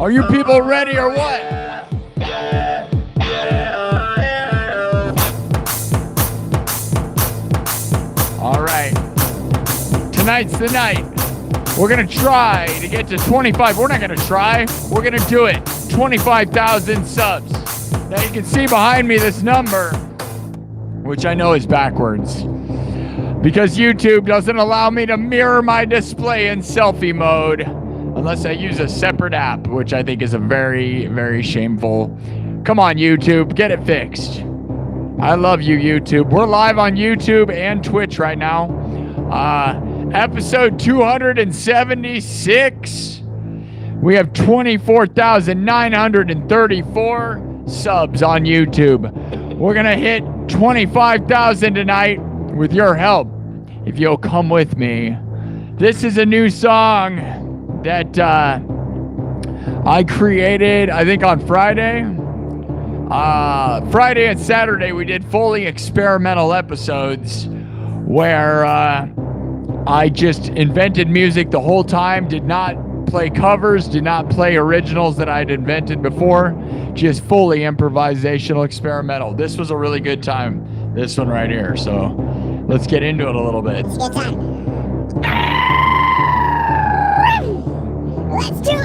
Are you people ready or what? All right. Tonight's the night. We're going to try to get to 25. We're not going to try. We're going to do it. 25,000 subs. Now you can see behind me this number, which I know is backwards, because YouTube doesn't allow me to mirror my display in selfie mode unless I use a separate app, which I think is a very, very shameful. Come on, YouTube, get it fixed. I love you, YouTube. We're live on YouTube and Twitch right now. Episode 276. We have 24,934 subs on YouTube. We're going to hit 25,000 tonight with your help, if you'll come with me. This is a new song that I created, I think, on Friday. Friday and Saturday, we did fully experimental episodes where I just invented music the whole time, did not play covers, did not play originals that I'd invented before, just fully improvisational experimental. This was a really good time, this one right here. So let's get into it a little bit. It's a good time. Let's do it.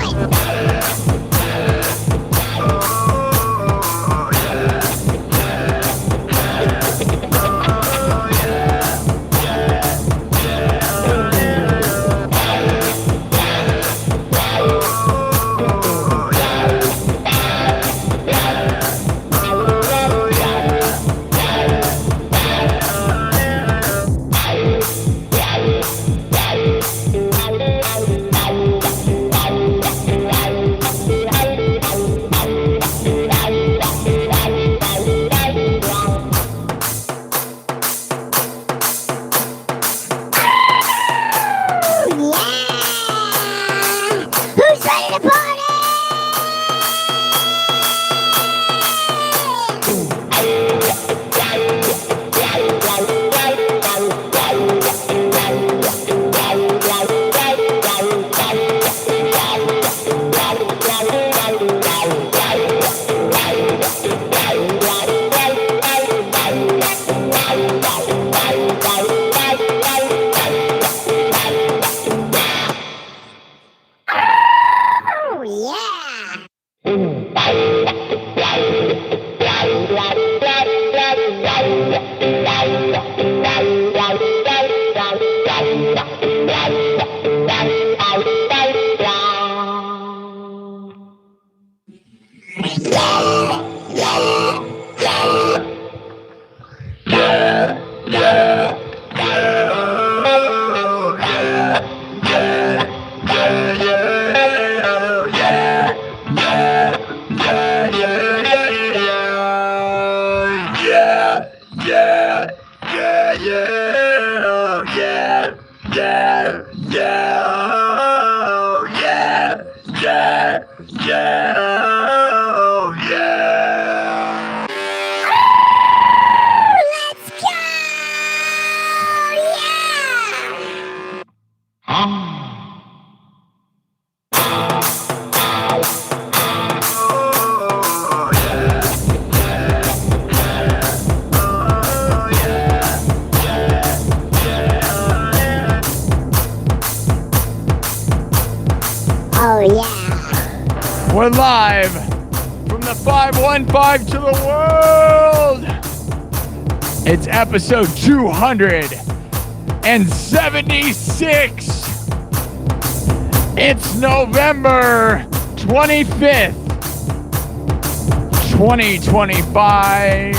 We're live from the 515 to the world. It's episode 276. It's November 25th, 2025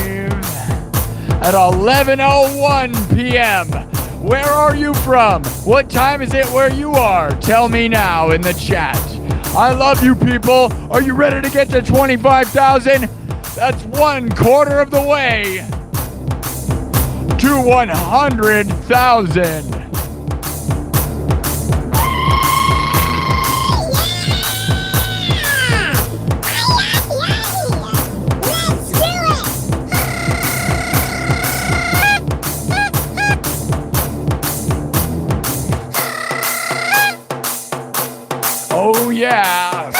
at 11:01 p.m. Where are you from? What time is it where you are? Tell me now in the chat. I love you people. Are you ready to get to 25,000? That's 1/4 of the way to 100,000. Oh yeah.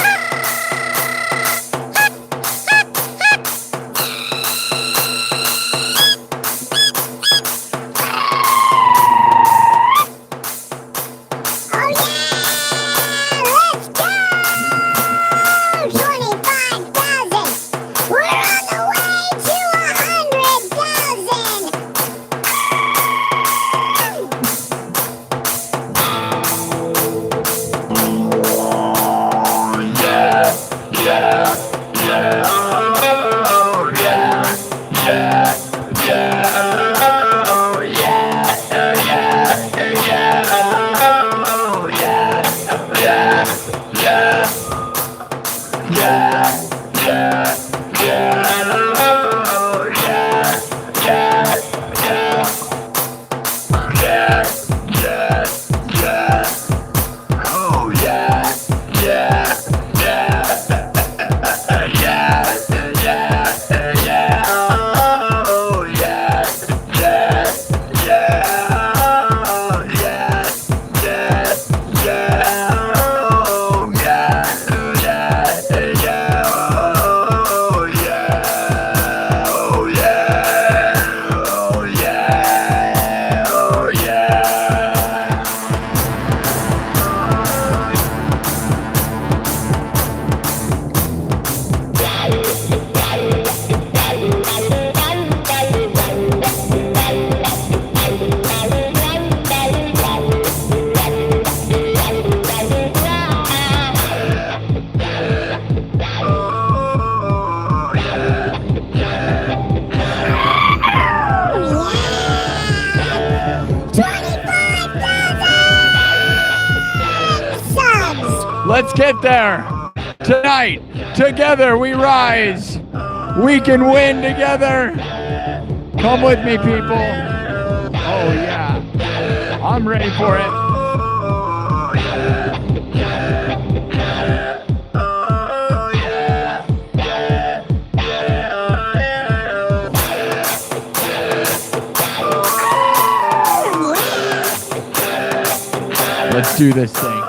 Let's get there. Tonight, together we rise. We can win together. Come with me, people. Oh, yeah. I'm ready for it. Let's do this thing.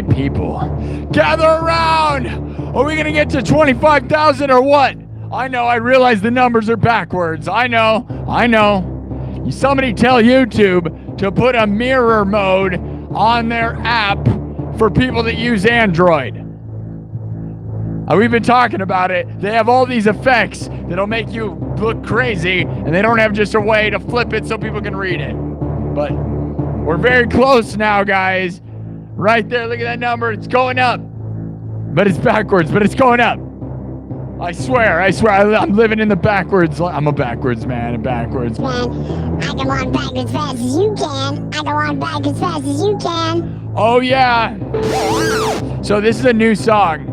People, gather around. Are we gonna get to 25,000 or what? I know, I realize the numbers are backwards. I know. Somebody tell YouTube to put a mirror mode on their app for people that use Android. We've been talking about it. They have all these effects that'll make you look crazy, and they don't have just a way to flip it so people can read it. But we're very close now, guys. Right there, look at that number. It's going up. But it's backwards, but it's going up. I swear, I'm living in the backwards. I'm a backwards man, backwards. Man, I go on back as fast as you can. I go on back as fast as you can. Oh, yeah. So this is a new song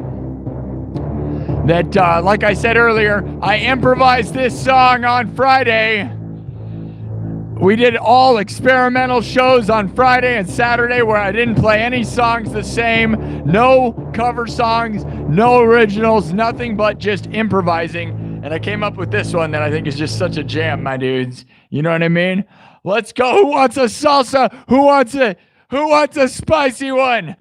that, like I said earlier, I improvised this song on Friday. We did all experimental shows on Friday and Saturday where I didn't play any songs the same, no cover songs, no originals, nothing but just improvising. And I came up with this one that I think is just such a jam, my dudes. You know what I mean? Let's go. Who wants a salsa? Who wants a spicy one?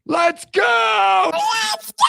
Let's go! Let's go!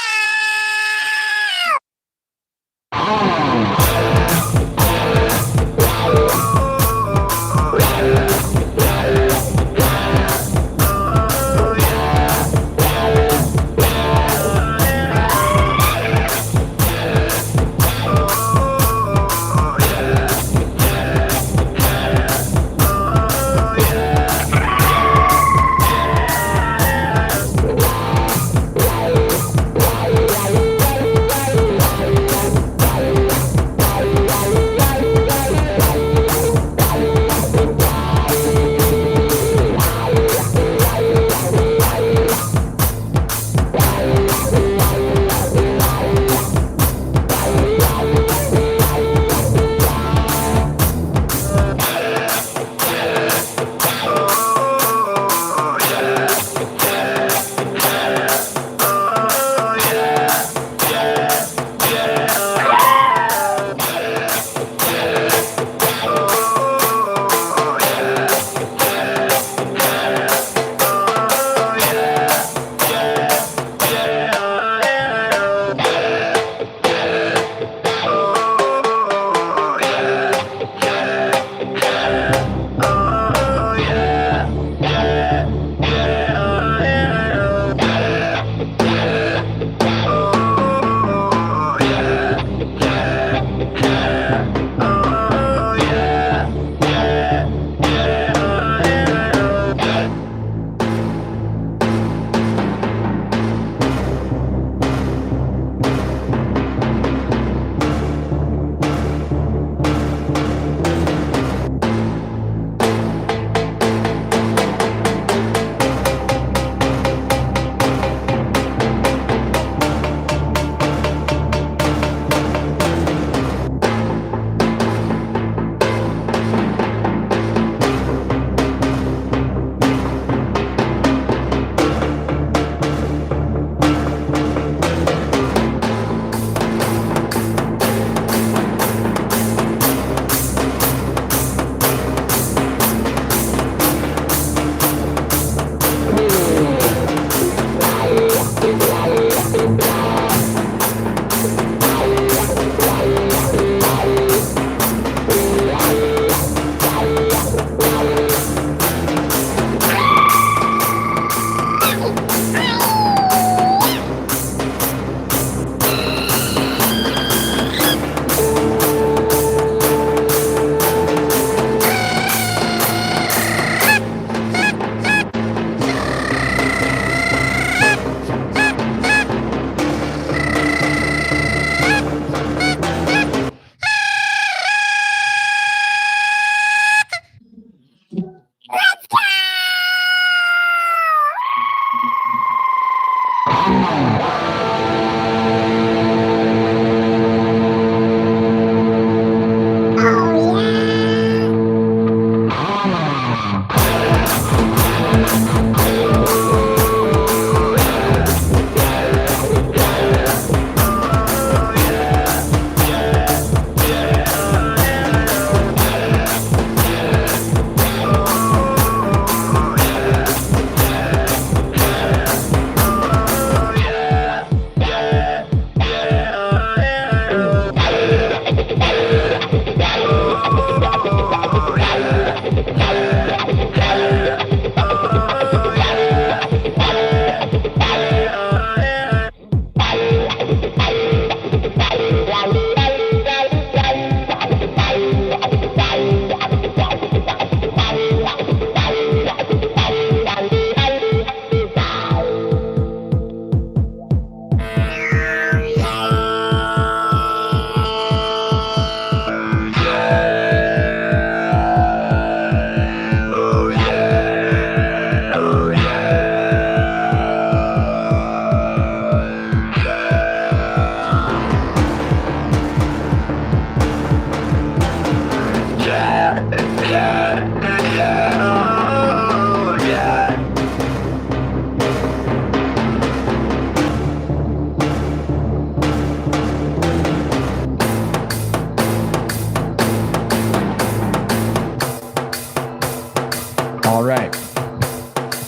All right.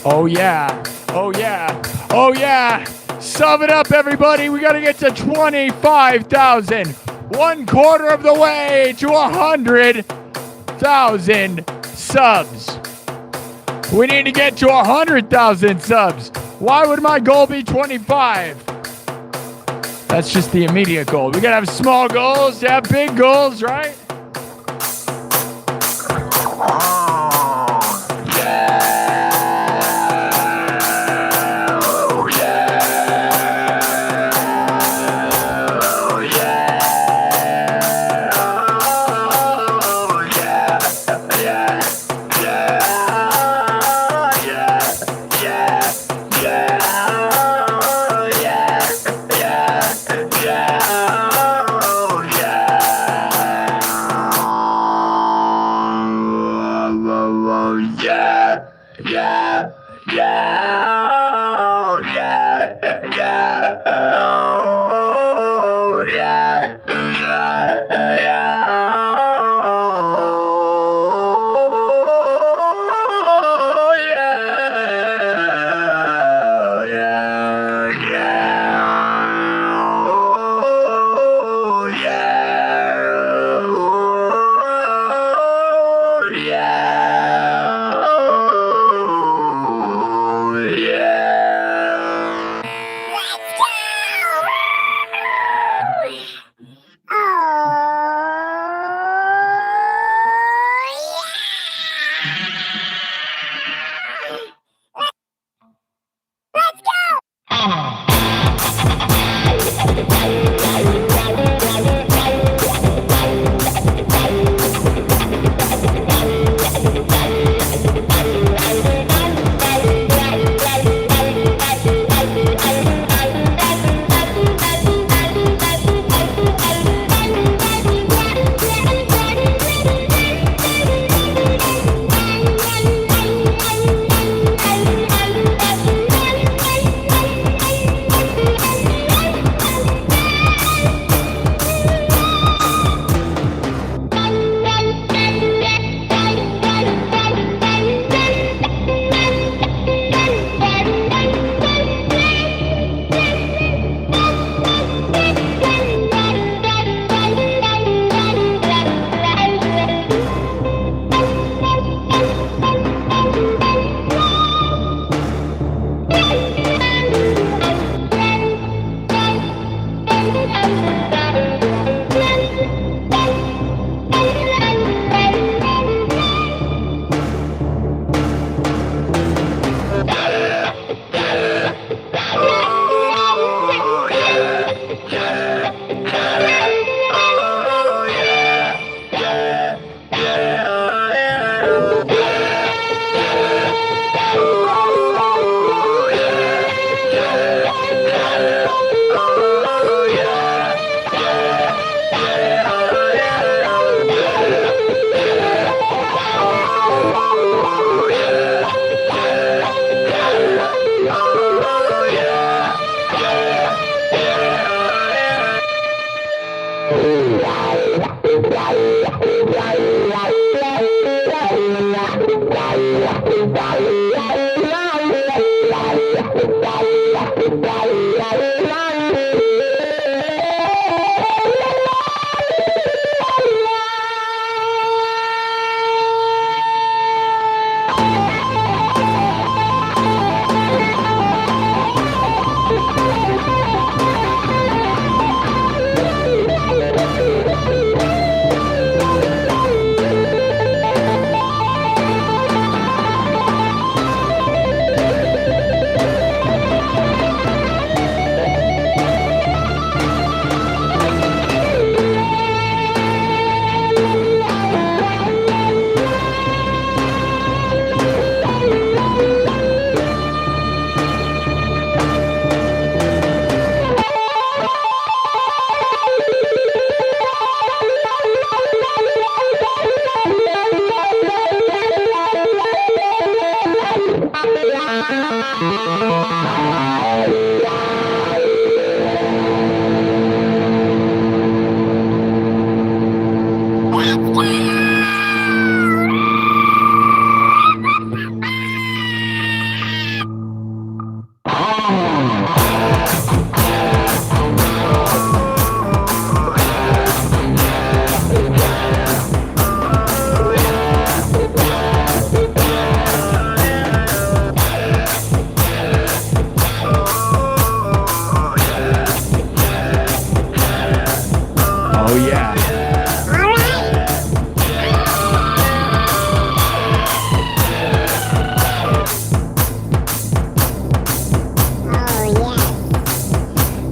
Oh, yeah. Oh, yeah. Oh, yeah. Sum it up, everybody. We got to get to 25,000. 1/4 of the way to 100,000 subs. We need to get to 100,000 subs. Why would my goal be 25? That's just the immediate goal. We got to have small goals to have big goals, right?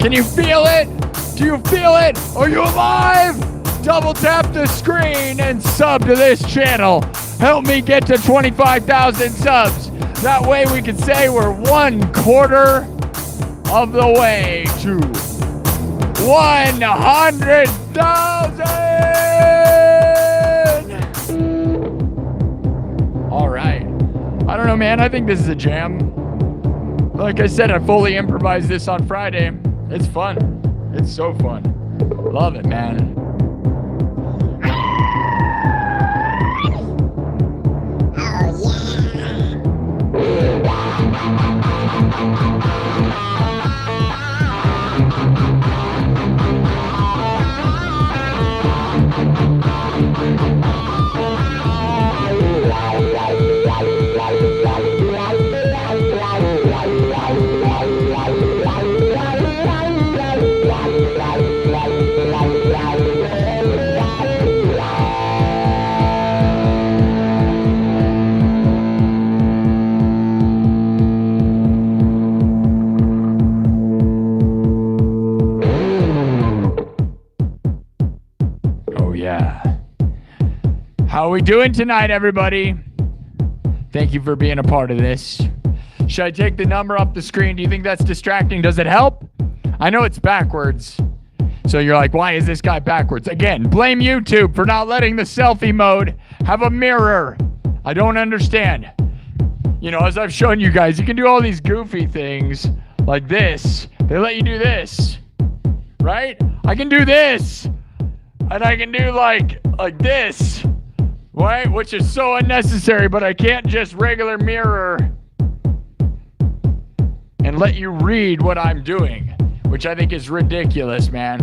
Can you feel it? Do you feel it? Are you alive? Double tap the screen and sub to this channel. Help me get to 25,000 subs. That way we can say we're 1/4 of the way to 100,000. All right. I don't know, man. I think this is a jam. Like I said, I fully improvised this on Friday. It's fun. It's so fun. Love it, man. How are we doing tonight, everybody? Thank you for being a part of this. Should I take the number off the screen? Do you think that's distracting? Does it help? I know it's backwards. So you're like, why is this guy backwards? Again, blame YouTube for not letting the selfie mode have a mirror. I don't understand. You know, as I've shown you guys, you can do all these goofy things like this. They let you do this, right? I can do this. And I can do like this. Right? Which is so unnecessary, but I can't just regular mirror and let you read what I'm doing, which I think is ridiculous, man.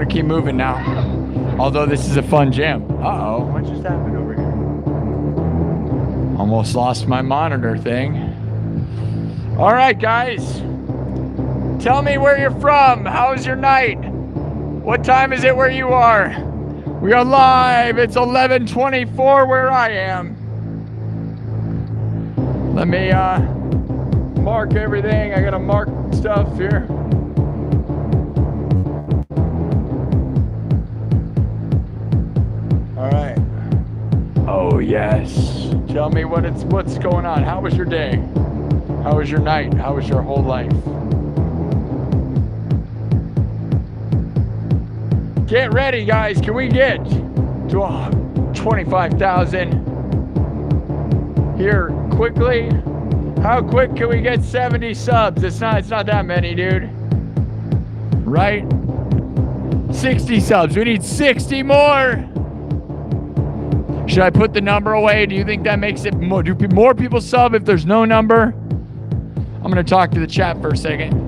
Keep moving now. Although this is a fun jam. Uh-oh, what just happened over here? Almost lost my monitor thing. All right, guys. Tell me where you're from. How's your night? What time is it where you are? We are live. It's 11:24 where I am. Let me mark everything. I gotta mark stuff here. All right. Oh yes. Tell me what's going on. How was your day? How was your night? How was your whole life? Get ready, guys. Can we get to 25,000 here quickly? How quick can we get 70 subs? It's not that many, dude. Right? 60 subs. We need 60 more. Should I put the number away? Do you think that makes it more? Do more people sub if there's no number? I'm going to talk to the chat for a second.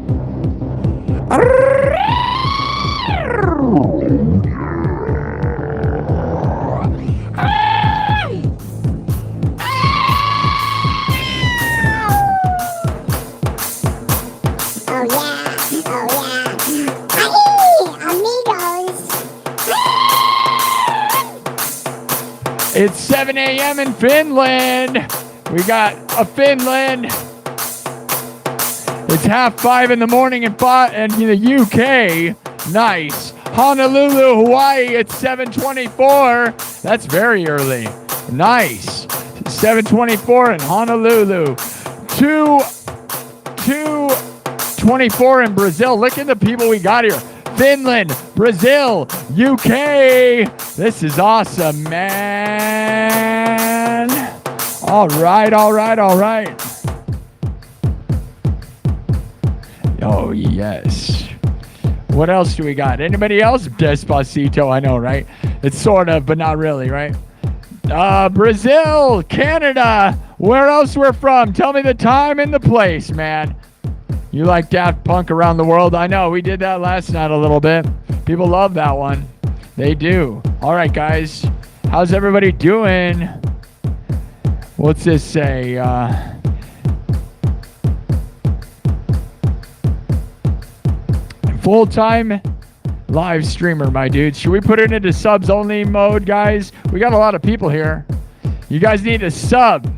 It's 7 a.m. in Finland. We got a Finland. It's 5:30 in the morning in the UK. Nice. Honolulu, Hawaii, it's 7:24. That's very early. Nice. 7:24 in Honolulu. 2:24 in Brazil. Look at the people we got here. Finland, Brazil, UK. This is awesome, man. All right. Oh, yes. What else do we got? Anybody else? Despacito, I know, right? It's sort of, but not really, right? Brazil, Canada. Where else we're from? Tell me the time and the place, man. You like Daft Punk Around the World? I know, we did that last night a little bit. People love that one. They do. All right, guys. How's everybody doing? What's this say? Full-time live streamer, my dude. Should we put it into subs only mode, guys? We got a lot of people here. You guys need to sub.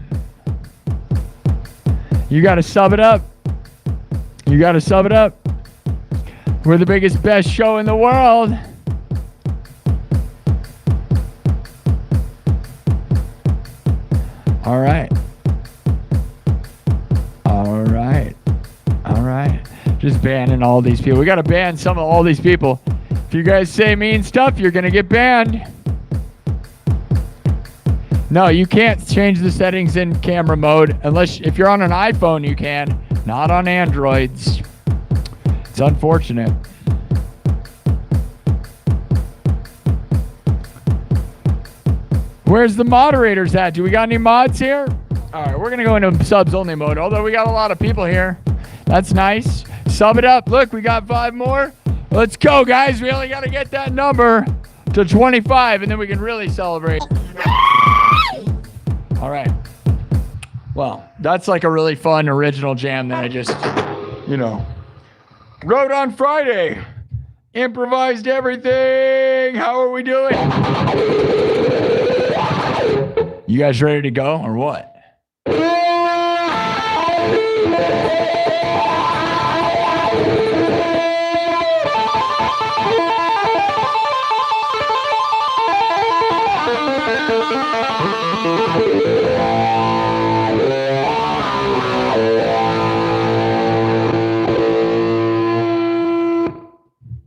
You got to sub it up. You got to sub it up. We're the biggest, best show in the world. All right. Just banning all these people. We got to ban all these people. If you guys say mean stuff, you're going to get banned. No, you can't change the settings in camera mode unless if you're on an iPhone, you can. Not on Androids. It's unfortunate. Where's the moderators at? Do we got any mods here? All right, we're going to go into subs only mode, although we got a lot of people here. That's nice. Sub it up. Look, we got 5 more. Let's go, guys. We only got to get that number to 25, and then we can really celebrate. All right. Well, that's like a really fun original jam that I just, wrote on Friday. Improvised everything. How are we doing? You guys ready to go or what?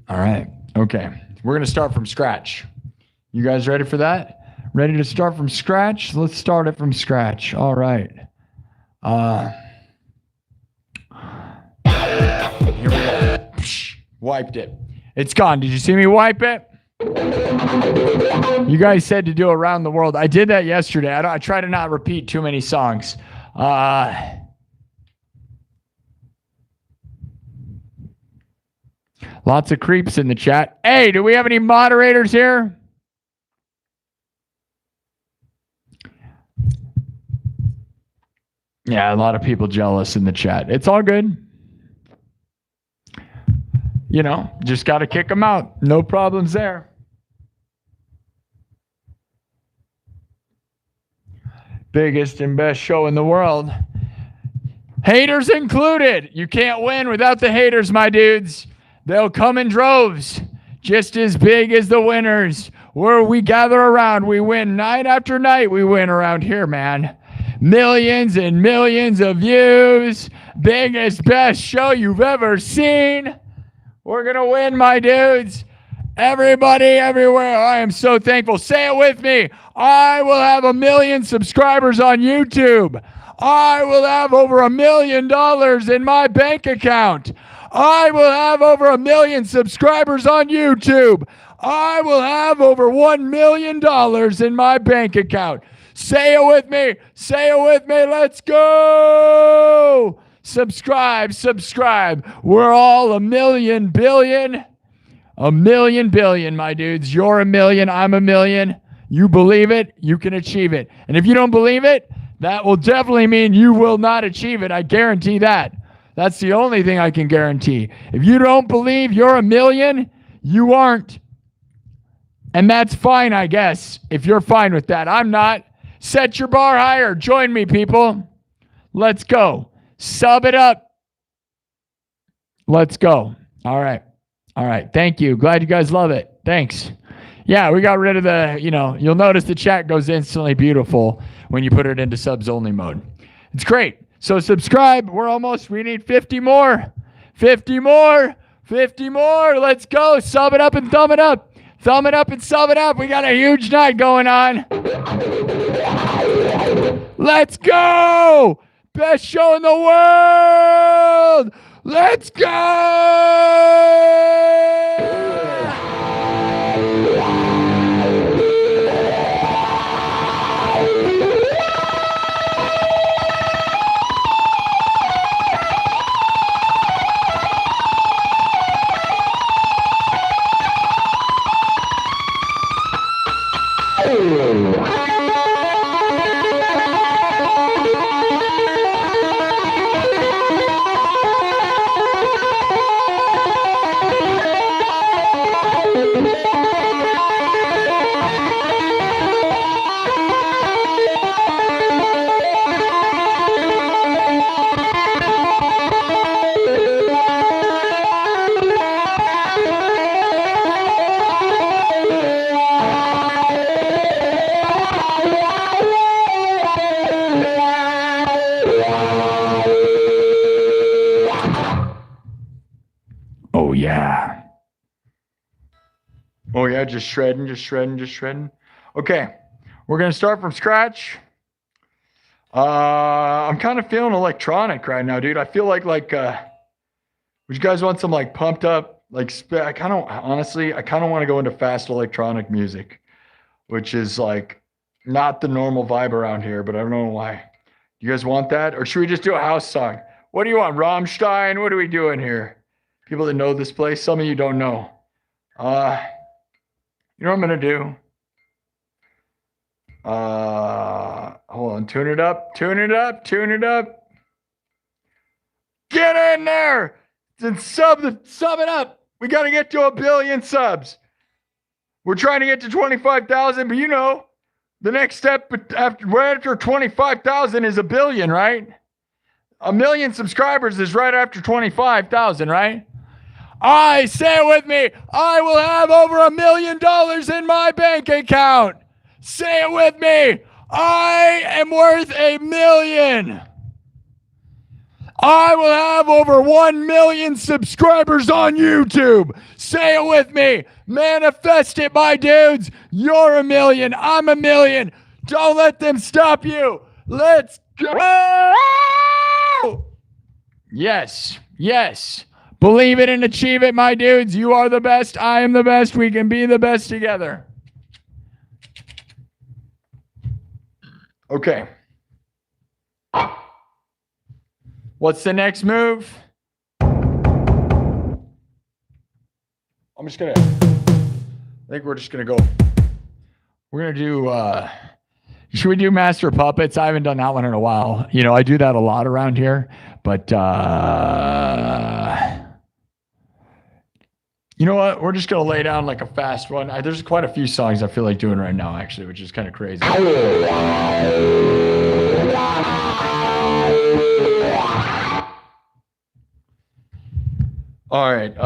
All right. Okay. We're going to start from scratch. You guys ready for that? Ready to start from scratch? Let's start it from scratch. All right. Here we go. Wiped it. It's gone. Did you see me wipe it? You guys said to do Around the World. I did that yesterday. I try to not repeat too many songs. Lots of creeps in the chat. Hey, do we have any moderators here? Yeah, a lot of people jealous in the chat. It's all good. Just got to kick them out. No problems there. Biggest and best show in the world. Haters included. You can't win without the haters, my dudes. They'll come in droves, just as big as the winners. Where we gather around, we win night after night. We win around here, man. Millions and millions of views. Biggest, best show you've ever seen. We're going to win, my dudes. Everybody, everywhere, I am so thankful. Say it with me. I will have 1 million subscribers on YouTube. I will have over $1 million in my bank account. I will have over 1 million subscribers on YouTube. I will have over $1 million in my bank account. Say it with me. Say it with me. Let's go. Subscribe, subscribe. We're all 1 million billion. 1 million billion, my dudes. You're 1 million. I'm 1 million. You believe it, you can achieve it. And if you don't believe it, that will definitely mean you will not achieve it. I guarantee that. That's the only thing I can guarantee. If you don't believe you're 1 million, you aren't. And that's fine, I guess, if you're fine with that. I'm not. Set your bar higher. Join me, people. Let's go. Sub it up. Let's go. All right. All right. Thank you. Glad you guys love it. Thanks. Yeah, we got rid of the, you'll notice the chat goes instantly beautiful when you put it into subs only mode. It's great. So subscribe. We need 50 more. 50 more. 50 more. Let's go. Sub it up and thumb it up. Thumb it up and sub it up. We got a huge night going on. Let's go. Best show in the world. Let's go. Oh, yeah, just shredding. Okay, we're going to start from scratch. I'm kind of feeling electronic right now, dude. I feel like would you guys want some, pumped up, I kind of want to go into fast electronic music, which is, not the normal vibe around here, but I don't know why. You guys want that? Or should we just do a house song? What do you want, Rammstein? What are we doing here? People that know this place, some of you don't know. You know what I'm going to do? Hold on. Tune it up. Get in there and sub it up. We got to get to 1 billion subs. We're trying to get to 25,000, but the next step right after 25,000 is 1 billion, right? 1 million subscribers is right after 25,000, right? Say it with me. I will have over $1 million in my bank account. Say it with me. I am worth 1 million. I will have over 1 million subscribers on YouTube. Say it with me. Manifest it, my dudes. You're 1 million. I'm 1 million. Don't let them stop you. Let's go. Yes. Believe it and achieve it, my dudes. You are the best. I am the best. We can be the best together. Okay. What's the next move? I think we're just going to go. We're going to do, should we do Master Puppets? I haven't done that one in a while. I do that a lot around here, but, you know what? We're just going to lay down a fast one. There's quite a few songs I feel like doing right now, actually, which is kind of crazy. All right. All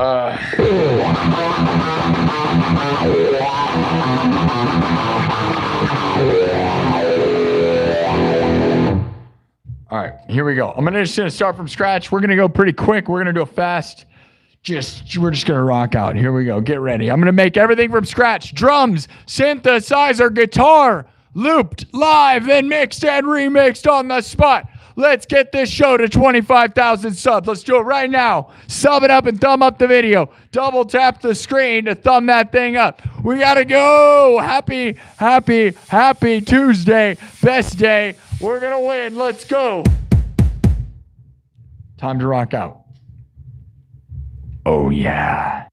right, here we go. I'm just going to start from scratch. We're going to go pretty quick. We're going to do a fast we're just gonna rock out. Here we go. Get ready. I'm gonna make everything from scratch. Drums, synthesizer, guitar, looped, live, then mixed and remixed on the spot. Let's get this show to 25,000 subs. Let's do it right now. Sub it up and thumb up the video. Double tap the screen to thumb that thing up. We gotta go. Happy Tuesday. Best day. We're gonna win. Let's go. Time to rock out. Oh yeah.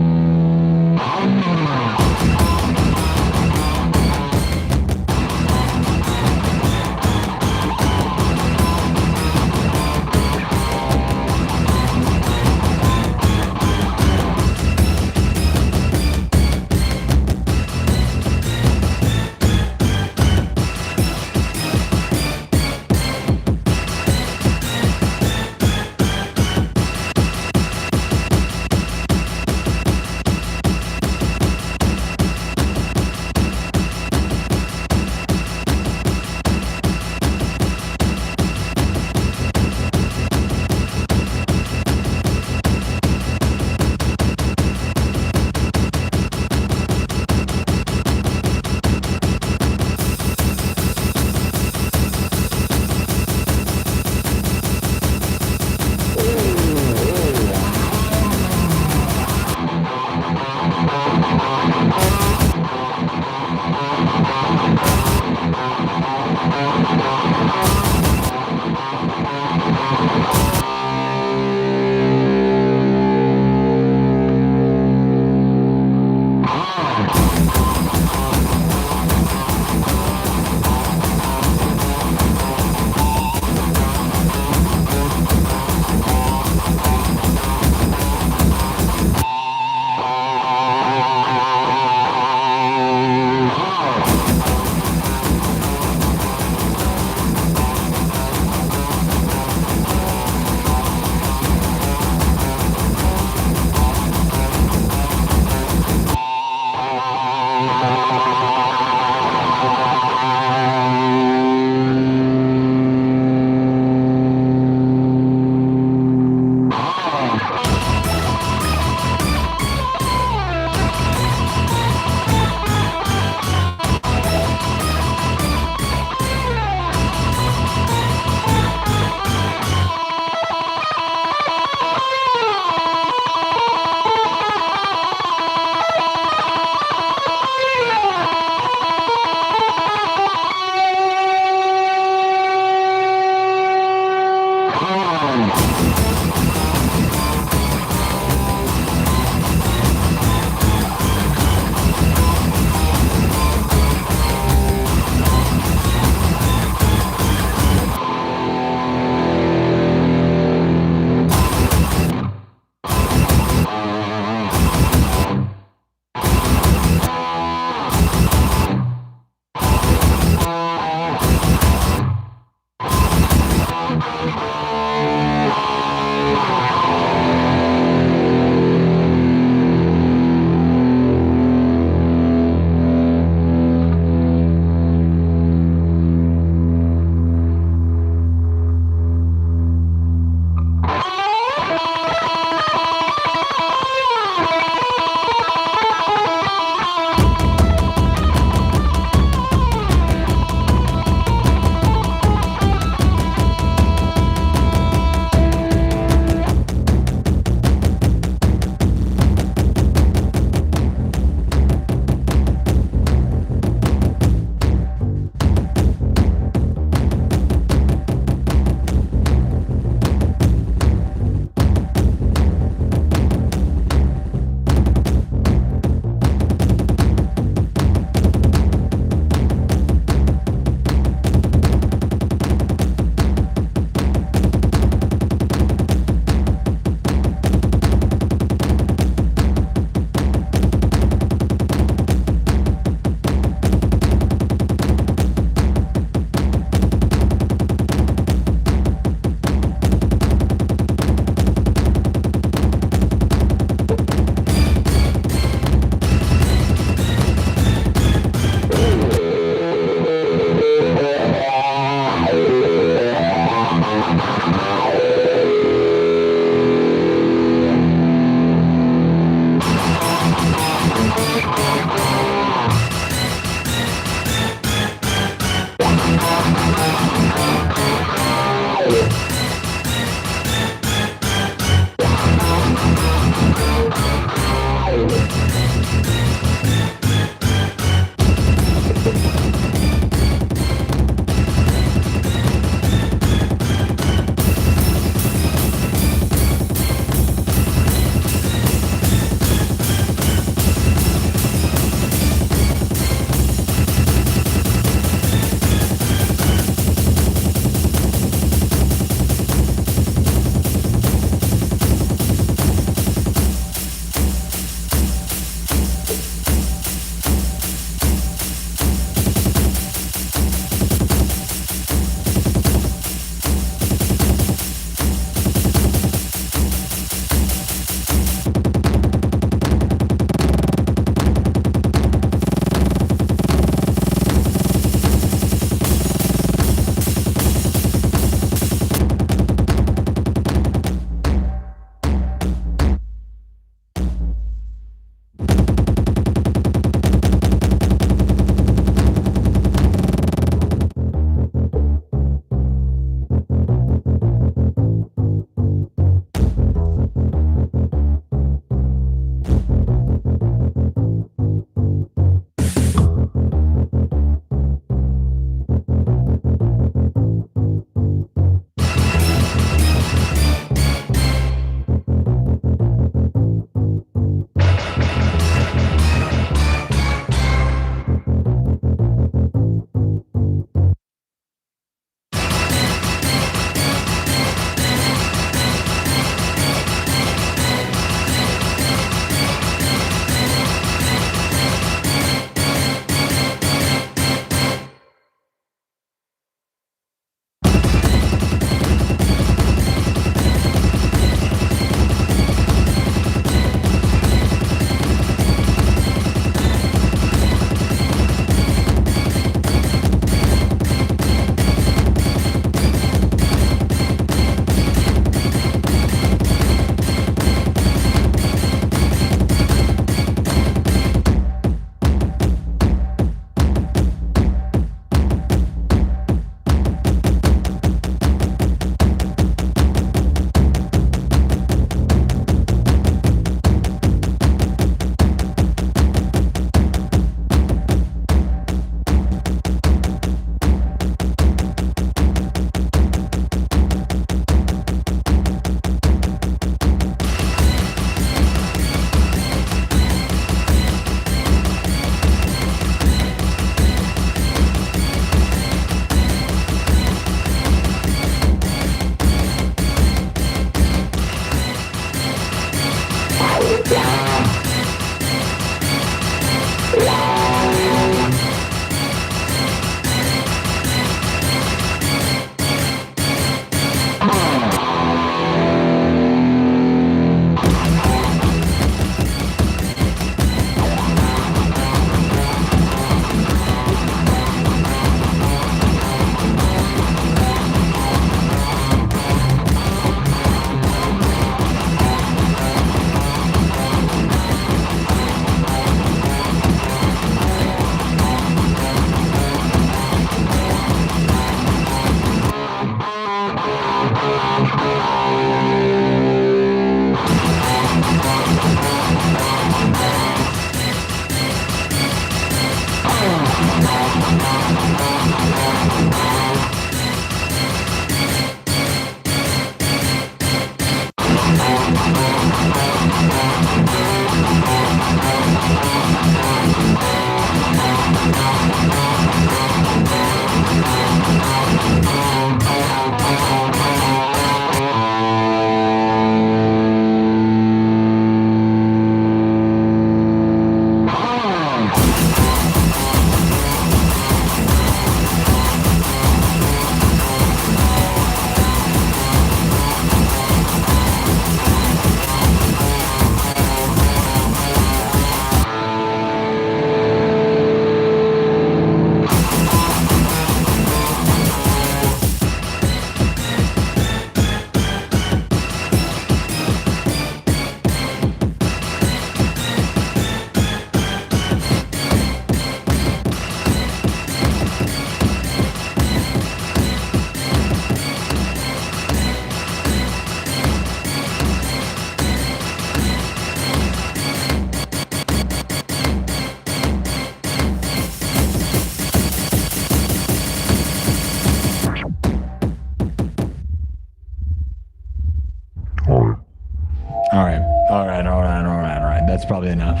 All right. That's probably enough.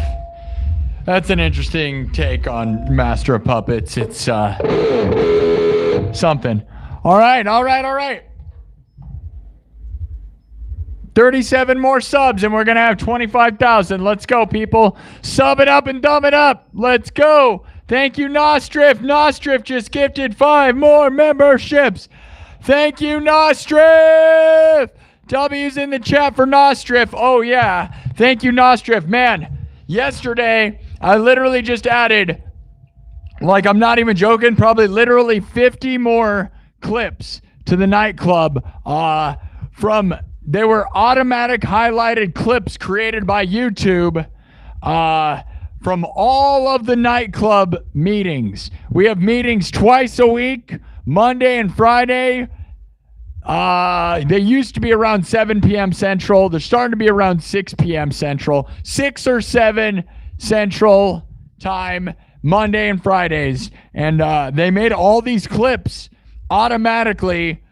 That's an interesting take on Master of Puppets. It's something. All right. 37 more subs and we're going to have 25,000. Let's go, people. Sub it up and thumb it up. Let's go. Thank you, Nostrif. Nostrif just gifted 5 more memberships. Thank you, Nostrif. W's in the chat for Nostrif. Oh, yeah. Thank you, Nostrif. Man, yesterday I literally just added, like, I'm not even joking, probably literally 50 more clips to the nightclub they were automatic highlighted clips created by YouTube from all of the nightclub meetings. We have meetings twice a week, Monday and Friday. They used to be around 7 p.m. Central. They're starting to be around 6 p.m. Central. 6 or 7 Central time, Monday and Fridays. And they made all these clips automatically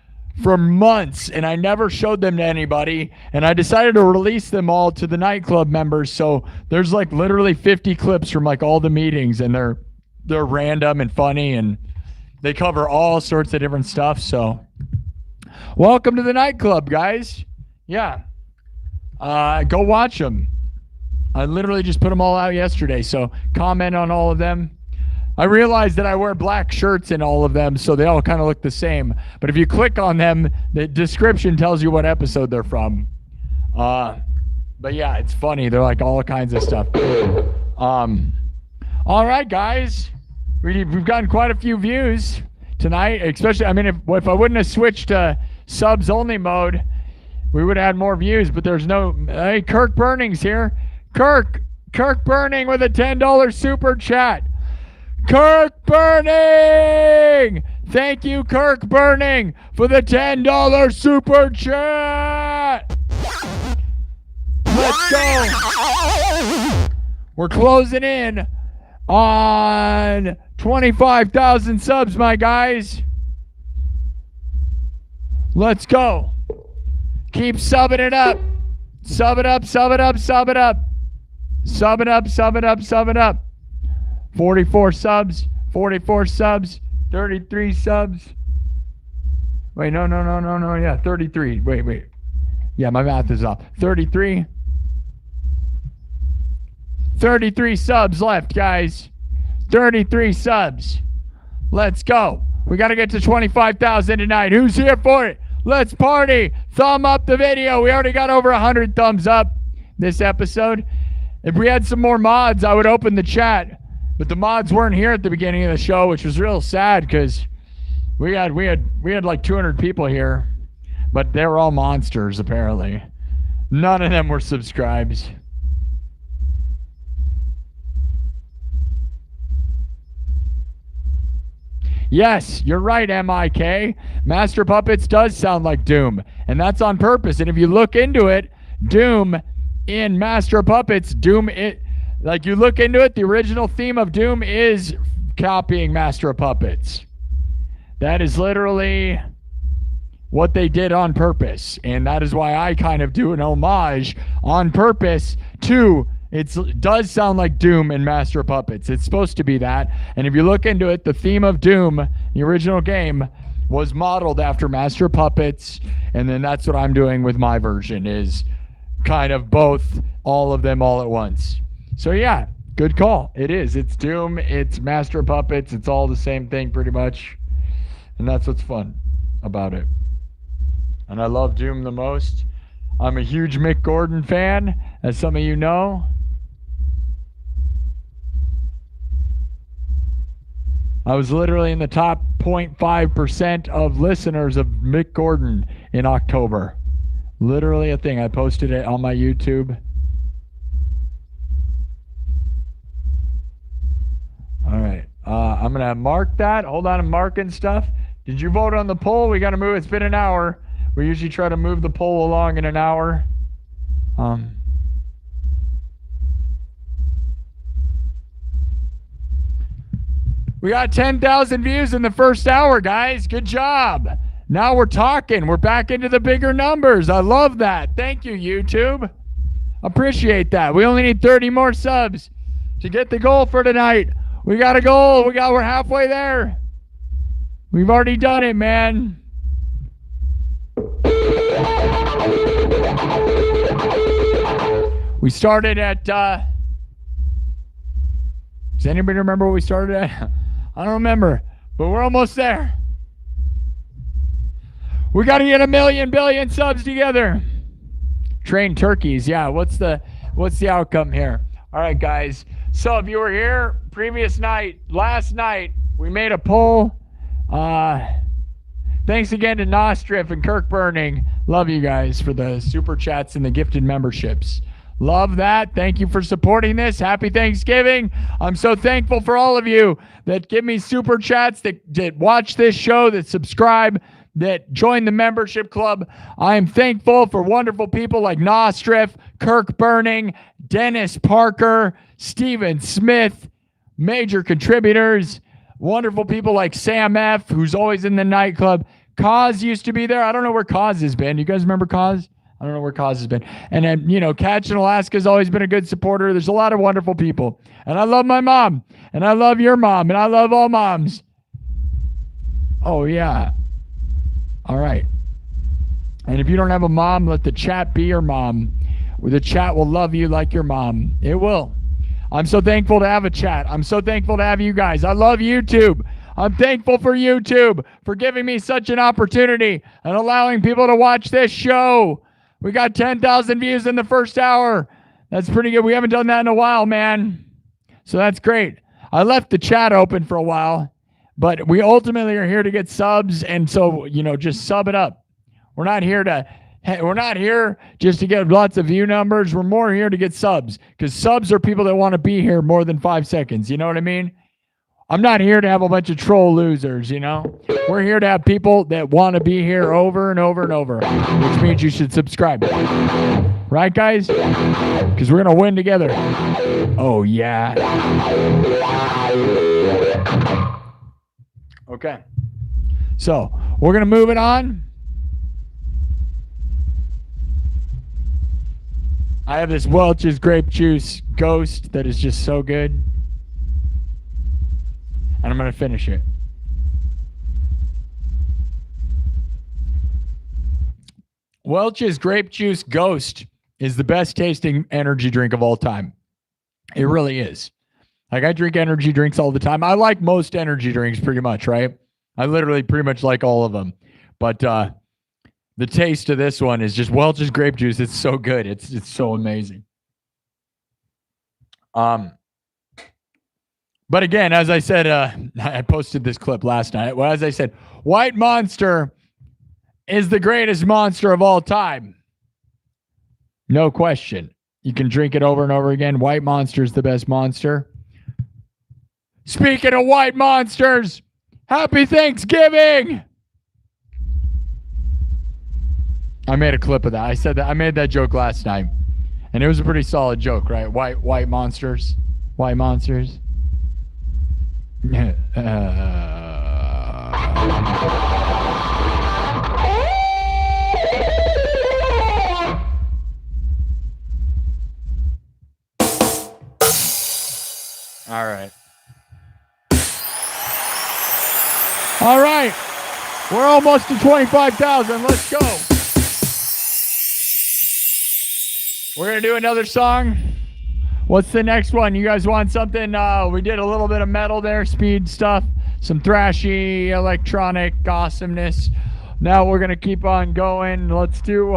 for months, and I never showed them to anybody, and I decided to release them all to the nightclub members. So there's like literally 50 clips from like all the meetings, and they're random and funny, and they cover all sorts of different stuff. So welcome to the nightclub, guys. Yeah, go watch them. I literally just put them all out yesterday, so comment on all of them. I realized that I wear black shirts in all of them, so they all kind of look the same. But if you click on them, the description tells you what episode they're from. But yeah, it's funny. They're like all kinds of stuff. All right, guys. We've gotten quite a few views tonight, especially, I mean, if I wouldn't have switched to subs only mode, we would have had more views, but there's no, hey, Kirk Burning's here. Kirk Burning with a $10 super chat. Kirk Burning! Thank you, Kirk Burning, for the $10 super chat! Let's go! We're closing in on 25,000 subs, my guys. Let's go. Keep subbing it up. Sub it up, sub it up, sub it up. Sub it up, sub it up, sub it up. 44 subs, 33 subs. Wait, no, yeah, 33. Wait. Yeah, my math is off. 33 subs left, guys. 33 subs. Let's go. We got to get to 25,000 tonight. Who's here for it? Let's party. Thumb up the video. We already got over 100 thumbs up this episode. If we had some more mods, I would open the chat. But the mods weren't here at the beginning of the show, which was real sad because we had like 200 people here, but they were all monsters apparently. None of them were subscribed. Yes, you're right, MIK. Master Puppets does sound like Doom, and that's on purpose. And if you look into it, Doom in Master Puppets, like you look into it, the original theme of Doom is copying Master of Puppets. That is literally what they did on purpose. And that is why I kind of do an homage on purpose to, it does sound like Doom in Master of Puppets. It's supposed to be that. And if you look into it, the theme of Doom, the original game, was modeled after Master of Puppets. And then that's what I'm doing with my version, is kind of both, all of them all at once. So yeah, good call. It is. It's Doom. It's Master of Puppets. It's all the same thing pretty much. And that's what's fun about it. And I love Doom the most. I'm a huge Mick Gordon fan, as some of you know. I was literally in the top 0.5% of listeners of Mick Gordon in October. Literally a thing. I posted it on my YouTube. All right. I'm going to mark that. Hold on, I'm marking stuff. Did you vote on the poll? We got to move. It's been an hour. We usually try to move the poll along in an hour. We got 10,000 views in the first hour, guys. Good job. Now we're talking. We're back into the bigger numbers. I love that. Thank you, YouTube. Appreciate that. We only need 30 more subs to get the goal for tonight. We got a goal. We're halfway there. We've already done it, man. We started at, does anybody remember what we started at? I don't remember, but we're almost there. We got to get 1 million billion subs together. Train turkeys, yeah. What's the outcome here? All right, guys. So if you were here last night, we made a poll. Thanks again to Nostrif and Kirk Burning. Love you guys for the super chats and the gifted memberships. Love that. Thank you for supporting this. Happy Thanksgiving. I'm so thankful for all of you that give me super chats, that watch this show, that subscribe, that join the membership club. I am thankful for wonderful people like Nostrif, Kirk Burning, Dennis Parker, Steven Smith, major contributors, wonderful people like Sam F., who's always in the nightclub. Kaz used to be there. I don't know where Kaz has been. You guys remember Kaz? I don't know where Kaz has been. And then, Catch in Alaska has always been a good supporter. There's a lot of wonderful people. And I love my mom. And I love your mom. And I love all moms. Oh, yeah. All right. And if you don't have a mom, let the chat be your mom. The chat will love you like your mom. It will. I'm so thankful to have a chat. I'm so thankful to have you guys. I love YouTube. I'm thankful for YouTube for giving me such an opportunity and allowing people to watch this show. We got 10,000 views in the first hour. That's pretty good. We haven't done that in a while, man. So that's great. I left the chat open for a while, but we ultimately are here to get subs. And so, just sub it up. We're not here just to get lots of view numbers. We're more here to get subs, because subs are people that want to be here more than 5 seconds. You know what I mean? I'm not here to have a bunch of troll losers, We're here to have people that want to be here over and over and over, which means you should subscribe. Right, guys? Because we're going to win together. Oh, yeah. Okay. So, we're going to move it on. I have this Welch's grape juice ghost that is just so good. And I'm going to finish it. Welch's Grape Juice Ghost is the best tasting energy drink of all time. It really is. Like, I drink energy drinks all the time. I like most energy drinks pretty much, right? I literally pretty much like all of them. But the taste of this one is just Welch's Grape Juice. It's so good. It's so amazing. But again, as I said, I posted this clip last night. Well, as I said, White Monster is the greatest monster of all time. No question. You can drink it over and over again. White Monster is the best monster. Speaking of white monsters, happy Thanksgiving! I made a clip of that. I said that. I made that joke last night. And it was a pretty solid joke, right? White monsters. White monsters. All right. All right. We're almost to 25,000. Let's go. We're going to do another song. What's the next one? You guys want something? We did a little bit of metal there, speed stuff, some thrashy electronic awesomeness. Now we're going to keep on going. Let's do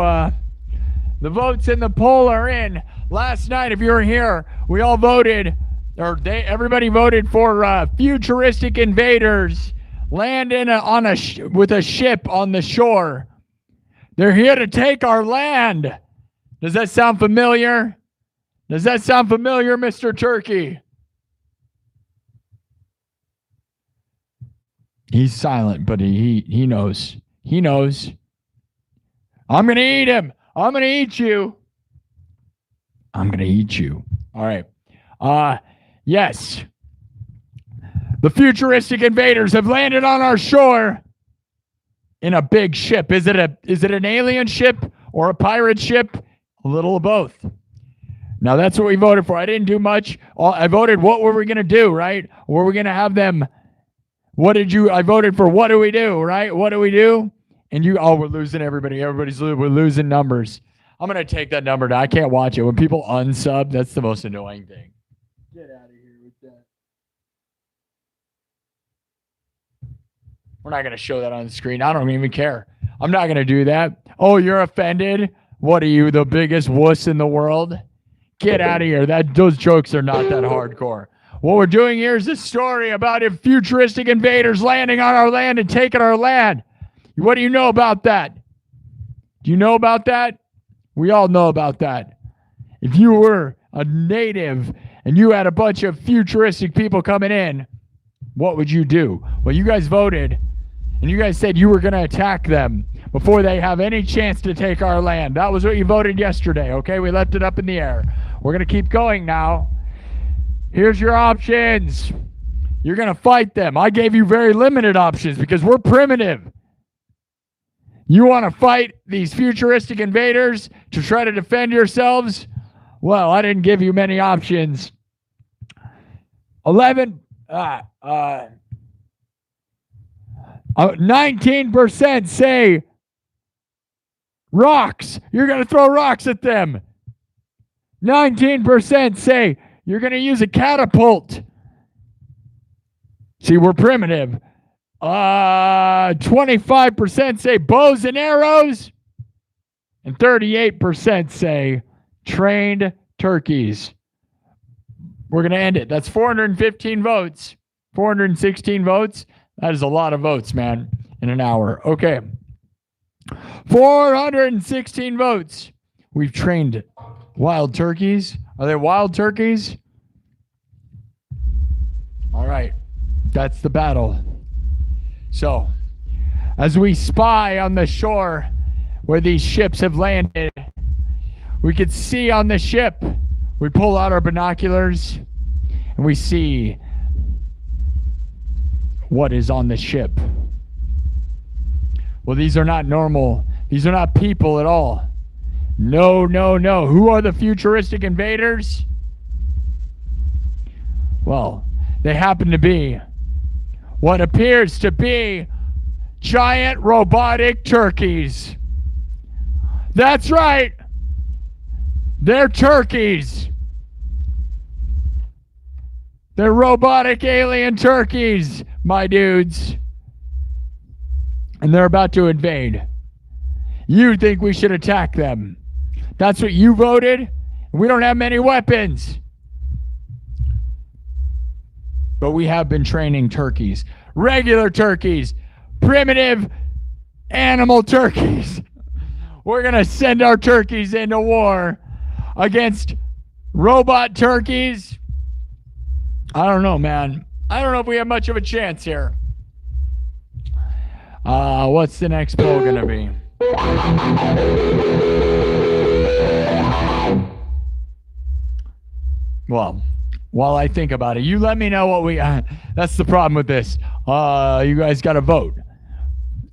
the votes in the poll are in. Last night, if you were here, we all voted, everybody voted for Futuristic Invaders landing with a ship on the shore. They're here to take our land. Does that sound familiar? Does that sound familiar, Mr. Turkey? He's silent, but he knows. He knows. I'm going to eat him. I'm going to eat you. I'm going to eat you. All right. Yes. The Futuristic Invaders have landed on our shore in a big ship. Is it an alien ship or a pirate ship? A little of both. Now that's what we voted for. I didn't do much. I voted what were we going to do, right? Were we going to have them? I voted for what do we do, right? What do we do? And we're losing everybody. We're losing numbers. I'm going to take that number down. I can't watch it. When people unsub, that's the most annoying thing. Get out of here with that. We're not going to show that on the screen. I don't even care. I'm not going to do that. Oh, you're offended? What are you, the biggest wuss in the world? Get out of here. Those jokes are not that hardcore. What we're doing here is a story about futuristic invaders landing on our land and taking our land. What do you know about that? Do you know about that? We all know about that. If you were a native and you had a bunch of futuristic people coming in, what would you do? Well, you guys voted, and you guys said you were going to attack them before they have any chance to take our land. That was what you voted yesterday, okay? We left it up in the air. We're going to keep going now. Here's your options. You're going to fight them. I gave you very limited options because we're primitive. You want to fight these futuristic invaders to try to defend yourselves? Well, I didn't give you many options. 19% say rocks. You're going to throw rocks at them. 19% say you're going to use a catapult. See, we're primitive. 25% say bows and arrows. And 38% say trained turkeys. We're going to end it. That's 415 votes. 416 votes. That is a lot of votes, man, in an hour. Okay. 416 votes. We've trained wild turkeys. Are they wild turkeys? All right. That's the battle. So, as we spy on the shore where these ships have landed, we could see on the ship. We pull out our binoculars and we see what is on the ship. Well, these are not normal. These are not people at all. No, no, no. Who are the futuristic invaders? Well, they happen to be what appears to be giant robotic turkeys. That's right. They're turkeys. They're robotic alien turkeys, my dudes. And they're about to invade. You think we should attack them. That's what you voted. We don't have many weapons. But we have been training turkeys. Regular turkeys. Primitive animal turkeys. We're going to send our turkeys into war against robot turkeys. I don't know, man. I don't know if we have much of a chance here. What's the next poll going to be? Well, while I think about it, you let me know what we... that's the problem with this. You guys got to vote.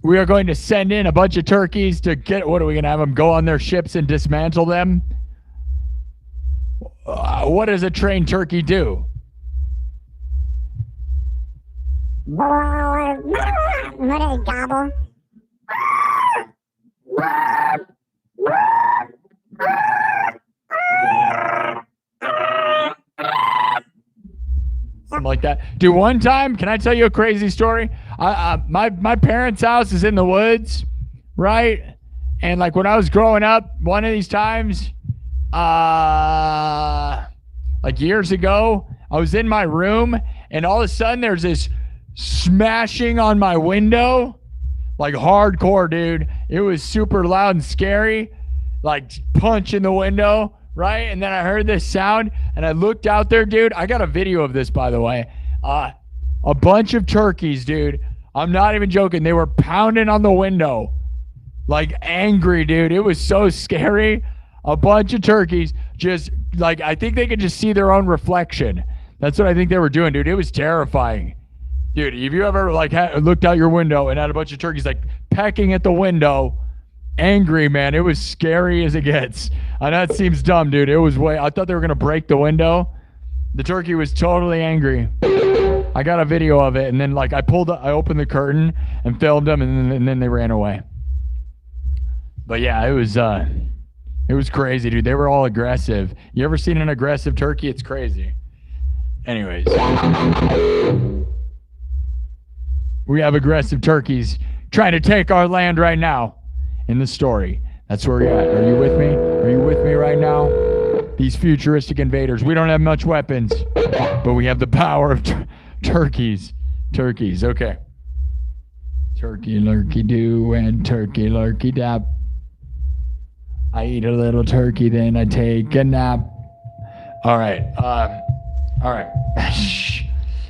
We are going to send in a bunch of turkeys to get... What are we going to have them go on their ships and dismantle them? What does a trained turkey do? What a gobble. Something like that. Dude, one time, can I tell you a crazy story? My parents' house is in the woods, right? And like when I was growing up, one of these times, like years ago, I was in my room and all of a sudden there's this smashing on my window, like hardcore, dude. It was super loud and scary, like punch in the window, right? And then I heard this sound and I looked out there, dude. I got a video of this, by the way. A bunch of turkeys, dude. I'm not even joking. They were pounding on the window, like angry, dude. It was so scary. A bunch of turkeys just like, I think they could just see their own reflection. That's what I think they were doing, dude. It was terrifying. Dude, have you ever like looked out your window and had a bunch of turkeys like pecking at the window? angry, man. It was scary as it gets. I know it seems dumb, dude. It was way. I thought they were gonna break the window. The turkey was totally angry. I got a video of it, and then like I opened the curtain and filmed them, and then they ran away. But yeah, it was crazy, dude. They were all aggressive. You ever seen an aggressive turkey? It's crazy. Anyways, we have aggressive turkeys trying to take our land right now in the story. That's where we're at. Are you with me? Are you with me right now? These futuristic invaders. We don't have much weapons, but we have the power of turkeys. Turkeys, okay. Turkey lurkey do and turkey lurkey dap. I eat a little turkey, then I take a nap. All right. All right.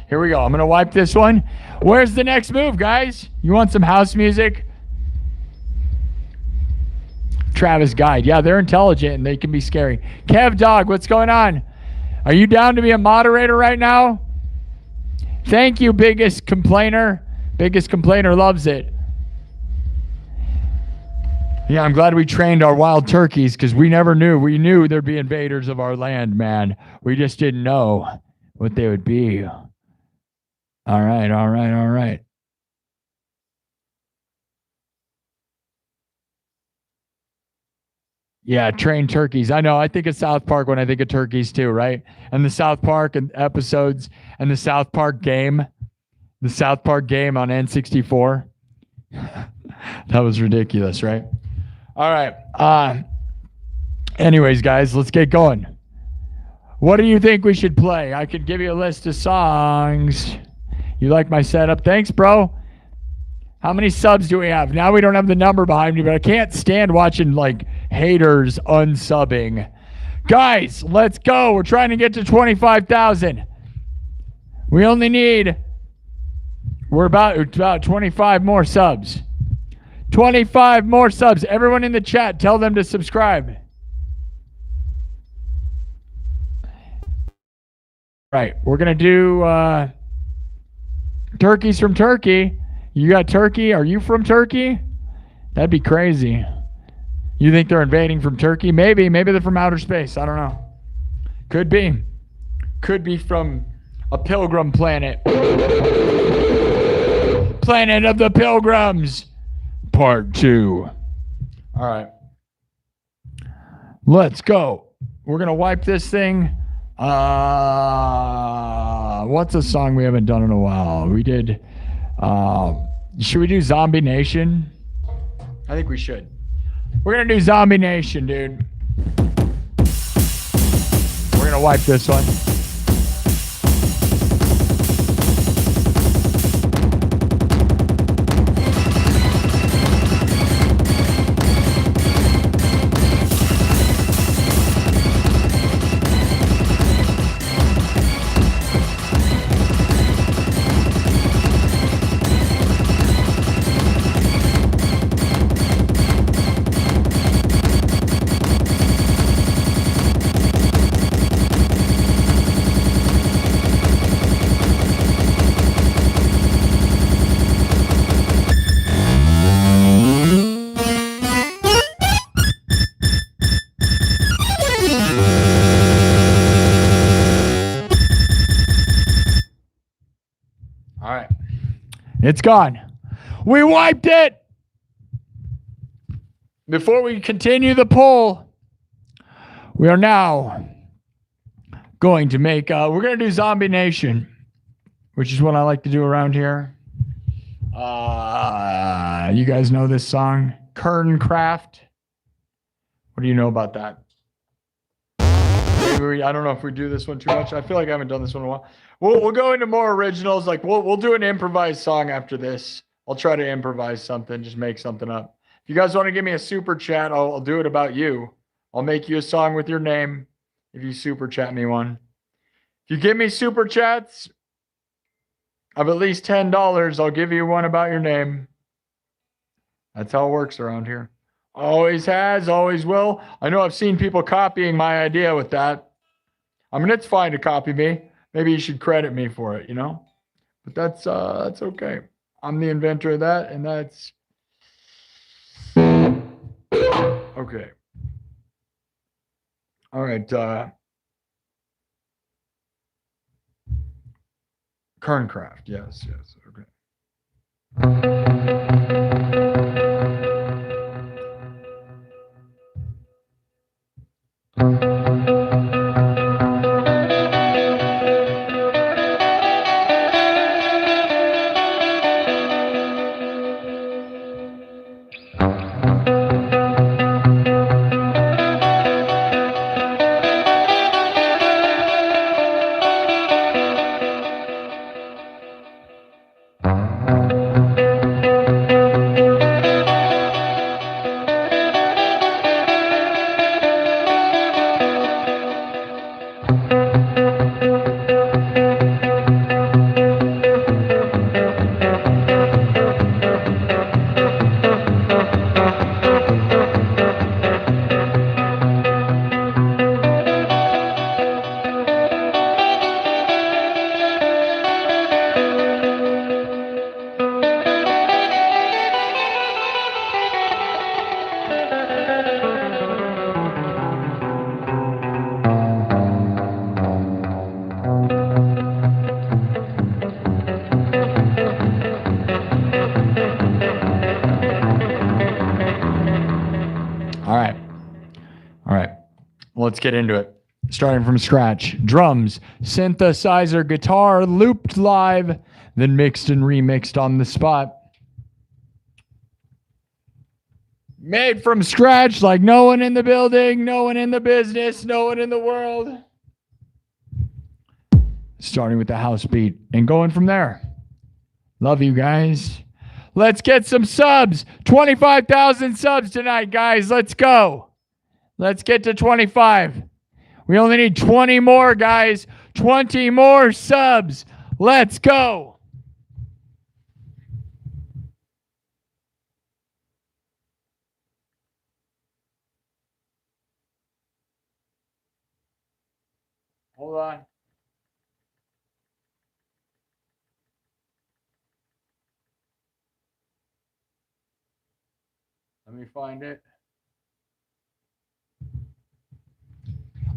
Here we go. I'm going to wipe this one. Where's the next move, guys? You want some house music? Travis Guide. Yeah, they're intelligent and they can be scary. Kev Dog, what's going on? Are you down to be a moderator right now? Thank you, Biggest Complainer. Biggest Complainer loves it. Yeah, I'm glad we trained our wild turkeys because we never knew. We knew there'd be invaders of our land, man. We just didn't know what they would be. All right, all right, all right. Yeah, trained turkeys. I know. I think of South Park when I think of turkeys too, right? And the South Park and episodes and the South Park game. The South Park game on N64. That was ridiculous, right? All right. Anyways, guys, let's get going. What do you think we should play? I could give you a list of songs. You like my setup? Thanks, bro. How many subs do we have? Now we don't have the number behind me, but I can't stand watching like haters unsubbing. Guys, let's go. We're trying to get to 25,000. We only need, we're about 25 more subs. 25 more subs. Everyone in the chat, tell them to subscribe. Right, we're going to do turkeys from Turkey. You got Turkey? Are you from Turkey? That'd be crazy. You think they're invading from Turkey? Maybe. Maybe they're from outer space. I don't know. Could be. Could be from a pilgrim planet. Planet of the Pilgrims. Part 2. All right. Let's go. We're going to wipe this thing. What's a song we haven't done in a while? We did... should we do Zombie Nation? I think we should. We're going to do Zombie Nation, dude. We're going to wipe this one. It's gone. We wiped it. Before we continue the poll, we are now going to make, we're going to do Zombie Nation, which is what I like to do around here. You guys know this song, Kerncraft. What do you know about that? I don't know if we do this one too much. I feel like I haven't done this one in a while. We'll go into more originals. Like we'll do an improvised song after this. I'll try to improvise something, just make something up. If you guys want to give me a super chat, I'll do it about you. I'll make you a song with your name if you super chat me one. If you give me super chats of at least $10, I'll give you one about your name. That's how it works around here. Always has, always will. I know I've seen people copying my idea with that. I mean, it's fine to copy me. Maybe you should credit me for it, you know? But that's okay. I'm the inventor of that, and Okay. All right. Kerncraft. Yes. Okay. All right. Let's get into it. Starting from scratch. Drums, synthesizer, guitar, looped live, then mixed and remixed on the spot. Made from scratch like no one in the building, no one in the business, no one in the world. Starting with the house beat and going from there. Love you guys. Let's get some subs. 25,000 subs tonight, guys. Let's go. Let's get to 25. We only need 20 more, guys. 20 more subs. Let's go. Hold on. Let me find it.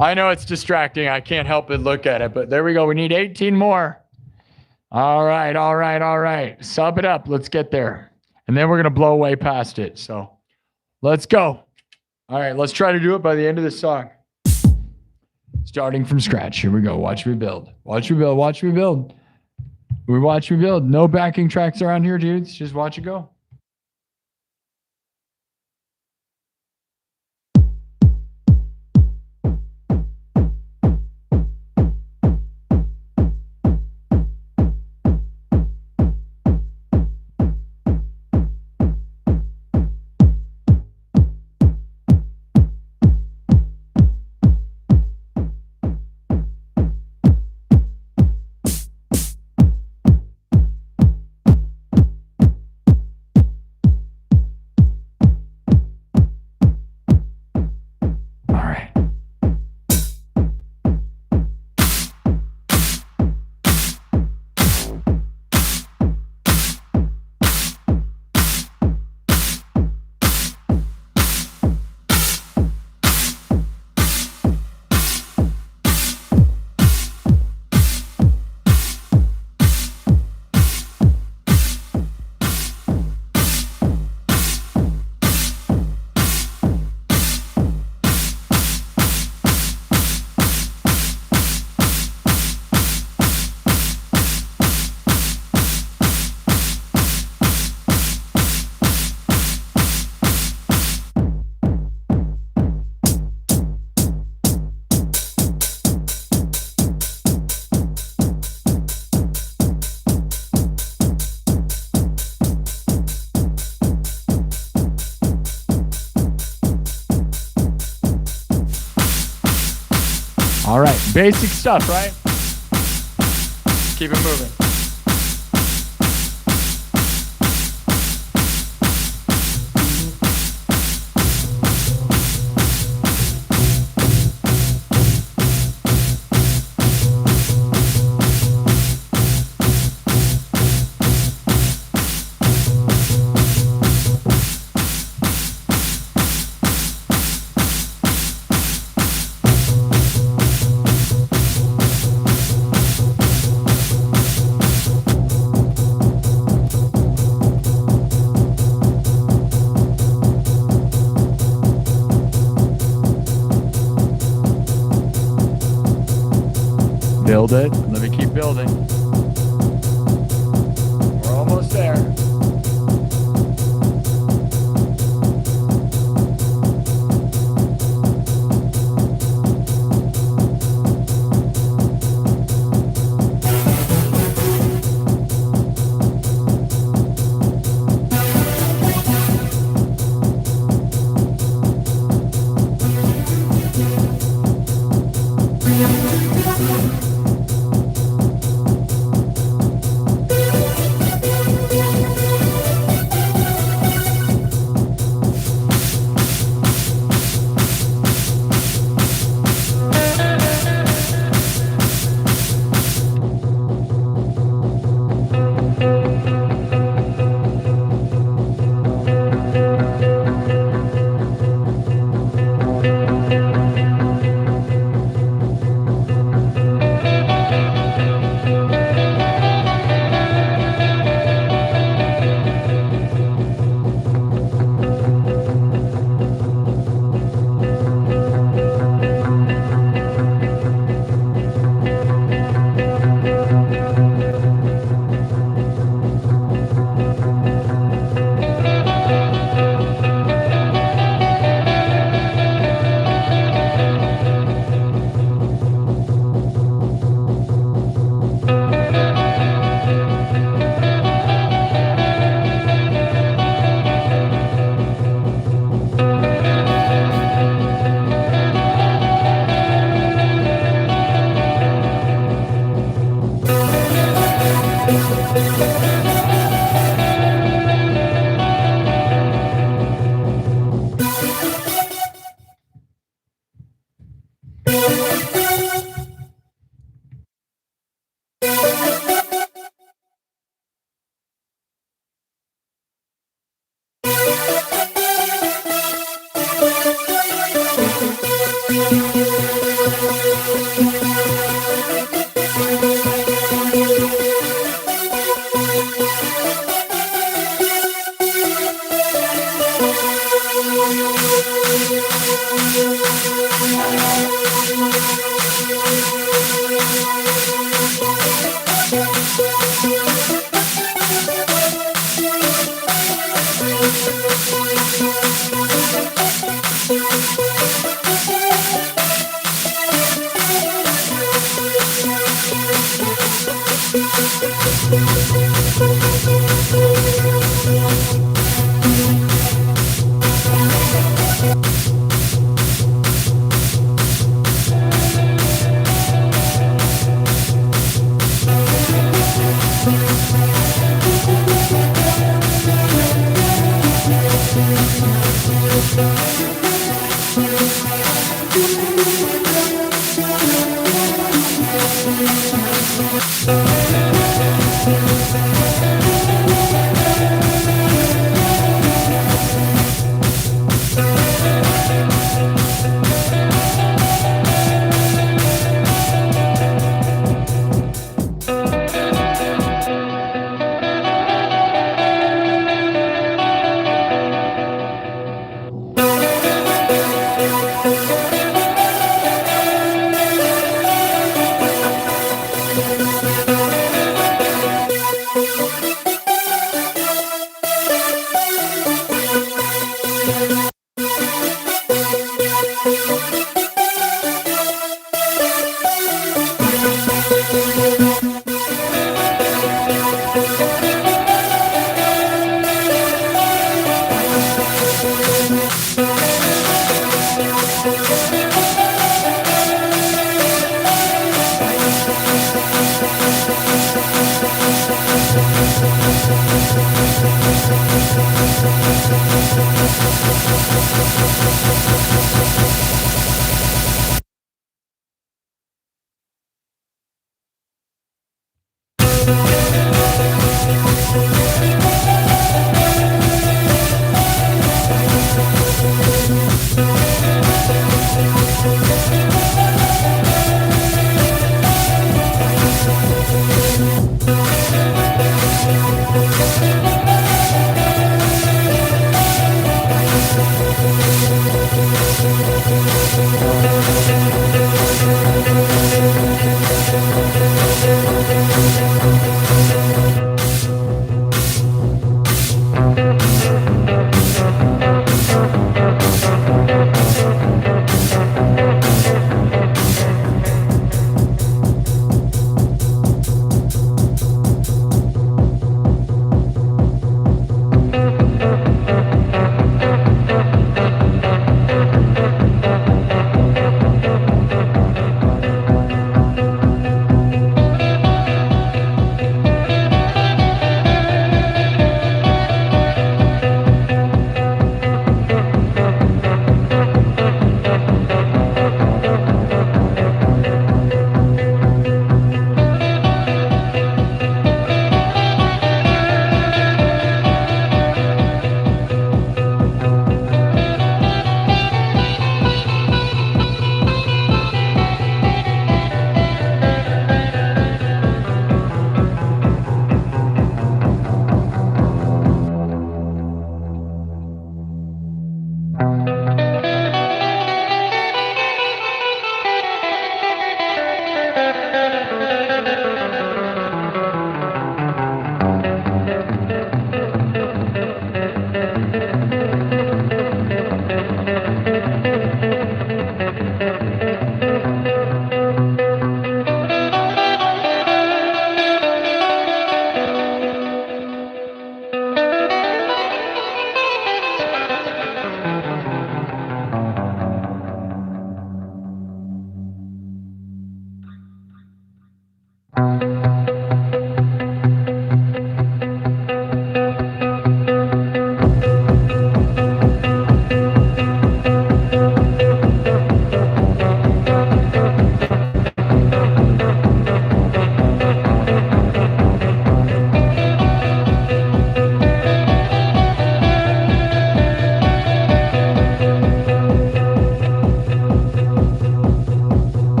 I know it's distracting. I can't help but look at it, but there we go. We need 18 more. All right. Sub it up. Let's get there. And then we're going to blow way past it. So let's go. All right, let's try to do it by the end of the song. Starting from scratch. Here we go. Watch me build. Watch me build. Watch me build. We watch me build. No backing tracks around here, dudes. Just watch it go. All right, basic stuff, right? Keep it moving. Build it. Let me keep building. We're almost there.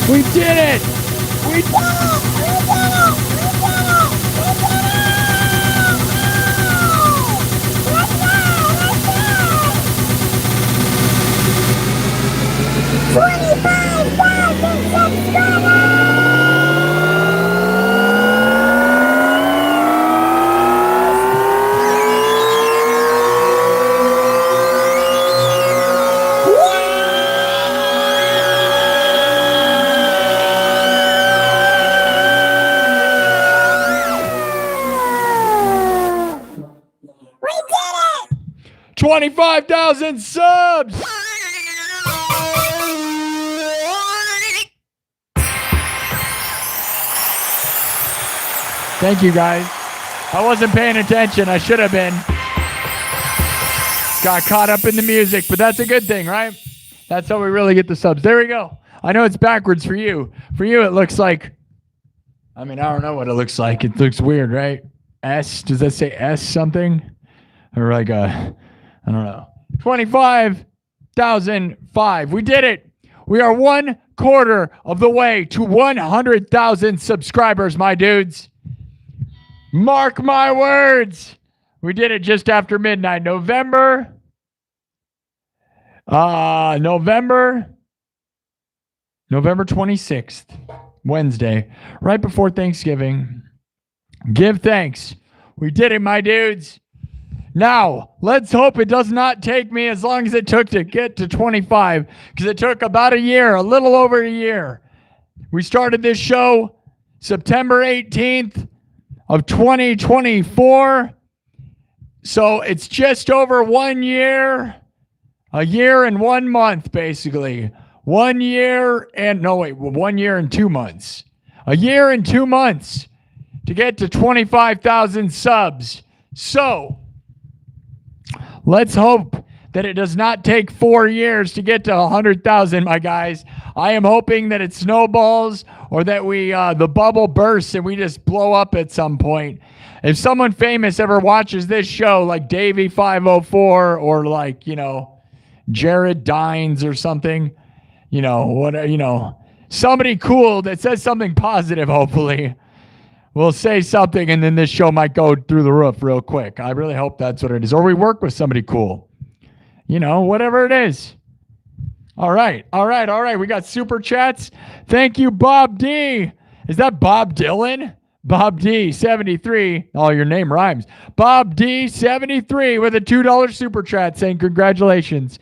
We did it! We did it! 25,000 subscribers! We did it! 25,000 subs! Thank you, guys. I wasn't paying attention. I should have been. Got caught up in the music, but that's a good thing, right? That's how we really get the subs. There we go. I know it's backwards for you. For you, it looks like, I mean, I don't know what it looks like. It looks weird, right? S, does that say S something? Or like I don't know. 25,005. We did it. We are 1/4 of the way to 100,000 subscribers, my dudes. Mark my words. We did it just after midnight. November 26th, Wednesday, right before Thanksgiving. Give thanks. We did it, my dudes. Now, let's hope it does not take me as long as it took to get to 25, because it took about a year, a little over a year. We started this show September 18th of 2024. So it's just over 1 year, a year and 1 month, basically. 1 year and, 1 year and 2 months. A year and 2 months to get to 25,000 subs. So let's hope that it does not take 4 years to get to 100,000, my guys. I am hoping that it snowballs or that the bubble bursts and we just blow up at some point. If someone famous ever watches this show, like Davey 504 or like, Jared Dines or something, somebody cool that says something positive, hopefully, will say something, and then this show might go through the roof real quick. I really hope that's what it is. Or we work with somebody cool. Whatever it is. All right. We got super chats. Thank you, Bob D. Is that Bob Dylan? Bob D, 73. Oh, your name rhymes. Bob D, 73 with a $2 super chat saying congratulations.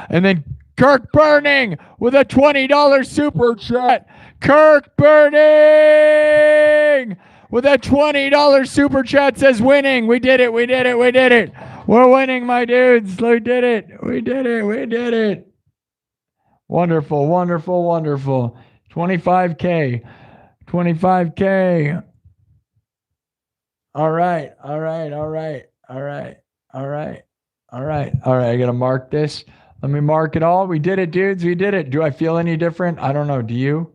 And then Kirk Burning with a $20 super chat. Kirk Burning with a $20 super chat says winning. We did it. We're winning, my dudes. We did it. Wonderful. 25K. All right. I got to mark this. Let me mark it all. We did it, dudes. We did it. Do I feel any different? I don't know. Do you?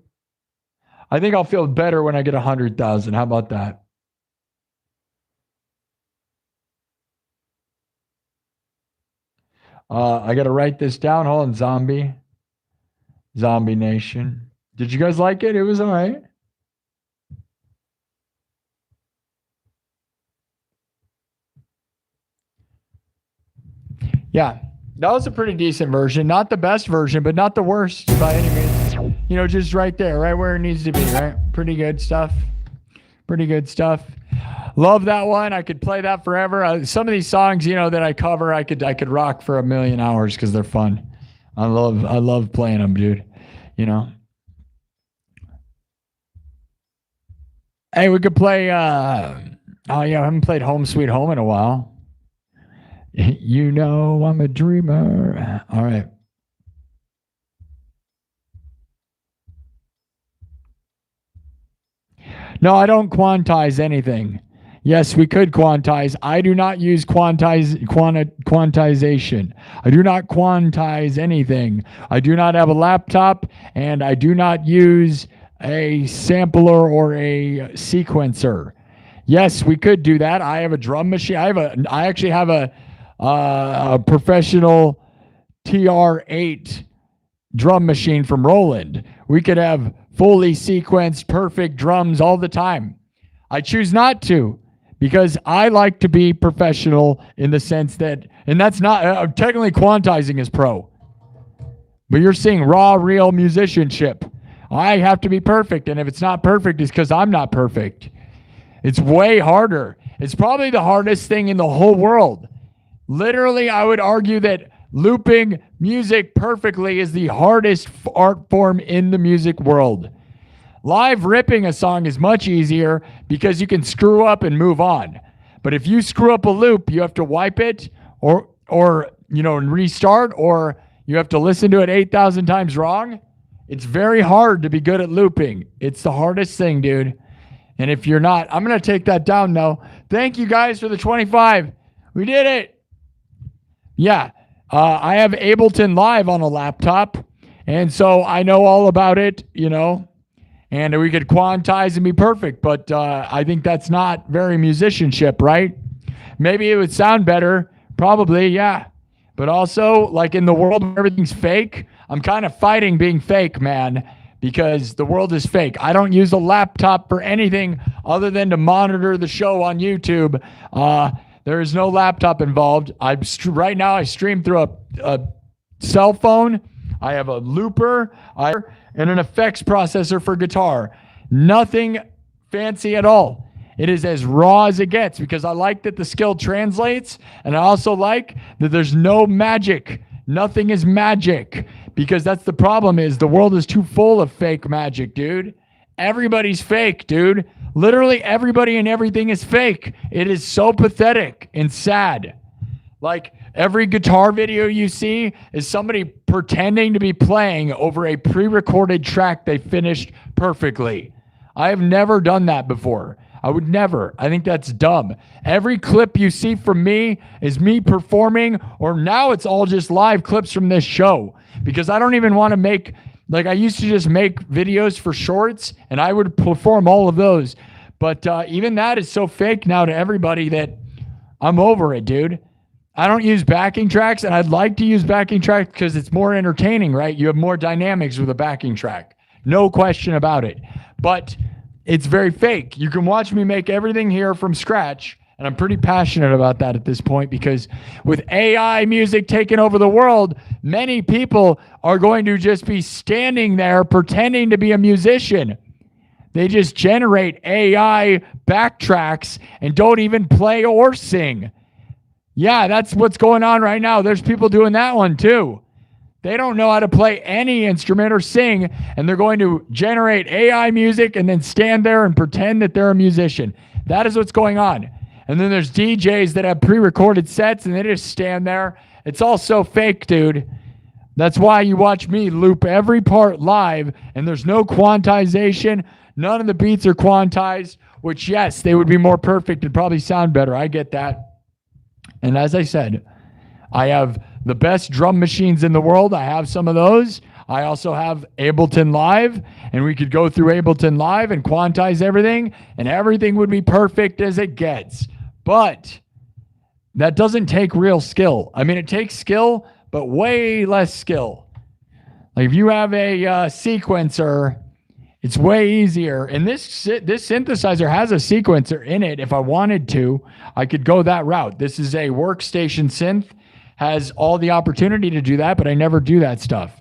I think I'll feel better when I get 100,000. How about that? I got to write this down. Hold on, Zombie Nation. Did you guys like it? It was all right. Yeah, that was a pretty decent version. Not the best version, but not the worst by any means. Just right there, right where it needs to be, right? Pretty good stuff. Love that one. I could play that forever. Some of these songs, you know, that I cover, I could rock for 1,000,000 hours because they're fun. I love playing them, dude. You know. Hey, we could play. Oh yeah, I haven't played Home Sweet Home in a while. You know, I'm a dreamer. All right. No, I don't quantize anything. Yes, we could quantize. I do not use quantization. I do not quantize anything. I do not have a laptop, and I do not use a sampler or a sequencer. Yes, we could do that. I have a drum machine. I actually have a professional TR8 drum machine from Roland. We could have fully sequenced, perfect drums all the time. I choose not to because I like to be professional in the sense that, and that's not, technically quantizing is pro, but you're seeing raw, real musicianship. I have to be perfect, and if it's not perfect, it's because I'm not perfect. It's way harder. It's probably the hardest thing in the whole world. Literally, I would argue that looping music perfectly is the hardest art form in the music world. Live ripping a song is much easier because you can screw up and move on. But if you screw up a loop, you have to wipe it or you know, and restart, or you have to listen to it 8,000 times wrong. It's very hard to be good at looping. It's the hardest thing, dude. And if you're not, I'm going to take that down now. Thank you guys for the 25. We did it. Yeah. I have Ableton Live on a laptop, and so I know all about it, you know, and we could quantize and be perfect, but I think that's not very musicianship, right? Maybe it would sound better. Probably, yeah. But also, like in the world where everything's fake, I'm kind of fighting being fake, man, because the world is fake. I don't use a laptop for anything other than to monitor the show on YouTube. There is no laptop involved. Right now, I stream through a cell phone. I have a looper and an effects processor for guitar. Nothing fancy at all. It is as raw as it gets because I like that the skill translates, and I also like that there's no magic. Nothing is magic, because that's the problem, is the world is too full of fake magic, dude. Everybody's fake, dude. Literally everybody and everything is fake. It is so pathetic and sad. Like every guitar video you see is somebody pretending to be playing over a pre-recorded track they finished perfectly. I have never done that before. I would never. I think that's dumb. Every clip you see from me is me performing, or now it's all just live clips from this show, because I don't even want to make, like I used to just make videos for shorts and I would perform all of those. But even that is so fake now to everybody that I'm over it, dude. I don't use backing tracks, and I'd like to use backing tracks because it's more entertaining, right? You have more dynamics with a backing track. No question about it. But it's very fake. You can watch me make everything here from scratch, and I'm pretty passionate about that at this point, because with AI music taking over the world, many people are going to just be standing there pretending to be a musician. They just generate AI backtracks and don't even play or sing. Yeah, that's what's going on right now. There's people doing that one too. They don't know how to play any instrument or sing, and they're going to generate AI music and then stand there and pretend that they're a musician. That is what's going on. And then there's DJs that have pre-recorded sets, and they just stand there. It's all so fake, dude. That's why you watch me loop every part live, and there's no quantization. None of the beats are quantized, which, yes, they would be more perfect and probably sound better. I get that. And as I said, I have the best drum machines in the world. I have some of those. I also have Ableton Live, and we could go through Ableton Live and quantize everything, and everything would be perfect as it gets. But that doesn't take real skill. I mean, it takes skill, but way less skill. Like if you have a sequencer, it's way easier. And this synthesizer has a sequencer in it. If I wanted to, I could go that route. This is a workstation synth. Has all the opportunity to do that, but I never do that stuff.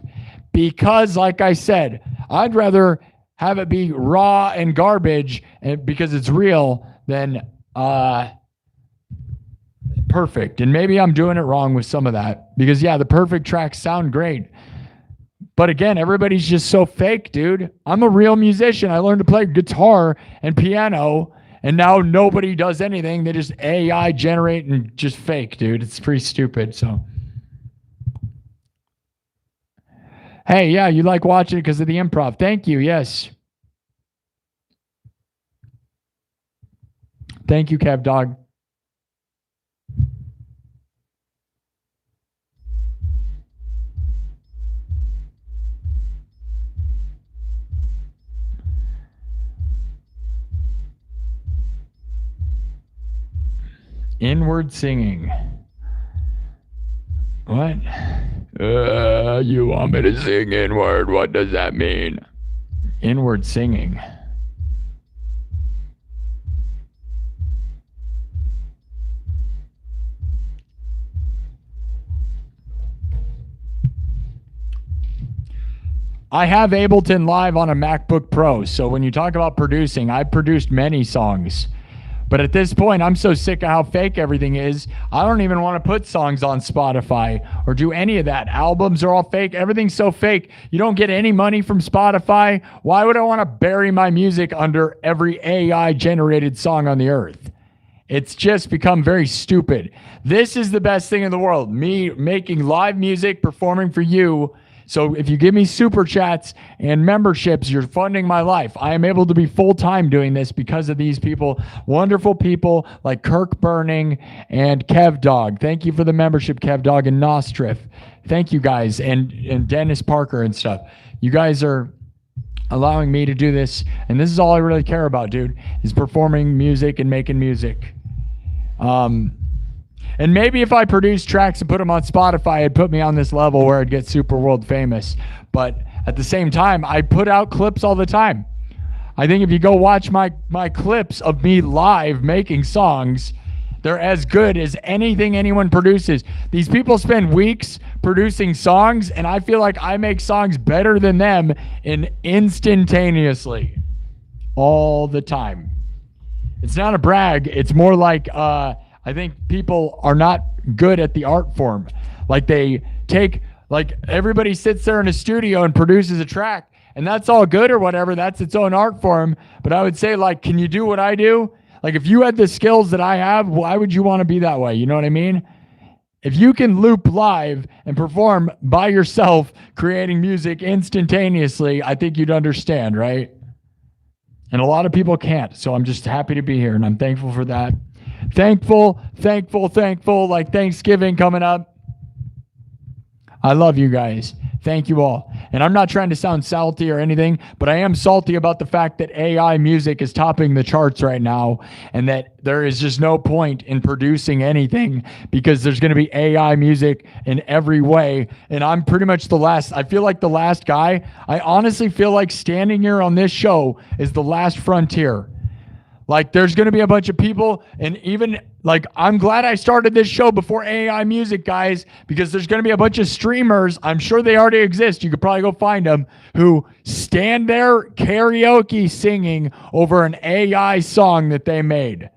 Because, like I said, I'd rather have it be raw and garbage because it's real than perfect. And maybe I'm doing it wrong with some of that because yeah, the perfect tracks sound great. But again, everybody's just so fake, dude. I'm a real musician. I learned to play guitar and piano, and now nobody does anything. They just AI generate and just fake, dude. It's pretty stupid. So, hey, yeah, you like watching it because of the improv. Thank you. Yes. Thank you, Kev Dog. Inward singing. What? You want me to sing inward? What does that mean? Inward singing. I have Ableton Live on a MacBook Pro, so when you talk about producing, I've produced many songs. But at this point, I'm so sick of how fake everything is, I don't even want to put songs on Spotify or do any of that. Albums are all fake. Everything's so fake. You don't get any money from Spotify. Why would I want to bury my music under every AI-generated song on the earth? It's just become very stupid. This is the best thing in the world. Me making live music, performing for you. So if you give me super chats and memberships, you're funding my life. I am able to be full-time doing this because of these people, wonderful people like Kirk Burning and Kev Dog. Thank you for the membership, Kev Dog and Nostrif. Thank you guys, and Dennis Parker and stuff. You guys are allowing me to do this, and this is all I really care about, dude, is performing music and making music. And maybe if I produce tracks and put them on Spotify, it'd put me on this level where I'd get super world famous. But at the same time, I put out clips all the time. I think if you go watch my clips of me live making songs, they're as good as anything anyone produces. These people spend weeks producing songs, and I feel like I make songs better than them instantaneously all the time. It's not a brag. It's more like... I think people are not good at the art form. Like they take, like everybody sits there in a studio and produces a track, and that's all good or whatever. That's its own art form. But I would say, like, can you do what I do? Like if you had the skills that I have, why would you want to be that way? You know what I mean? If you can loop live and perform by yourself, creating music instantaneously, I think you'd understand, right? And a lot of people can't. So I'm just happy to be here, and I'm thankful for that. Thankful, like Thanksgiving coming up. I love you guys. Thank you all. And I'm not trying to sound salty or anything, but I am salty about the fact that AI music is topping the charts right now, and that there is just no point in producing anything because there's going to be AI music in every way. And I'm pretty much the last. I feel like the last guy. I honestly feel like standing here on this show is the last frontier. Like there's going to be a bunch of people, and even like I'm glad I started this show before AI music, guys, because there's going to be a bunch of streamers, I'm sure they already exist, you could probably go find them, who stand there karaoke singing over an AI song that they made.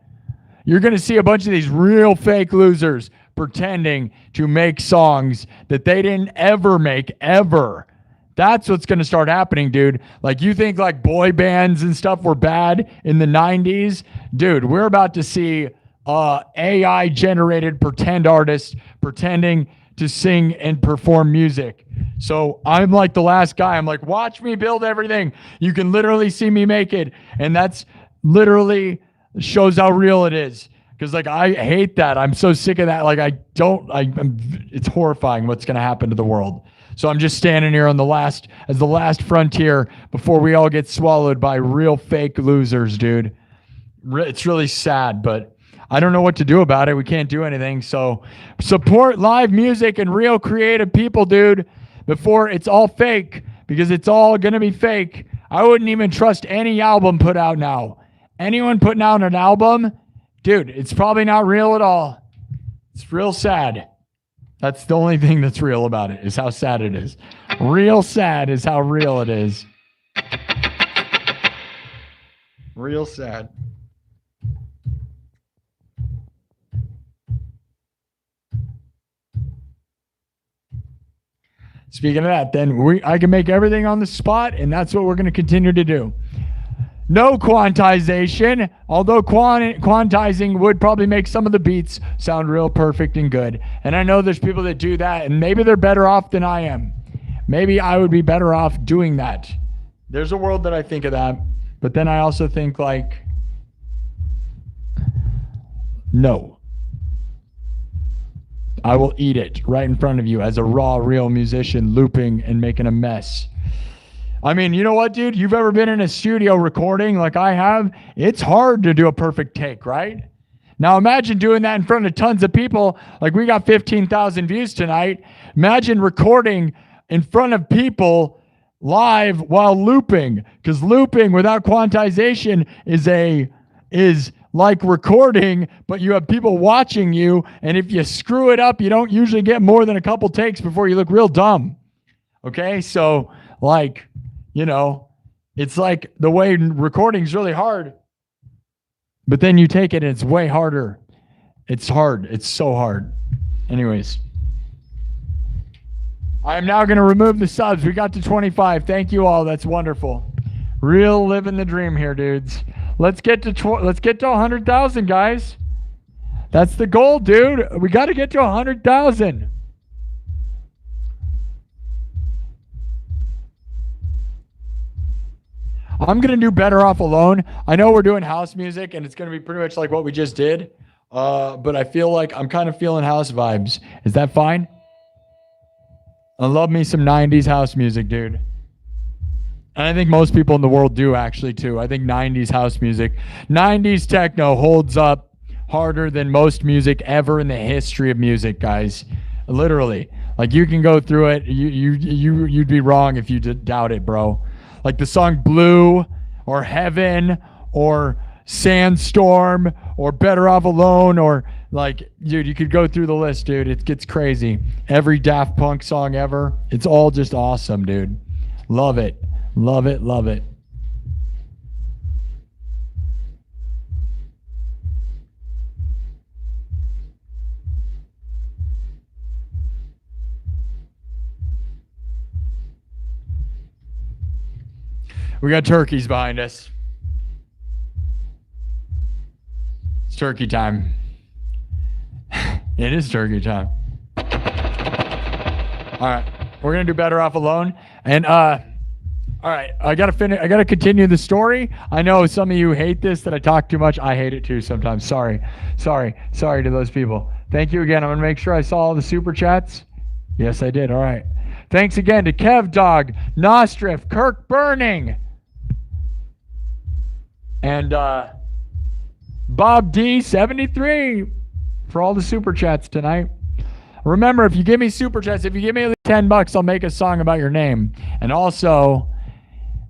You're going to see a bunch of these real fake losers pretending to make songs that they didn't ever make, ever. That's what's going to start happening, dude. Like you think like boy bands and stuff were bad in the 90s? Dude, we're about to see AI generated pretend artists pretending to sing and perform music. So I'm like the last guy. I'm like, watch me build everything. You can literally see me make it. And that's literally shows how real it is. Because like I hate that. I'm so sick of that. Like it's horrifying what's going to happen to the world. So I'm just standing here on the last frontier before we all get swallowed by real fake losers, dude. It's really sad, but I don't know what to do about it. We can't do anything. So support live music and real creative people, dude, before it's all fake, because it's all going to be fake. I wouldn't even trust any album put out now. Anyone putting out an album, dude, it's probably not real at all. It's real sad. That's the only thing that's real about it, is how sad it is. Real sad is how real it is. Real sad. Speaking of that, then I can make everything on the spot, and that's what we're going to continue to do. No quantization, although quantizing would probably make some of the beats sound real perfect and good. And I know there's people that do that, and maybe they're better off than I am. Maybe I would be better off doing that. There's a world that I think of that, but then I also think like, no. I will eat it right in front of you as a raw, real musician looping and making a mess. I mean, you know what, dude? You've ever been in a studio recording like I have? It's hard to do a perfect take, right? Now imagine doing that in front of tons of people. Like we got 15,000 views tonight. Imagine recording in front of people live while looping, because looping without quantization is like recording, but you have people watching you, and if you screw it up, you don't usually get more than a couple takes before you look real dumb. Okay, so like, you know, it's like the way recording is really hard, but then you take it and it's way harder. It's hard. It's so hard. Anyways, I am now going to remove the subs. We got to 25. Thank you all. That's wonderful. Real living the dream here, dudes. Let's get to 100,000, guys. That's the goal, dude. We got to get to 100,000. I'm going to do Better Off Alone. I know we're doing house music, and it's going to be pretty much like what we just did. But I feel like I'm kind of feeling house vibes. Is that fine? I love me some 90s house music, dude. And I think most people in the world do, actually, too. I think 90s house music, 90s techno holds up harder than most music ever in the history of music, guys. Literally. Like, you can go through it. You'd be wrong if you doubt it, bro. Like the song Blue or Heaven or Sandstorm or Better Off Alone, or like, dude, you could go through the list, dude. It gets crazy. Every Daft Punk song ever. It's all just awesome, dude. Love it. Love it. Love it. We got turkeys behind us. It's turkey time. It is turkey time. All right, we're gonna do Better Off Alone, and all right, I gotta finish. I gotta continue the story. I know some of you hate this, that I talk too much. I hate it too sometimes. Sorry to those people. Thank you again. I'm gonna make sure I saw all the super chats. Yes, I did. All right. Thanks again to Kev Dog, Nostrif, Kirk Burning, and Bob D73 for all the super chats tonight. Remember, if you give me super chats, if you give me at least $10, I'll make a song about your name. And also,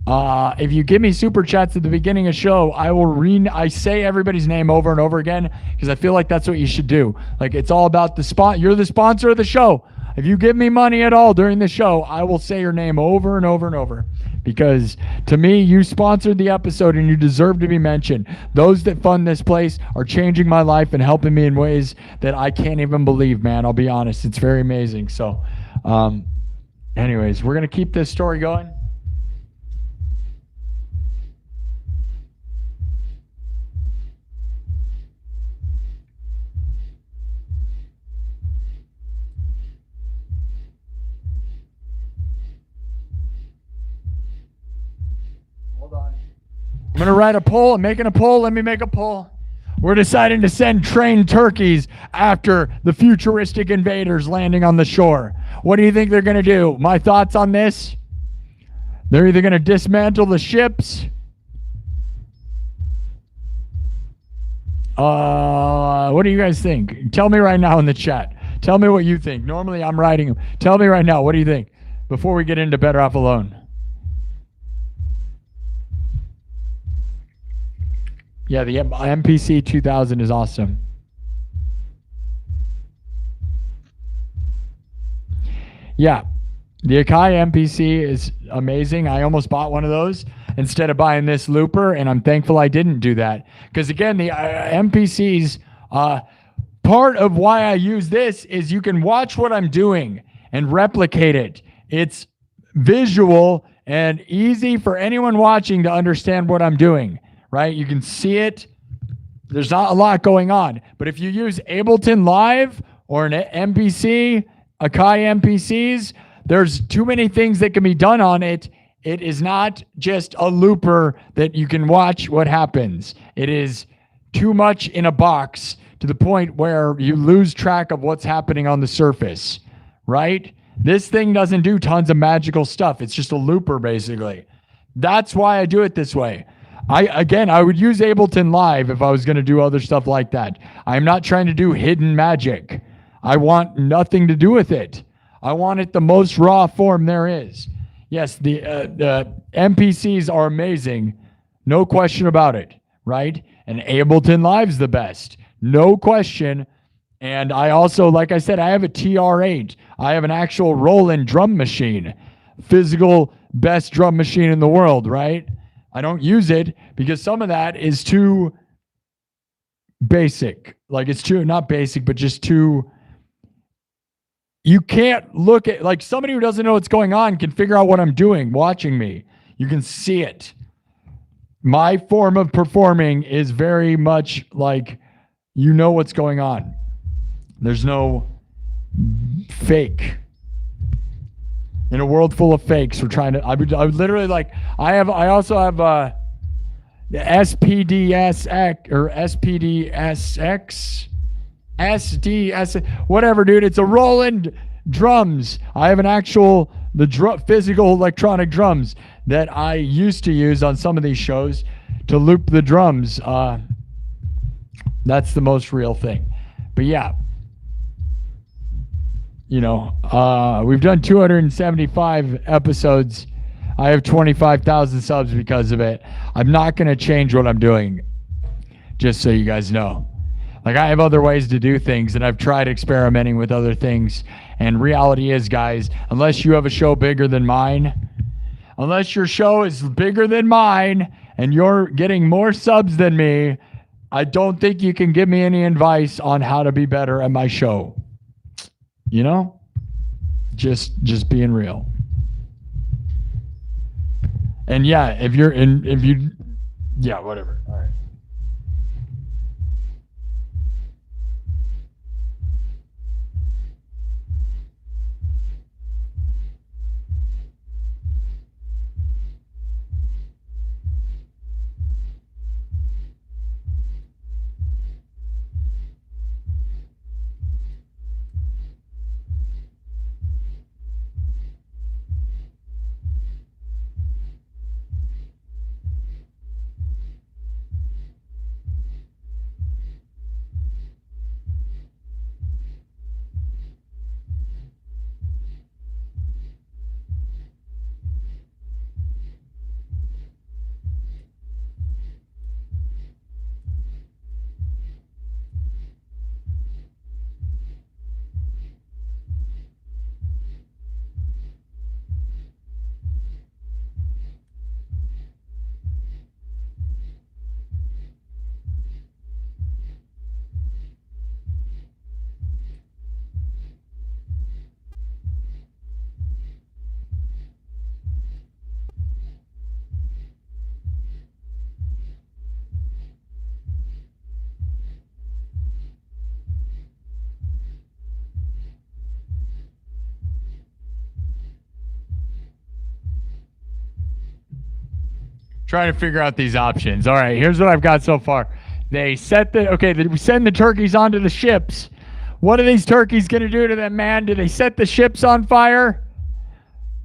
if you give me super chats at the beginning of the show, I say everybody's name over and over again, because I feel like that's what you should do. Like, it's all about the spot. You're the sponsor of the show. If you give me money at all during the show, I will say your name over and over and over, because to me, you sponsored the episode and you deserve to be mentioned. Those that fund this place are changing my life and helping me in ways that I can't even believe, man. I'll be honest. It's very amazing. So, anyways, we're going to keep this story going. I'm going to write a poll. I'm making a poll. Let me make a poll. We're deciding to send trained turkeys after the futuristic invaders landing on the shore. What do you think they're going to do? My thoughts on this? They're either going to dismantle the ships. What do you guys think? Tell me right now in the chat. Tell me what you think. Normally I'm writing them. Tell me right now. What do you think? Before we get into Better Off Alone. Yeah, the MPC 2000 is awesome. Yeah, the Akai MPC is amazing. I almost bought one of those instead of buying this looper, and I'm thankful I didn't do that. Because again, the MPCs, part of why I use this is you can watch what I'm doing and replicate it It's visual and easy for anyone watching to understand what I'm doing, right? You can see it. There's not a lot going on. But if you use Ableton Live or an MPC, Akai MPCs, there's too many things that can be done on it. It is not just a looper that you can watch what happens. It is too much in a box to the point where you lose track of what's happening on the surface, right? This thing doesn't do tons of magical stuff. It's just a looper, basically. That's why I do it this way. I would use Ableton Live if I was going to do other stuff like that. I'm not trying to do hidden magic. I want nothing to do with it. I want it the most raw form there is. Yes, the MPCs are amazing. No question about it, right? And Ableton Live's the best. No question. And I also, like I said, I have a TR8. I have an actual Roland drum machine. Physical best drum machine in the world, right? I don't use it because some of that is too basic. Like it's too, not basic, but just too, you can't look at, like somebody who doesn't know what's going on can figure out what I'm doing watching me. You can see it. My form of performing is very much like, you know what's going on. There's no fake. In a world full of fakes, we're trying to, I would literally like, I also have the SPDSX or SPDSX, SDS, whatever, dude. It's a Roland drums. I have an actual, physical electronic drums that I used to use on some of these shows to loop the drums. That's the most real thing. But yeah. You know, we've done 275 episodes. I have 25,000 subs because of it. I'm not going to change what I'm doing, just so you guys know. Like, I have other ways to do things, and I've tried experimenting with other things. And reality is, guys, unless you have a show bigger than mine, unless your show is bigger than mine, and you're getting more subs than me, I don't think you can give me any advice on how to be better at my show. You know, just being real. And yeah, if you, yeah, whatever. All right. Trying to figure out these options. All right, here's what I've got so far. They set we send the turkeys onto the ships. What are these turkeys going to do to them, man? Do they set the ships on fire?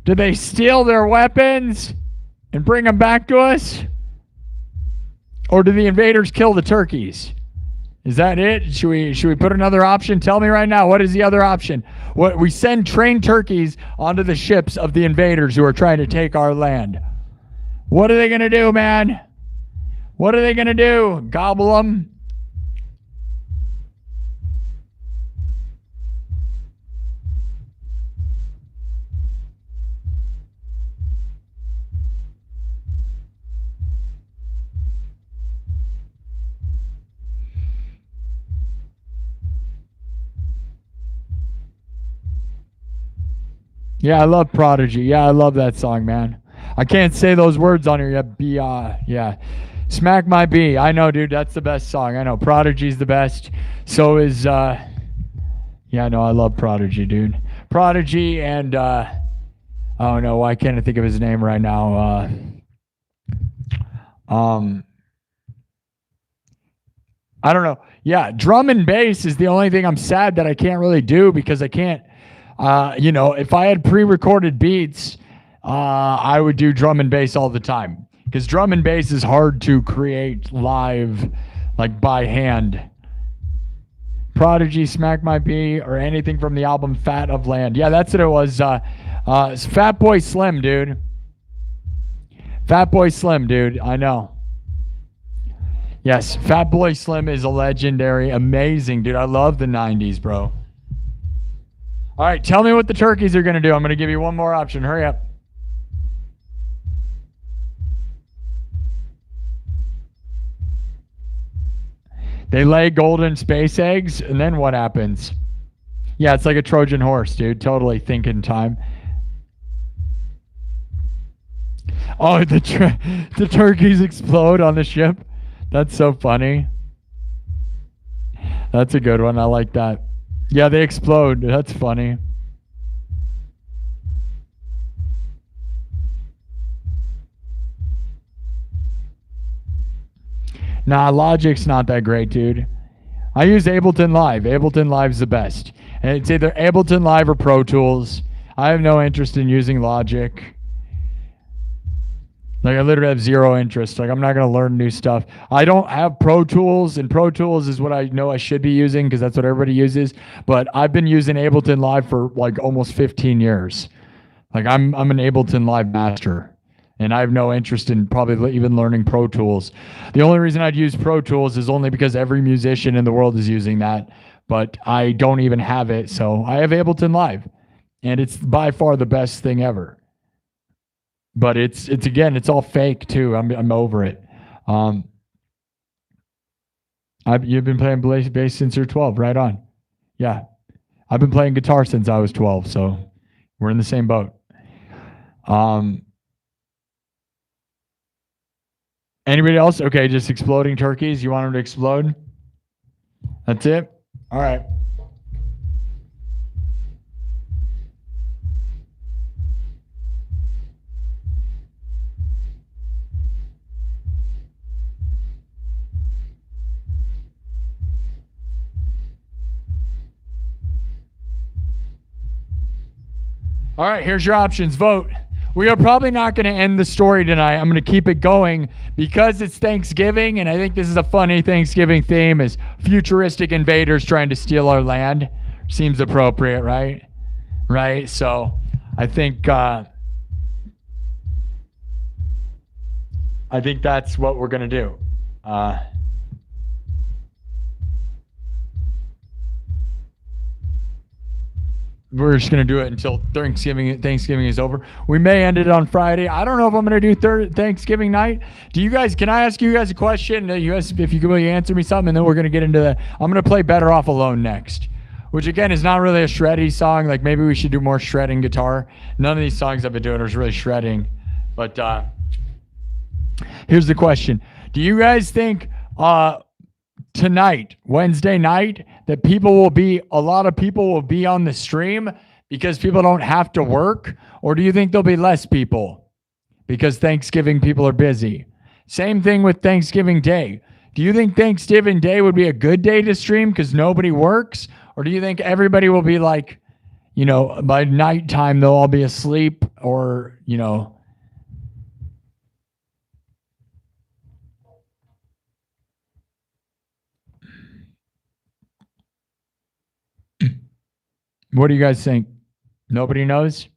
Do they steal their weapons and bring them back to us? Or do the invaders kill the turkeys? Is that it? Should we put another option? Tell me right now, what is the other option? What, we send trained turkeys onto the ships of the invaders who are trying to take our land. What are they going to do, man? What are they going to do? Gobble them? Yeah, I love Prodigy. Yeah, I love that song, man. I can't say those words on here yet. Yeah. Smack My B. I know, dude. That's the best song. I know. Prodigy's the best. So is, yeah, no, I love Prodigy, dude. Prodigy and, oh no, why can't I think of his name right now? I don't know. Yeah, drum and bass is the only thing I'm sad that I can't really do because I can't, if I had pre-recorded beats, I would do drum and bass all the time because drum and bass is hard to create live, like by hand. Prodigy, Smack My B, or anything from the album Fat of Land. Yeah, that's what it was. Fat Boy Slim, dude. Fat Boy Slim, dude. I know. Yes, Fat Boy Slim is a legendary, amazing, dude. I love the 90s, bro. All right, tell me what the turkeys are going to do. I'm going to give you one more option. Hurry up. They lay golden space eggs, and then what happens? Yeah, it's like a Trojan horse, dude. Totally thinking time. Oh, the turkeys explode on the ship. That's so funny. That's a good one. I like that. Yeah, they explode. That's funny. Nah, Logic's not that great, dude. I use Ableton Live. Ableton Live's the best. And it's either Ableton Live or Pro Tools. I have no interest in using Logic. Like, I literally have zero interest. Like, I'm not going to learn new stuff. I don't have Pro Tools, and Pro Tools is what I know I should be using because that's what everybody uses. But I've been using Ableton Live for, like, almost 15 years. Like, I'm an Ableton Live master, and I have no interest in probably even learning Pro Tools. The only reason I'd use Pro Tools is only because every musician in the world is using that, but I don't even have it. So I have Ableton Live, and it's by far the best thing ever. But it's again, it's all fake too. I'm over it. You've been playing bass since you're 12, right on. Yeah, I've been playing guitar since I was 12, so we're in the same boat. Anybody else? Okay, just exploding turkeys. You want them to explode? That's it? All right. All right, here's your options. Vote. We are probably not going to end the story tonight. I'm going to keep it going because it's Thanksgiving, and I think this is a funny Thanksgiving theme is futuristic invaders trying to steal our land. Seems appropriate, right? Right? So I think that's what we're going to do. We're just going to do it until Thanksgiving is over. We may end it on Friday. I don't know if I'm going to do Thanksgiving night. Can I ask you guys a question? You guys, if you can really answer me something, and then we're going to get into I'm going to play Better Off Alone next, which again is not really a shreddy song. Like maybe we should do more shredding guitar. None of these songs I've been doing is really shredding. But here's the question. Do you guys think tonight, Wednesday night, that a lot of people will be on the stream because people don't have to work? Or do you think there'll be less people because Thanksgiving people are busy? Same thing with Thanksgiving Day. Do you think Thanksgiving Day would be a good day to stream because nobody works? Or do you think everybody will be like, by nighttime, they'll all be asleep or, what do you guys think? Nobody knows?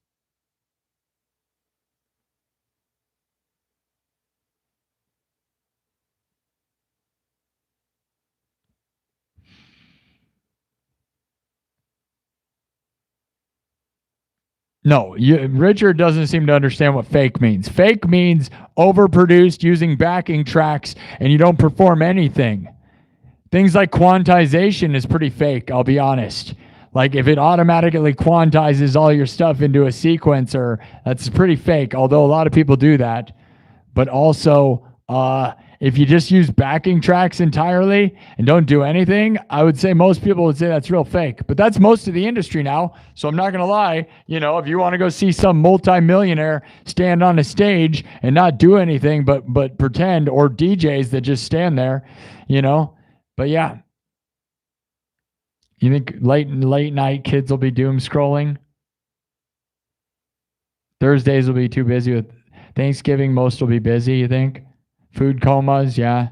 No, Richard doesn't seem to understand what fake means. Fake means overproduced using backing tracks and you don't perform anything. Things like quantization is pretty fake, I'll be honest. Like if it automatically quantizes all your stuff into a sequencer, that's pretty fake, although a lot of people do that. But also, if you just use backing tracks entirely and don't do anything, I would say most people would say that's real fake. But that's most of the industry now. So I'm not going to lie. You know, if you want to go see some multimillionaire stand on a stage and not do anything but pretend, or DJs that just stand there, you know. But yeah. You think late night kids will be doom scrolling? Thursdays will be too busy with Thanksgiving. Most will be busy, you think? Food comas, yeah.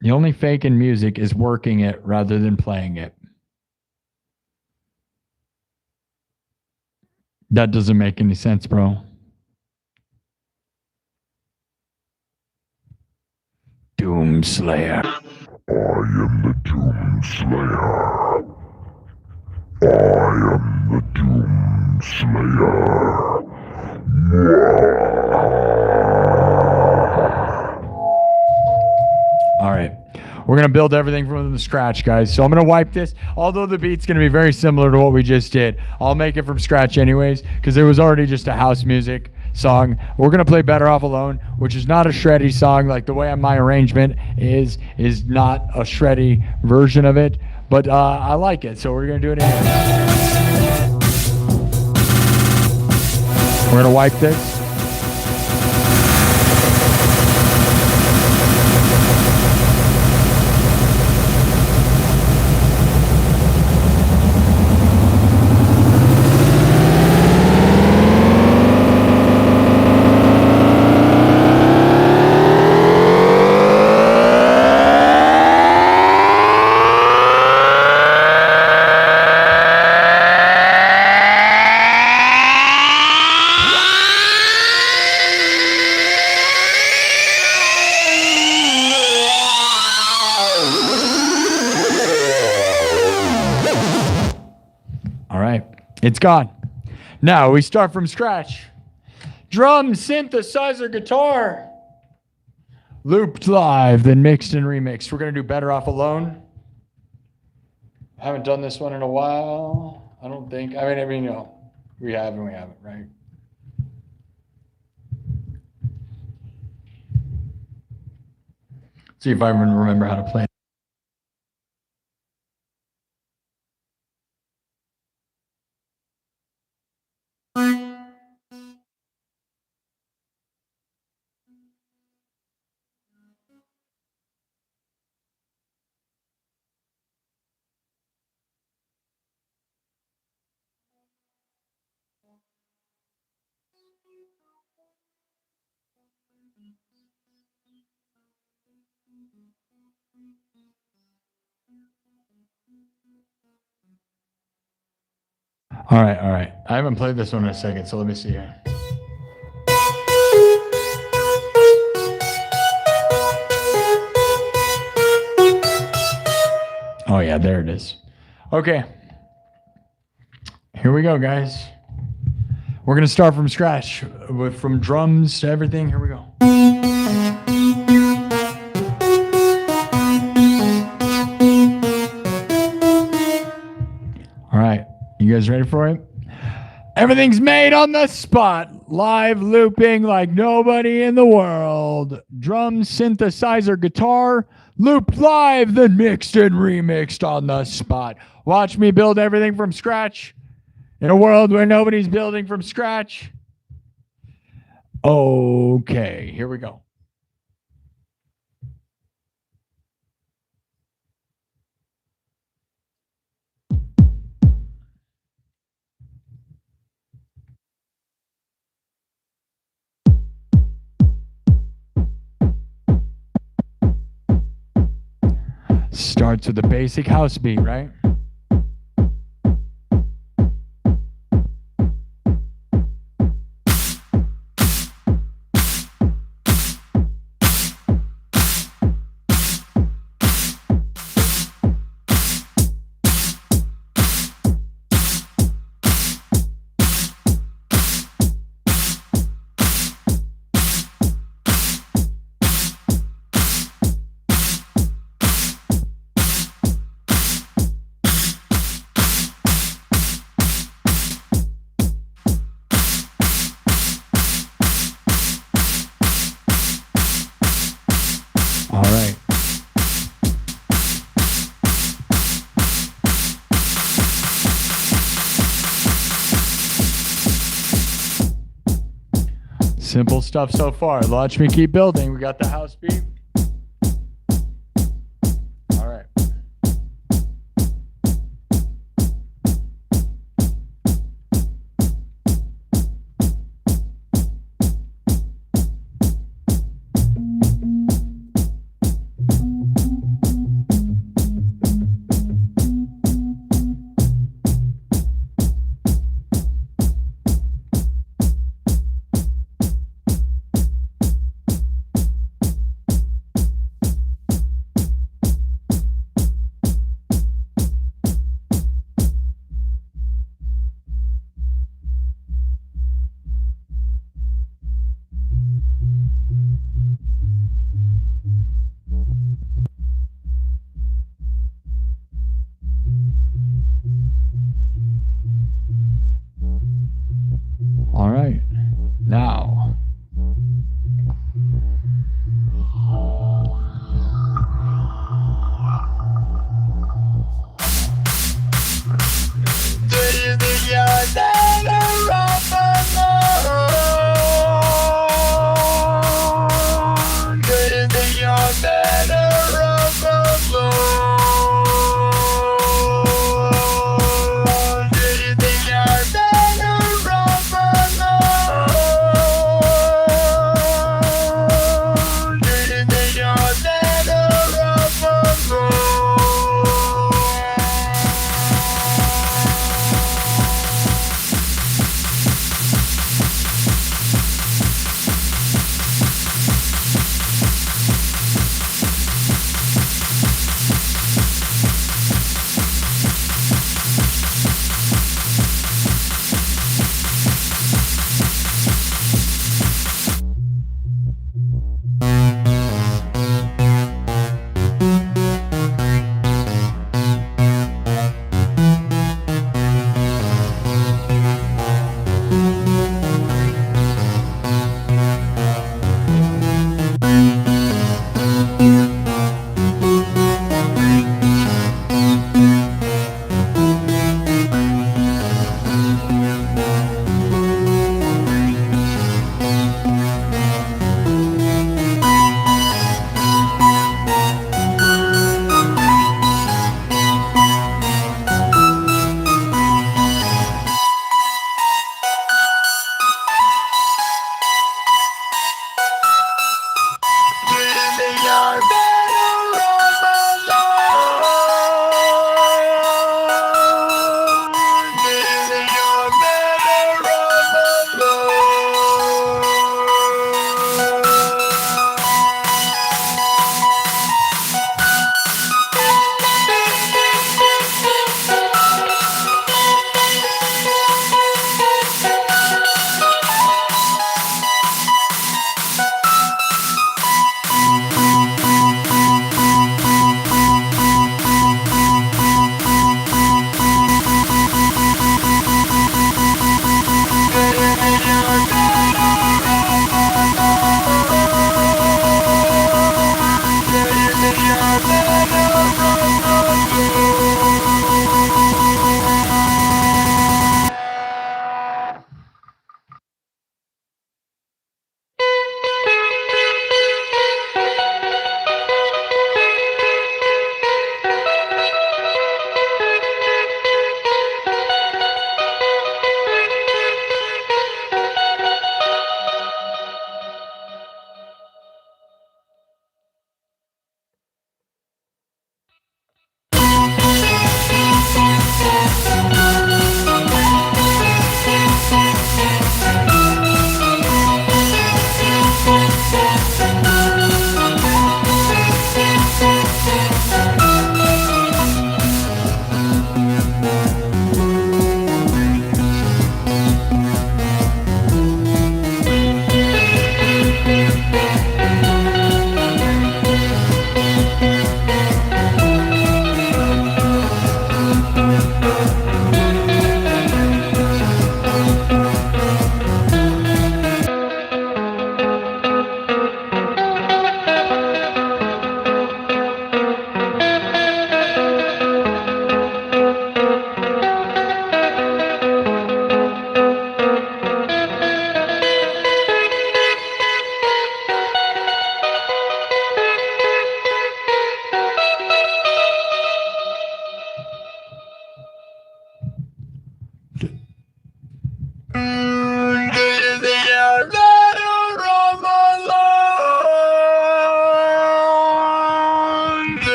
The only fake in music is working it rather than playing it. That doesn't make any sense, bro. Doom Slayer. I am the Doom Slayer. I am the Doom Slayer. All right. We're going to build everything from the scratch, guys. So I'm going to wipe this. Although the beat's going to be very similar to what we just did, I'll make it from scratch anyways, because it was already just a house music song. We're going to play Better Off Alone, which is not a shreddy song. Like the way my arrangement is not a shreddy version of it, but I like it. So we're going to do it anyway. We're going to wipe this. It's gone. Now we start from scratch. Drum, synthesizer, guitar. Looped live, then mixed and remixed. We're going to do Better Off Alone. I haven't done this one in a while. I don't think. I mean, you know, we have and we haven't, right? See if I remember how to play. All right. I haven't played this one in a second, so let me see here. Oh yeah, there it is. Okay. Here we go, guys. We're going to start from scratch, from drums to everything. Here we go. All right. You guys ready for it? Everything's made on the spot. Live looping like nobody in the world. Drum, synthesizer, guitar. Looped live, then mixed and remixed on the spot. Watch me build everything from scratch. In a world where nobody's building from scratch. Okay, here we go. Starts with a basic house beat, right? Simple stuff so far. Watch me keep building. We got the house beat. All right.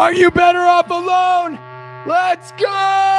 Are you better off alone? Let's go!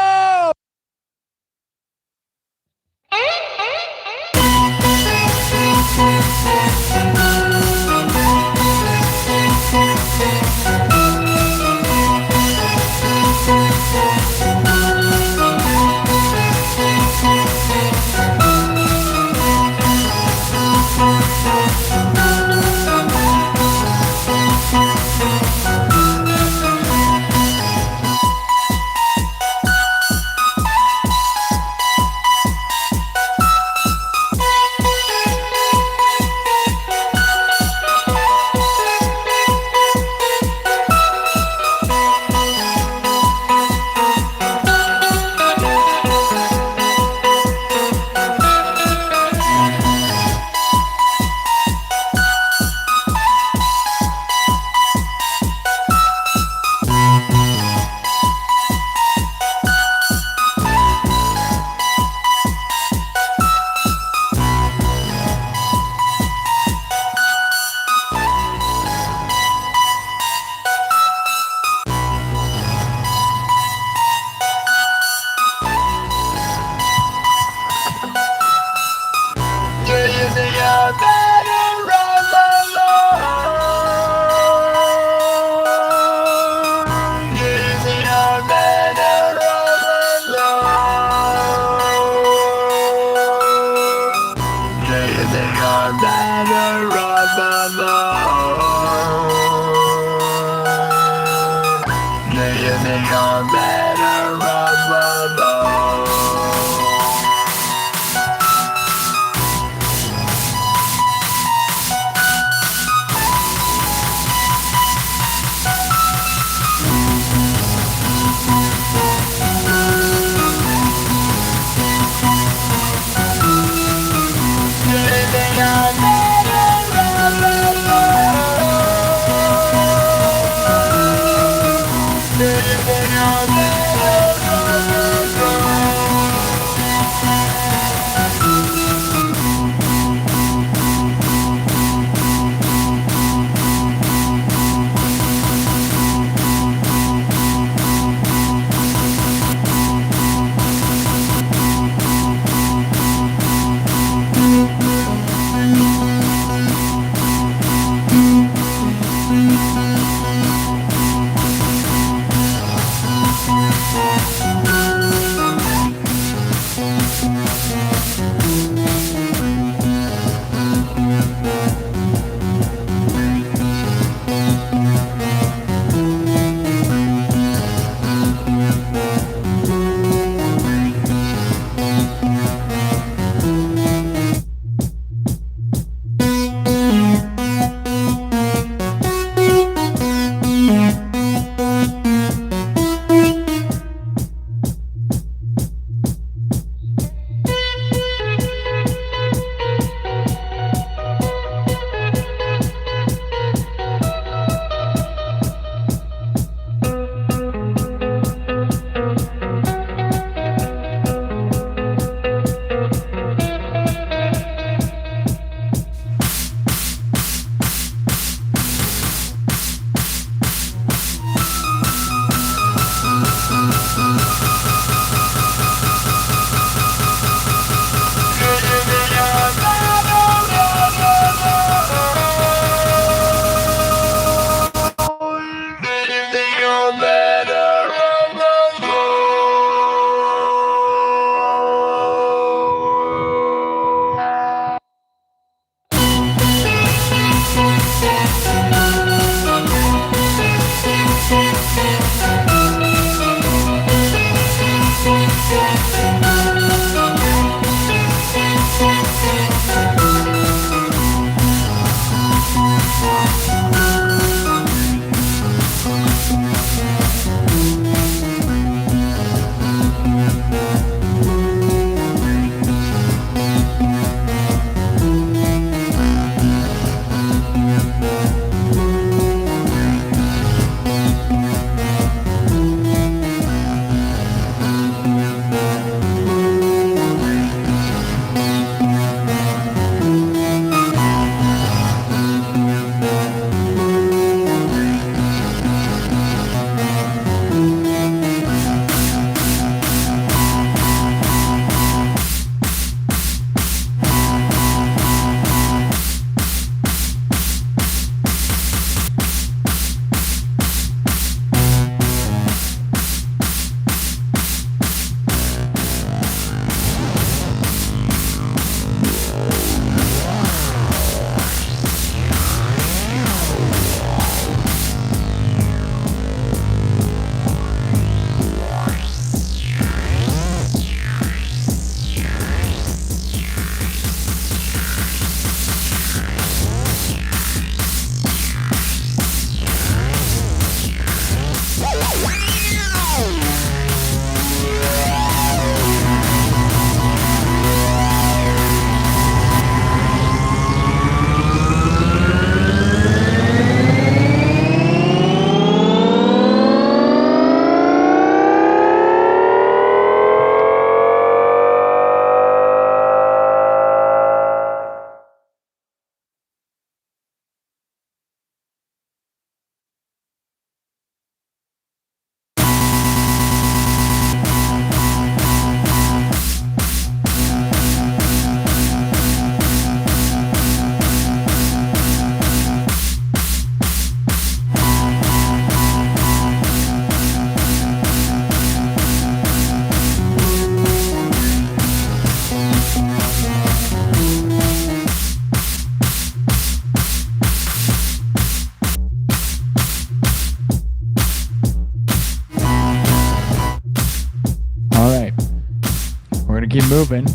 moving.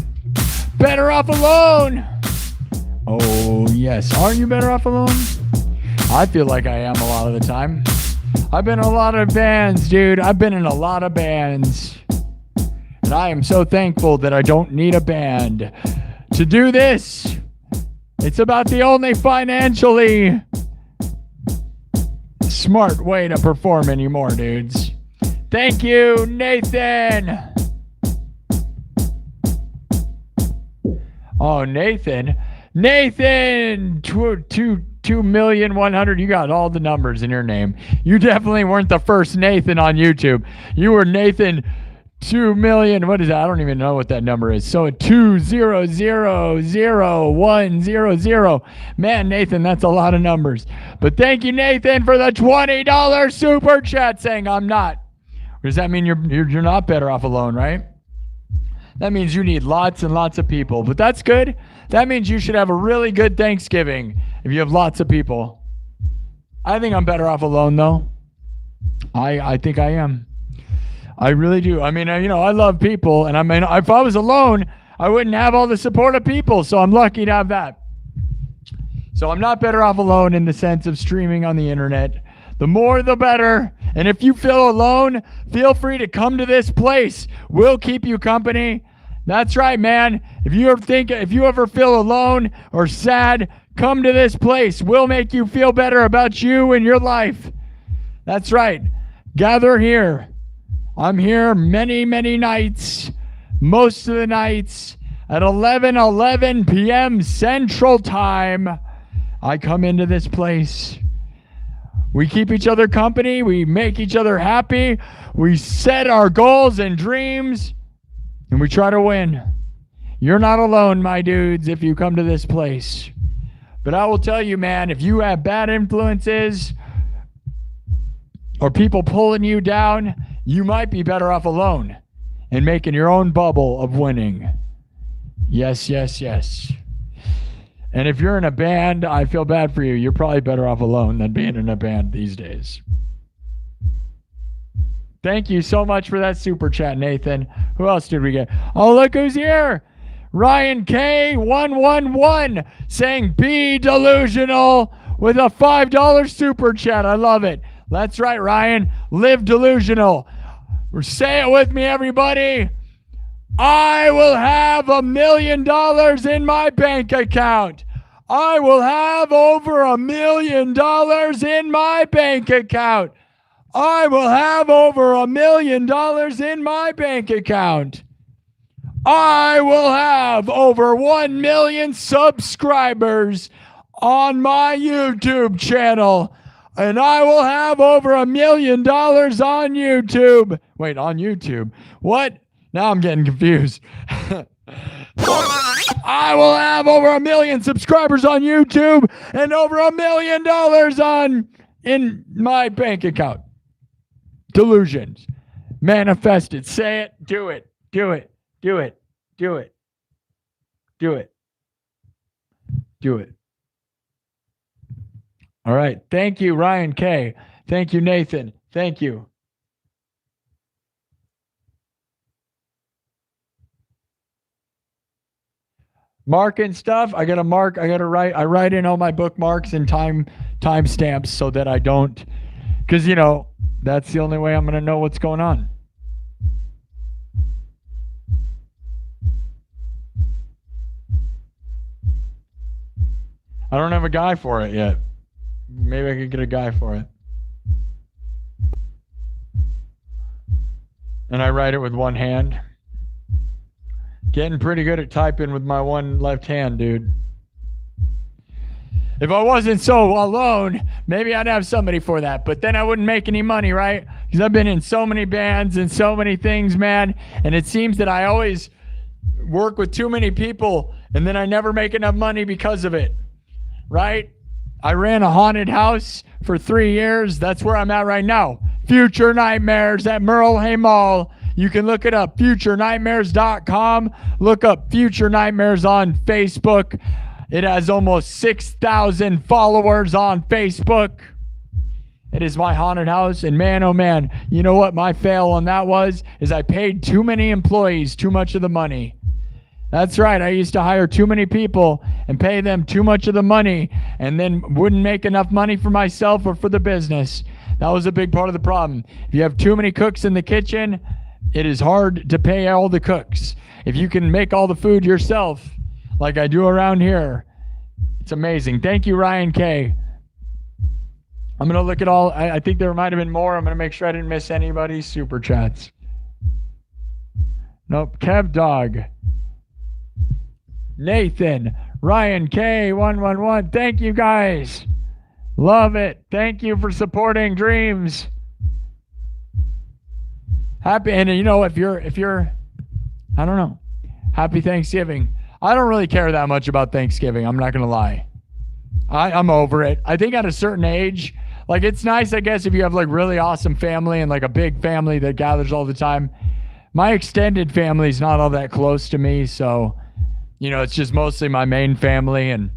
Better off alone. Oh, yes. Aren't you better off alone? I feel like I am a lot of the time. I've been in a lot of bands, dude. I've been in a lot of bands. And I am so thankful that I don't need a band to do this. It's about the only financially smart way to perform anymore, dudes. Thank you, Nathan. Oh, Nathan. Nathan, 2,100,000. You got all the numbers in your name. You definitely weren't the first Nathan on YouTube. You were Nathan 2,000,000. What is that? I don't even know what that number is. So 2,000,100. Man, Nathan, that's a lot of numbers. But thank you, Nathan, for the $20 super chat saying I'm not. Does that mean you're not better off alone, right? That means you need lots and lots of people. But that's good. That means you should have a really good Thanksgiving if you have lots of people. I think I'm better off alone, though. I think I am. I really do. I mean, you know, I love people. And I mean, if I was alone, I wouldn't have all the support of people. So I'm lucky to have that. So I'm not better off alone in the sense of streaming on the internet. The more, the better. And if you feel alone, feel free to come to this place. We'll keep you company. That's right, man. If you ever feel alone or sad, come to this place. We'll make you feel better about you and your life. That's right. Gather here. I'm here many, many nights. Most of the nights at 11 p.m. Central Time. I come into this place. We keep each other company. We make each other happy. We set our goals and dreams. And we try to win. You're not alone, my dudes, if you come to this place. But I will tell you, man, if you have bad influences or people pulling you down, you might be better off alone and making your own bubble of winning. Yes, yes, yes. And if you're in a band, I feel bad for you. You're probably better off alone than being in a band these days. Thank you so much for that super chat, Nathan. Who else did we get? Oh, look who's here. Ryan K111 saying be delusional with a $5 super chat. I love it. That's right, Ryan. Live delusional. Say it with me, everybody. I will have $1 million in my bank account. I will have over $1 million in my bank account. I will have over $1 million in my bank account. I will have over 1 million subscribers on my YouTube channel. And I will have over $1 million on YouTube. Wait, on YouTube? What? Now I'm getting confused. I will have over 1 million subscribers on YouTube and over $1 million in my bank account. Delusions. Manifest it. Say it. Do it. Do it. Do it. Do it. Do it. Do it. All right. Thank you, Ryan K. Thank you, Nathan. Thank you. Marking stuff. I gotta mark. I write in all my bookmarks and time stamps so that I don't, because you know that's the only way I'm gonna know what's going on. I don't have a guy for it yet. Maybe I could get a guy for it. And I write it with one hand. Getting pretty good at typing with my one left hand, dude. If I wasn't so alone, maybe I'd have somebody for that. But then I wouldn't make any money, right? Because I've been in so many bands and so many things, man. And it seems that I always work with too many people. And then I never make enough money because of it. Right? I ran a haunted house for 3 years. That's where I'm at right now. Future Nightmares at Merle Hay Mall. You can look it up, futurenightmares.com. Look up Future Nightmares on Facebook. It has almost 6,000 followers on Facebook. It is my haunted house. And man, oh man, you know what my fail on that was? Is I paid too many employees too much of the money. That's right. I used to hire too many people and pay them too much of the money and then wouldn't make enough money for myself or for the business. That was a big part of the problem. If you have too many cooks in the kitchen, it is hard to pay all the cooks. If you can make all the food yourself, like I do around here, it's amazing. Thank you, Ryan K. I'm going to look at all. I think there might have been more. I'm going to make sure I didn't miss anybody's super chats. Nope. Kev Dog. Nathan, Ryan K111. Thank you guys. Love it. Thank you for supporting dreams. Happy, and you know, if you're, I don't know. Happy Thanksgiving. I don't really care that much about Thanksgiving. I'm not going to lie. I'm over it. I think at a certain age, like it's nice, I guess, if you have like really awesome family and like a big family that gathers all the time. My extended family is not all that close to me, so you know, it's just mostly my main family, and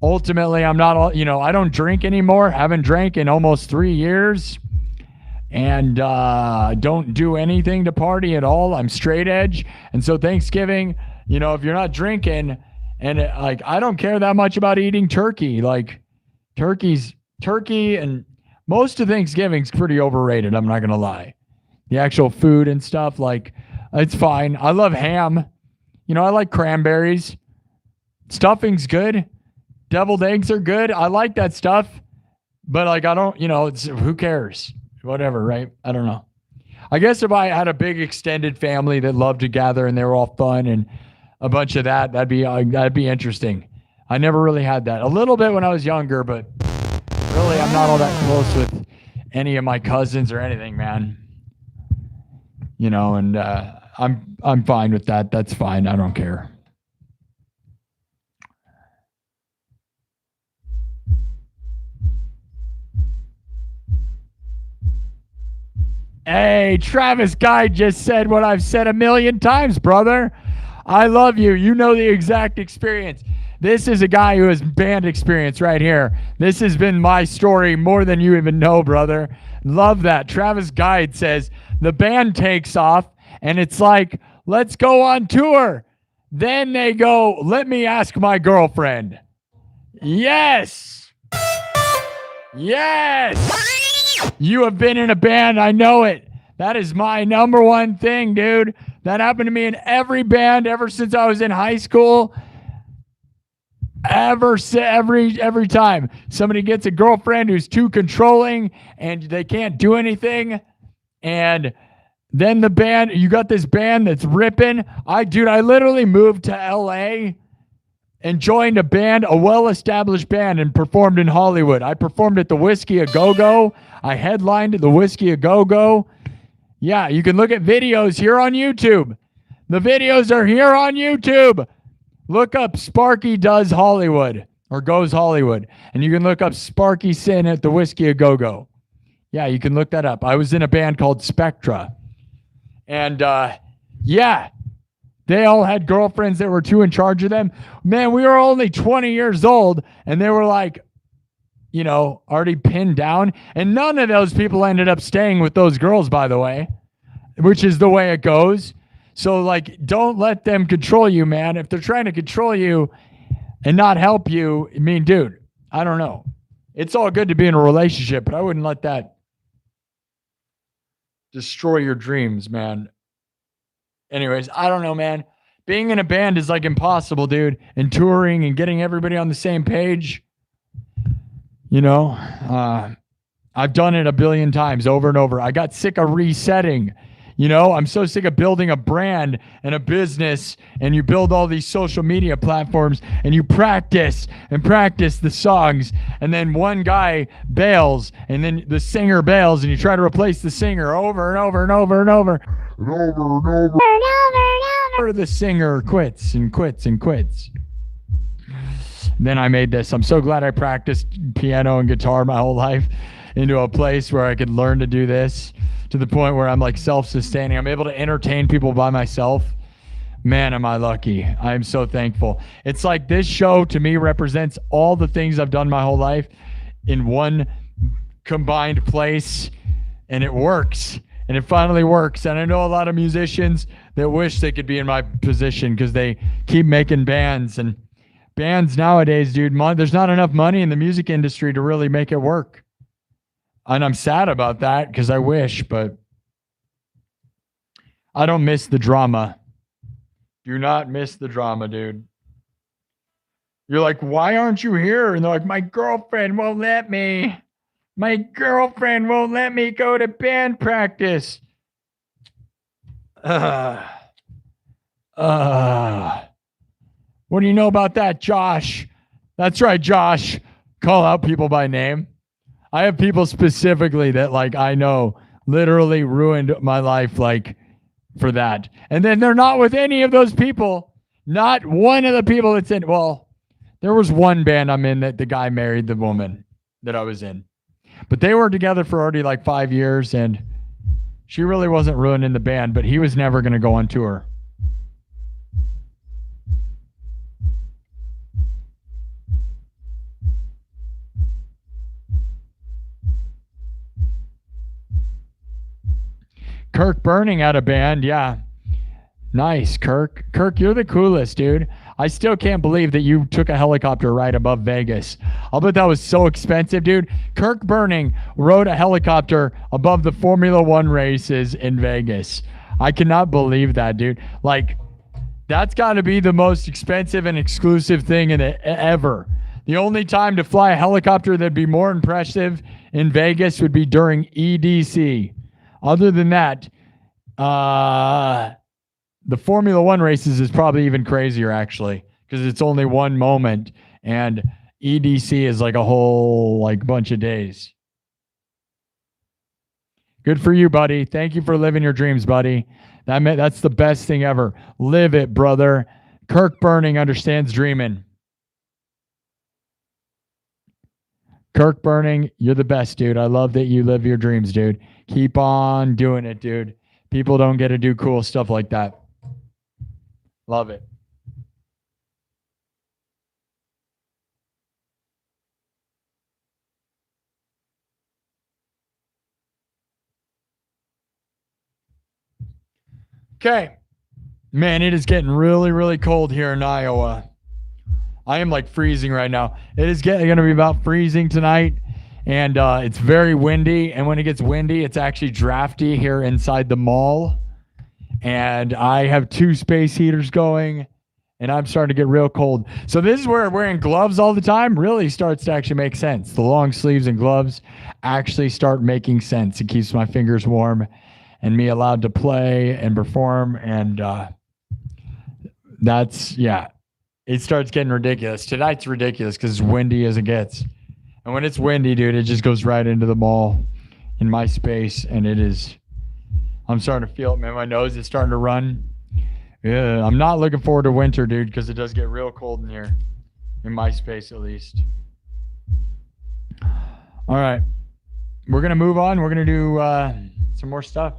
ultimately I'm not all, you know, I don't drink anymore. Haven't drank in almost 3 years, and don't do anything to party at all. I'm straight edge. And so Thanksgiving, you know, if you're not drinking, and like, I don't care that much about eating turkey. Like turkey and most of Thanksgiving's pretty overrated. I'm not going to lie. The actual food and stuff, like it's fine. I love ham. You know, I like cranberries. Stuffing's good. Deviled eggs are good. I like that stuff. But like, I don't, you know, it's, who cares? Whatever, right? I don't know. I guess if I had a big extended family that loved to gather and they were all fun and a bunch of that, that'd be interesting. I never really had that. A little bit when I was younger, but really I'm not all that close with any of my cousins or anything, man. You know, and I'm fine with that. That's fine. I don't care. Hey, Travis Guy just said what I've said a million times, brother. I love you. You know the exact experience. This is a guy who has band experience right here. This has been my story more than you even know, brother. Love that. Travis Guide says, the band takes off, and it's like, let's go on tour. Then they go, let me ask my girlfriend. Yes. Yes. You have been in a band. I know it. That is my number one thing, dude. That happened to me in every band ever since I was in high school. Every time somebody gets a girlfriend who's too controlling and they can't do anything, and then the band, you got this band that's ripping. I literally moved to LA and joined a band, a well-established band, and performed in Hollywood. I performed at the Whiskey A Go-Go. I headlined at the Whiskey A Go-Go. Yeah, you can look at videos here on YouTube. The videos are here on YouTube. Look up Sparky Does Hollywood or Goes Hollywood. And you can look up Sparky SINN at the Whiskey A Go-Go. Yeah, you can look that up. I was in a band called Spectra. And yeah, they all had girlfriends that were too in charge of them. Man, we were only 20 years old and they were like, you know, already pinned down. And none of those people ended up staying with those girls, by the way, which is the way it goes. So, like, don't let them control you, man. If they're trying to control you and not help you, I mean, dude, I don't know. It's all good to be in a relationship, but I wouldn't let that destroy your dreams, man. Anyways, I don't know, man. Being in a band is, like, impossible, dude. And touring and getting everybody on the same page, you know, I've done it a billion times over and over. I got sick of resetting. You know, I'm so sick of building a brand and a business, and you build all these social media platforms and you practice the songs, and then one guy bails and then the singer bails and you try to replace the singer over and over and over and over and over and over and over. The singer quits and quits and quits. Then I made this. I'm so glad I practiced piano and guitar my whole life into a place where I could learn to do this. To the point where I'm like self-sustaining. I'm able to entertain people by myself. Man, am I lucky. I'm so thankful. It's like this show to me represents all the things I've done my whole life in one combined place, and it works. And it finally works. And I know a lot of musicians that wish they could be in my position because they keep making bands. And bands nowadays, dude, there's not enough money in the music industry to really make it work. And I'm sad about that because I wish, but I don't miss the drama. Do not miss the drama, dude. You're like, why aren't you here? And they're like, my girlfriend won't let me. My girlfriend won't let me go to band practice. What do you know about that, Josh? That's right, Josh. Call out people by name. I have people specifically that, like, I know literally ruined my life, like, for that. And then they're not with any of those people. Not one of the people that's in. Well, there was one band I'm in that the guy married the woman that I was in. But they were together for already like 5 years, and she really wasn't ruining the band, but he was never going to go on tour. Kirk Burning out of band, yeah. Nice, Kirk. Kirk, you're the coolest, dude. I still can't believe that you took a helicopter ride above Vegas. I'll bet that was so expensive, dude. Kirk Burning rode a helicopter above the Formula One races in Vegas. I cannot believe that, dude. Like, that's got to be the most expensive and exclusive thing in it ever. The only time to fly a helicopter that'd be more impressive in Vegas would be during EDC. Other than that, the Formula One races is probably even crazier, actually, because it's only one moment, and EDC is like a whole like bunch of days. Good for you, buddy. Thank you for living your dreams, buddy. That's the best thing ever. Live it, brother. Kirk Burning understands dreaming. Kirk Burning, you're the best, dude. I love that you live your dreams, dude. Keep on doing it, dude. People don't get to do cool stuff like that. Love it. Okay. Man, it is getting really, really cold here in Iowa. I am like freezing right now. It is going to be about freezing tonight. And it's very windy. And when it gets windy, it's actually drafty here inside the mall. And I have 2 space heaters going. And I'm starting to get real cold. So this is where wearing gloves all the time really starts to actually make sense. The long sleeves and gloves actually start making sense. It keeps my fingers warm and me allowed to play and perform. And that's, yeah, it starts getting ridiculous. Tonight's ridiculous because it's windy as it gets. And when it's windy, dude, it just goes right into the mall in my space. And it is, I'm starting to feel it, man. My nose is starting to run. Yeah, I'm not looking forward to winter, dude, because it does get real cold in here. In my space, at least. All right. We're going to move on. We're going to do some more stuff.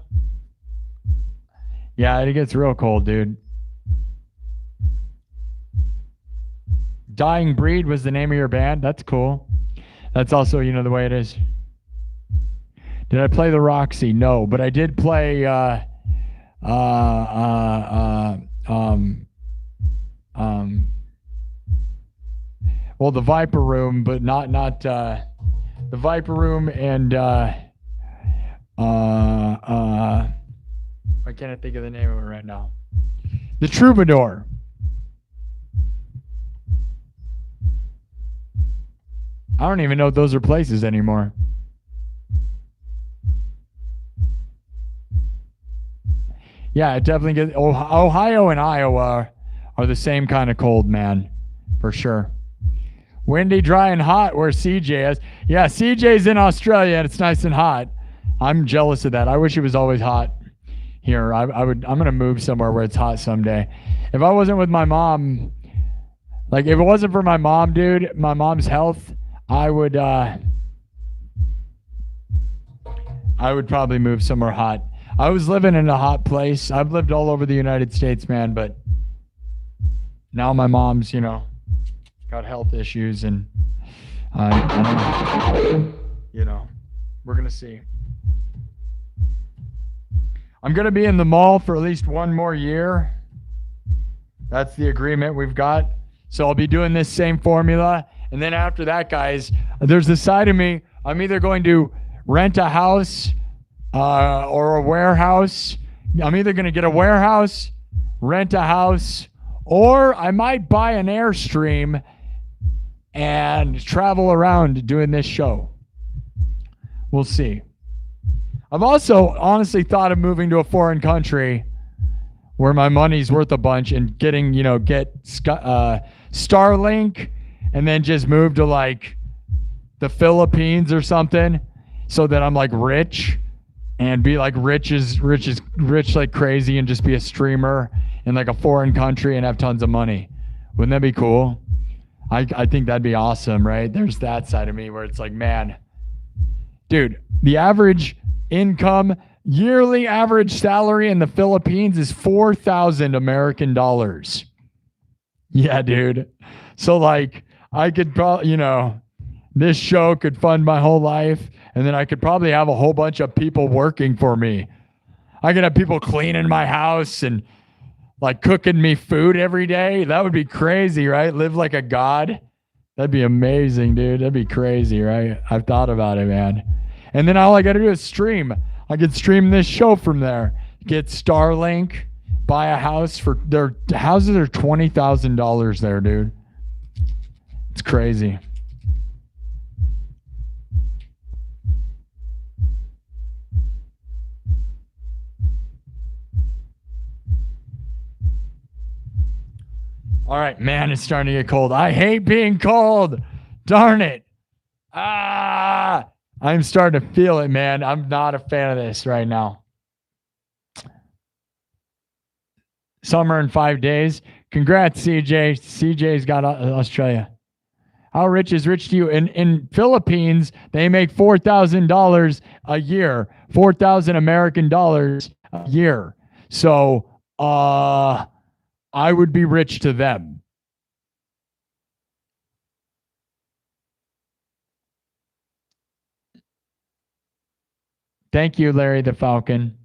Yeah, it gets real cold, dude. Dying Breed was the name of your band. That's cool. That's also, you know, the way it is. Did I play the Roxy? No, but I did play well, the Viper Room, but not the Viper Room, and why can't I think of the name of it right now? The Troubadour. I don't even know if those are places anymore. Yeah, it definitely gets. Ohio and Iowa are the same kind of cold, man, for sure. Windy, dry, and hot where CJ is. Yeah, CJ's in Australia and it's nice and hot. I'm jealous of that. I wish it was always hot here. I'm gonna move somewhere where it's hot someday. If I wasn't with my mom, like if it wasn't for my mom, dude, my mom's health, I would probably move somewhere hot. I was living in a hot place. I've lived all over the United States, man, but now my mom's, you know, got health issues, and I don't know, you know, we're gonna see. I'm going to be in the mall for at least one more year. That's the agreement we've got. So I'll be doing this same formula. And then after that, guys, there's a side of me. I'm either going to rent a house or a warehouse. I'm either going to get a warehouse, rent a house, or I might buy an Airstream and travel around doing this show. We'll see. I've also honestly thought of moving to a foreign country where my money's worth a bunch and getting, get Starlink and then just move to like the Philippines or something so that I'm like rich and be like rich like crazy and just be a streamer in like a foreign country and have tons of money. Wouldn't that be cool? I think that'd be awesome, right? There's that side of me where it's like, man, dude, the average income, yearly average salary in the Philippines is 4,000 American dollars. Yeah, dude. So like I could probably, this show could fund my whole life and then I could probably have a whole bunch of people working for me. I could have people cleaning my house and like cooking me food every day. That would be crazy, right? Live like a god. That'd be amazing, dude. That'd be crazy, right? I've thought about it, man. And then all I got to do is stream. I could stream this show from there. Get Starlink, buy a house for their houses are $20,000 there, dude. It's crazy. All right, man, it's starting to get cold. I hate being cold. Darn it. I'm starting to feel it, man. I'm not a fan of this right now. Summer in 5 days. Congrats, CJ. CJ's got Australia. How rich is rich to you? In Philippines, they make $4,000 a year. 4,000 American dollars a year. So, I would be rich to them. Thank you, Larry the Falcon.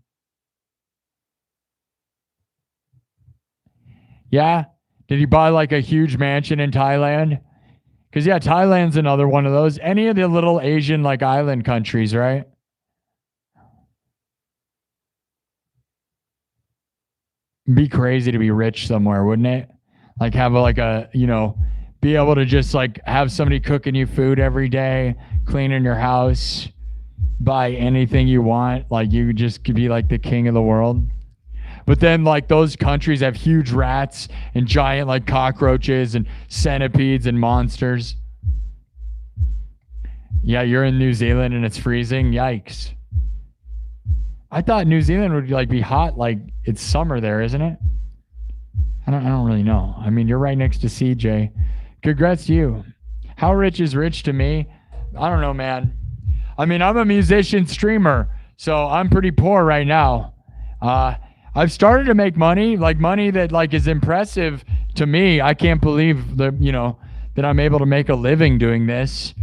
Yeah? Did you buy like a huge mansion in Thailand? Because, yeah, Thailand's another one of those. Any of the little Asian like island countries, right? Be crazy to be rich somewhere, wouldn't it? Like have be able to just like have somebody cooking you food every day, cleaning your house, buy anything you want. Like you just could be like the king of the world. But then like those countries have huge rats and giant like cockroaches and centipedes and monsters. Yeah, you're in New Zealand and it's freezing. Yikes. I thought New Zealand would like be hot, like it's summer there, isn't it? I don't really know. I mean, you're right next to CJ. Congrats to you. How rich is rich to me? I don't know, man. I mean, I'm a musician streamer, so I'm pretty poor right now. I've started to make money, like money that like is impressive to me. I can't believe that, that I'm able to make a living doing this.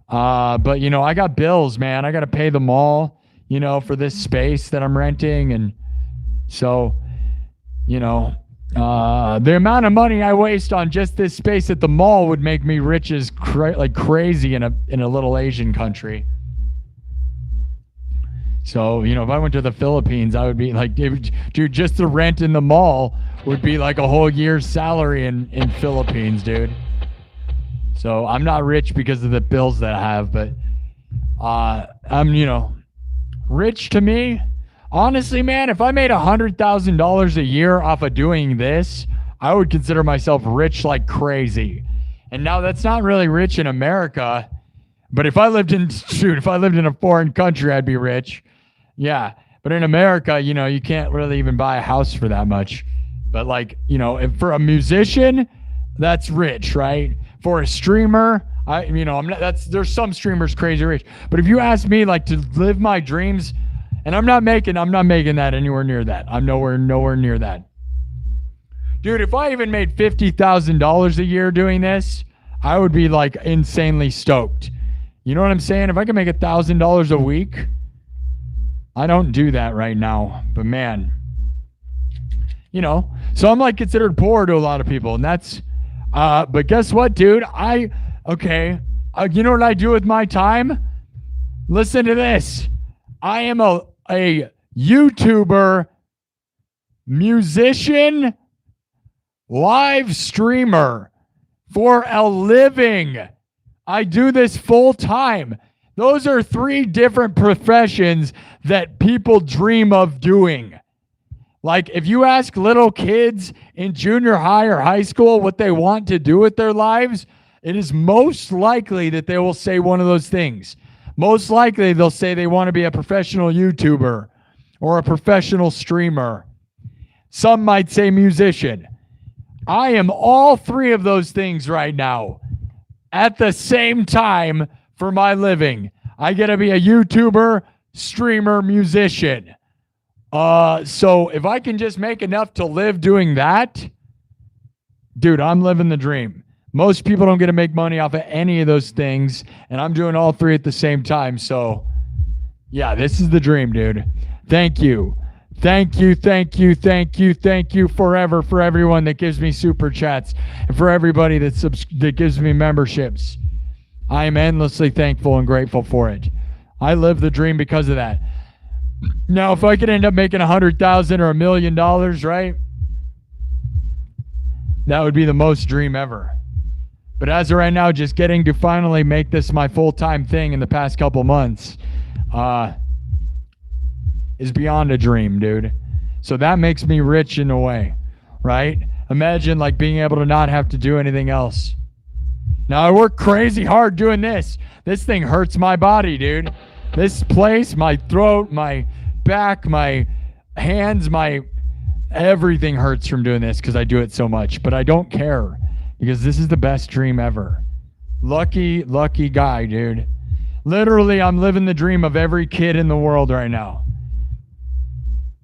But I got bills, man. I got to pay them all. For this space that I'm renting. And so, the amount of money I waste on just this space at the mall would make me rich as crazy in a little Asian country. So, if I went to the Philippines, I would be like, dude, just the rent in the mall would be like a whole year's salary in Philippines, dude. So I'm not rich because of the bills that I have, but I'm, rich to me, honestly, man, if I made $100,000 a year off of doing this, I would consider myself rich like crazy. And now that's not really rich in America, but if I lived in a foreign country, I'd be rich. Yeah. But in America, you can't really even buy a house for that much. But like, if for a musician, that's rich, right? For a streamer, I'm not, there's some streamers crazy rich, but if you ask me like to live my dreams, and I'm not making that anywhere near that. I'm nowhere near that. Dude, if I even made $50,000 a year doing this, I would be like insanely stoked. You know what I'm saying? If I could make $1,000 a week, I don't do that right now, but man, you know, so I'm like considered poor to a lot of people, and that's, but guess what, dude? You know what I do with my time? Listen to this. I am a YouTuber, musician, live streamer for a living. I do this full time. Those are 3 different professions that people dream of doing. Like, if you ask little kids in junior high or high school what they want to do with their lives, it is most likely that they will say one of those things. Most likely they'll say they want to be a professional YouTuber or a professional streamer. Some might say musician. I am all 3 of those things right now at the same time for my living. I get to be a YouTuber, streamer, musician. So if I can just make enough to live doing that, dude, I'm living the dream. Most people don't get to make money off of any of those things, and I'm doing all 3 at the same time. So yeah, this is the dream, dude. Thank you. Thank you, thank you, thank you, thank you forever for everyone that gives me super chats and for everybody that gives me memberships. I am endlessly thankful and grateful for it. I live the dream because of that. Now, if I could end up making $100,000 or $1 million, right? That would be the most dream ever. But as of right now, just getting to finally make this my full-time thing in the past couple months, is beyond a dream, dude. So that makes me rich in a way, right? Imagine like being able to not have to do anything else. Now I work crazy hard doing this. This thing hurts my body, dude. This place, my throat, my back, my hands, everything hurts from doing this because I do it so much. But I don't care because this is the best dream ever. Lucky, lucky guy, dude. Literally, I'm living the dream of every kid in the world right now.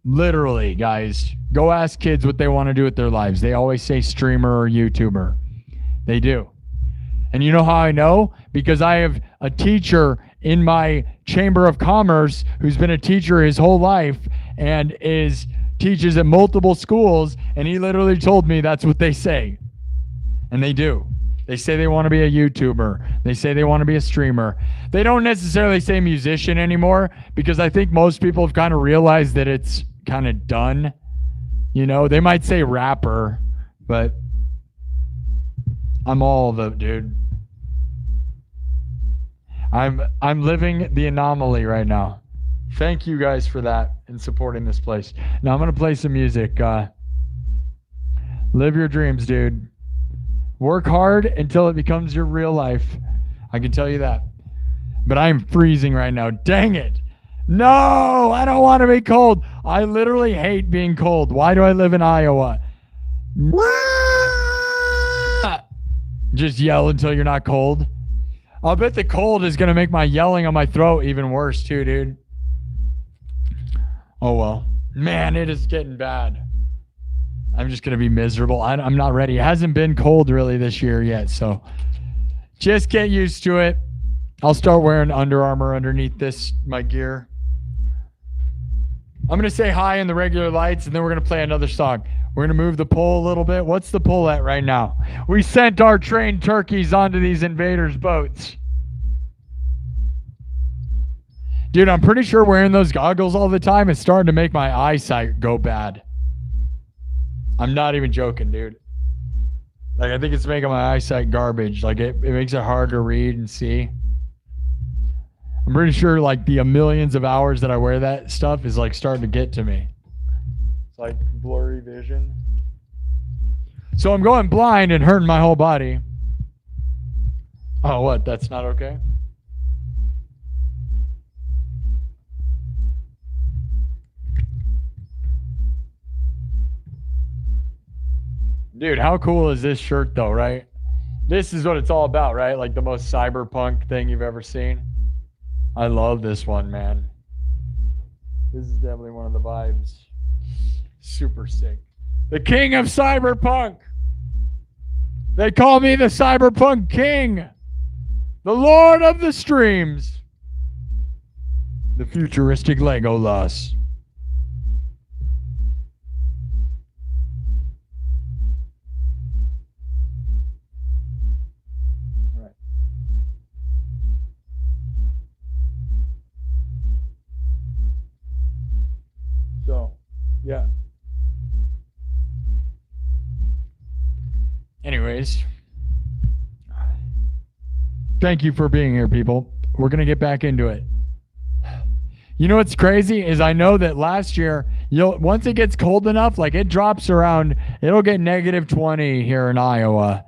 Literally, guys. Go ask kids what they want to do with their lives. They always say streamer or YouTuber. They do. And you know how I know? Because I have a teacher in my Chamber of Commerce who's been a teacher his whole life and teaches at multiple schools, and he literally told me that's what they say. And they do. They say they want to be a YouTuber. They say they want to be a streamer. They don't necessarily say musician anymore because I think most people have kind of realized that it's kind of done. You know, they might say rapper, but I'm all of it, dude. I'm living the anomaly right now. Thank you guys for that and supporting this place. Now I'm going to play some music. Live your dreams, dude. Work hard until it becomes your real life. I can tell you that. But I'm freezing right now. Dang it. No, I don't want to be cold. I literally hate being cold. Why do I live in Iowa? Just yell until you're not cold. I'll bet the cold is going to make my yelling on my throat even worse too, dude. Oh, well. Man, it is getting bad. I'm just going to be miserable. I'm not ready. It hasn't been cold really this year yet, so just get used to it. I'll start wearing Under Armour underneath my gear. I'm going to say hi in the regular lights, and then we're going to play another song. We're going to move the pole a little bit. What's the pole at right now? We sent our trained turkeys onto these Invaders boats. Dude, I'm pretty sure wearing those goggles all the time is starting to make my eyesight go bad. I'm not even joking, dude. Like, I think it's making my eyesight garbage. Like, it makes it hard to read and see. I'm pretty sure, like, the millions of hours that I wear that stuff is, like, starting to get to me. It's like blurry vision. So I'm going blind and hurting my whole body. Oh, what? That's not okay? Dude, how cool is this shirt though, right? This is what it's all about, right? Like the most cyberpunk thing you've ever seen. I love this one, man. This is definitely one of the vibes. Super sick. The king of cyberpunk. They call me the cyberpunk king. The lord of the streams. The futuristic Legolas. All right. So, yeah. Anyways, thank you for being here, people. We're going to get back into it. You know what's crazy is I know that last year, once it gets cold enough, like it drops around, it'll get -20 here in Iowa,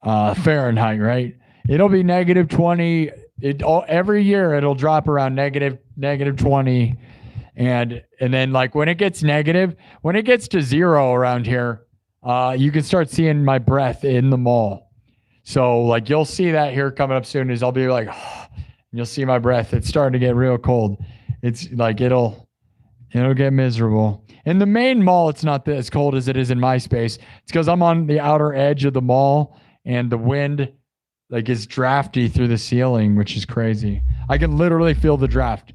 Fahrenheit, right? It'll be -20. Every year it'll drop around -20. And then like when it gets to 0 around here, you can start seeing my breath in the mall. So like you'll see that here coming up soon is I'll be like, you'll see my breath. It's starting to get real cold. It's like it'll get miserable. In the main mall, it's not as cold as it is in my space. It's because I'm on the outer edge of the mall and the wind like is drafty through the ceiling, which is crazy. I can literally feel the draft.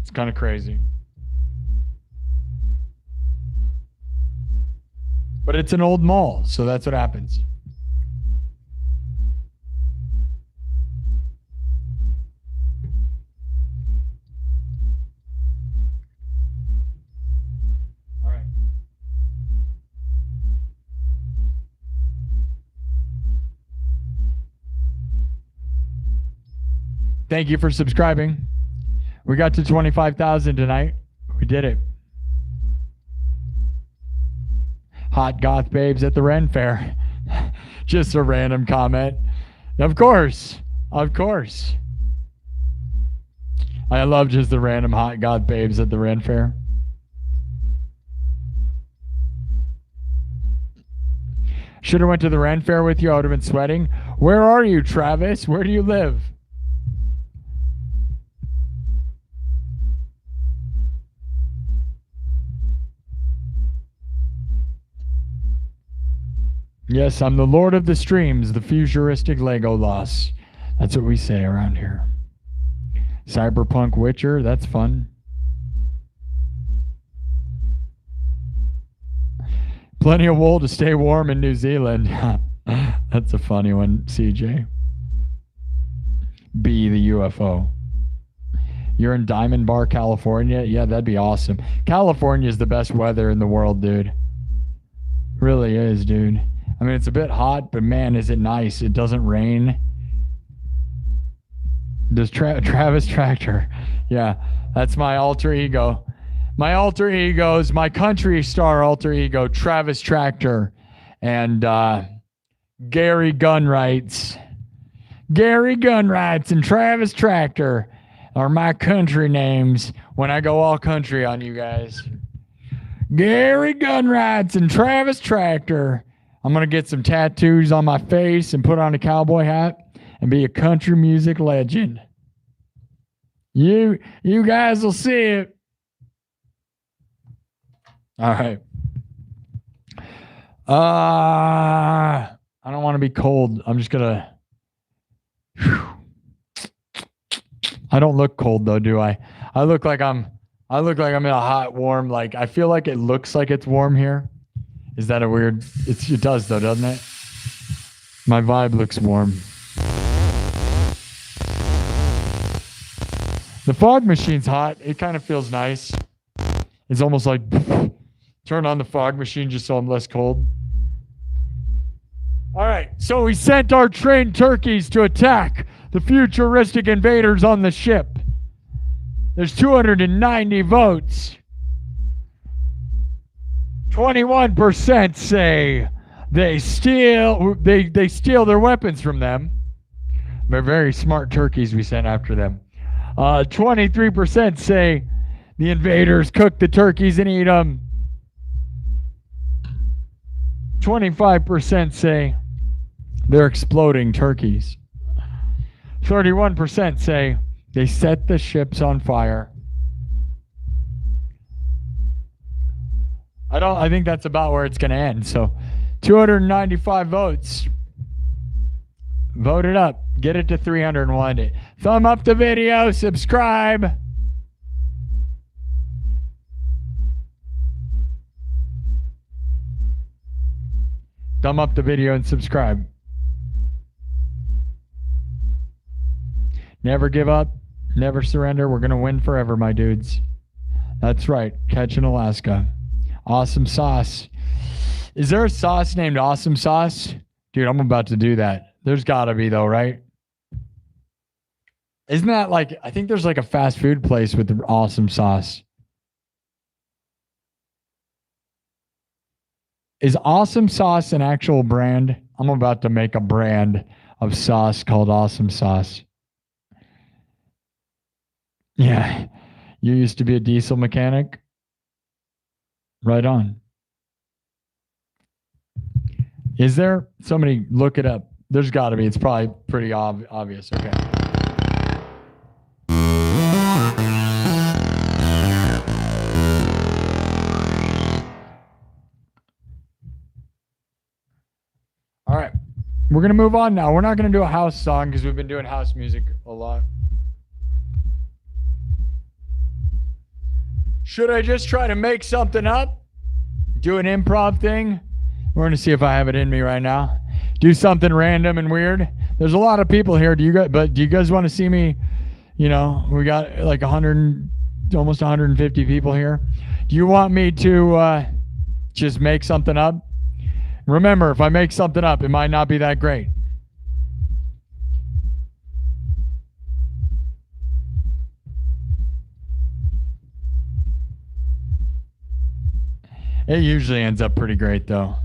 It's kind of crazy. But it's an old mall, so that's what happens. All right. Thank you for subscribing. We got to 25,000 tonight. We did it. Hot goth babes at the Ren Fair. Just a random comment. Of course. Of course. I love just the random hot goth babes at the Ren Fair. Should have went to the Ren Fair with you. I would have been sweating. Where are you, Travis? Where do you live? Yes, I'm the Lord of the Streams, the futuristic Legolas. That's what we say around here. Cyberpunk Witcher, that's fun. Plenty of wool to stay warm in New Zealand. That's a funny one, CJ. B, the UFO. You're in Diamond Bar, California? Yeah, that'd be awesome. California is the best weather in the world, dude. Really is, dude. I mean, it's a bit hot, but man, is it nice. It doesn't rain. Does Travis Tractor. Yeah, that's my alter ego. My alter ego is my country star alter ego, Travis Tractor. And Gary Gunrights. Gary Gunrights and Travis Tractor are my country names when I go all country on you guys. Gary Gunrights and Travis Tractor. I'm going to get some tattoos on my face and put on a cowboy hat and be a country music legend. You guys will see it. All right. I don't want to be cold. I'm just going to... I don't look cold though, do I? I look like I'm in a hot, warm, like I feel like it looks like it's warm here. Is that a weird? It does though, doesn't it? My vibe looks warm. The fog machine's hot. It kind of feels nice. It's almost like turn on the fog machine just so I'm less cold. All right, so we sent our trained turkeys to attack the futuristic invaders on the ship. There's 290 votes. 21% say they steal their weapons from them. They're very smart turkeys we sent after them. 23% say the invaders cook the turkeys and eat them. 25% say they're exploding turkeys. 31% say they set the ships on fire. I think that's about where it's going to end. So 295 votes. Vote it up. Get it to 301. Thumb up the video, subscribe. Thumb up the video and subscribe. Never give up. Never surrender. We're going to win forever, my dudes. That's right. Catch in Alaska. Awesome sauce. Is there a sauce named Awesome Sauce? Dude, I'm about to do that. There's got to be, though, right? Isn't that like, I think there's like a fast food place with the awesome sauce. Is Awesome Sauce an actual brand? I'm about to make a brand of sauce called Awesome Sauce. Yeah. You used to be a diesel mechanic? Right on. Is there? Somebody look it up. There's got to be. It's probably pretty obvious. Okay. All right. We're going to move on now. We're not going to do a house song because we've been doing house music a lot. Should I just try to make something up? Do an improv thing? We're going to see if I have it in me right now. Do something random and weird. There's a lot of people here. Do you guys want to see me? You know, we got like 100, almost 150 people here. Do you want me to just make something up? Remember, if I make something up, it might not be that great. It usually ends up pretty great, though.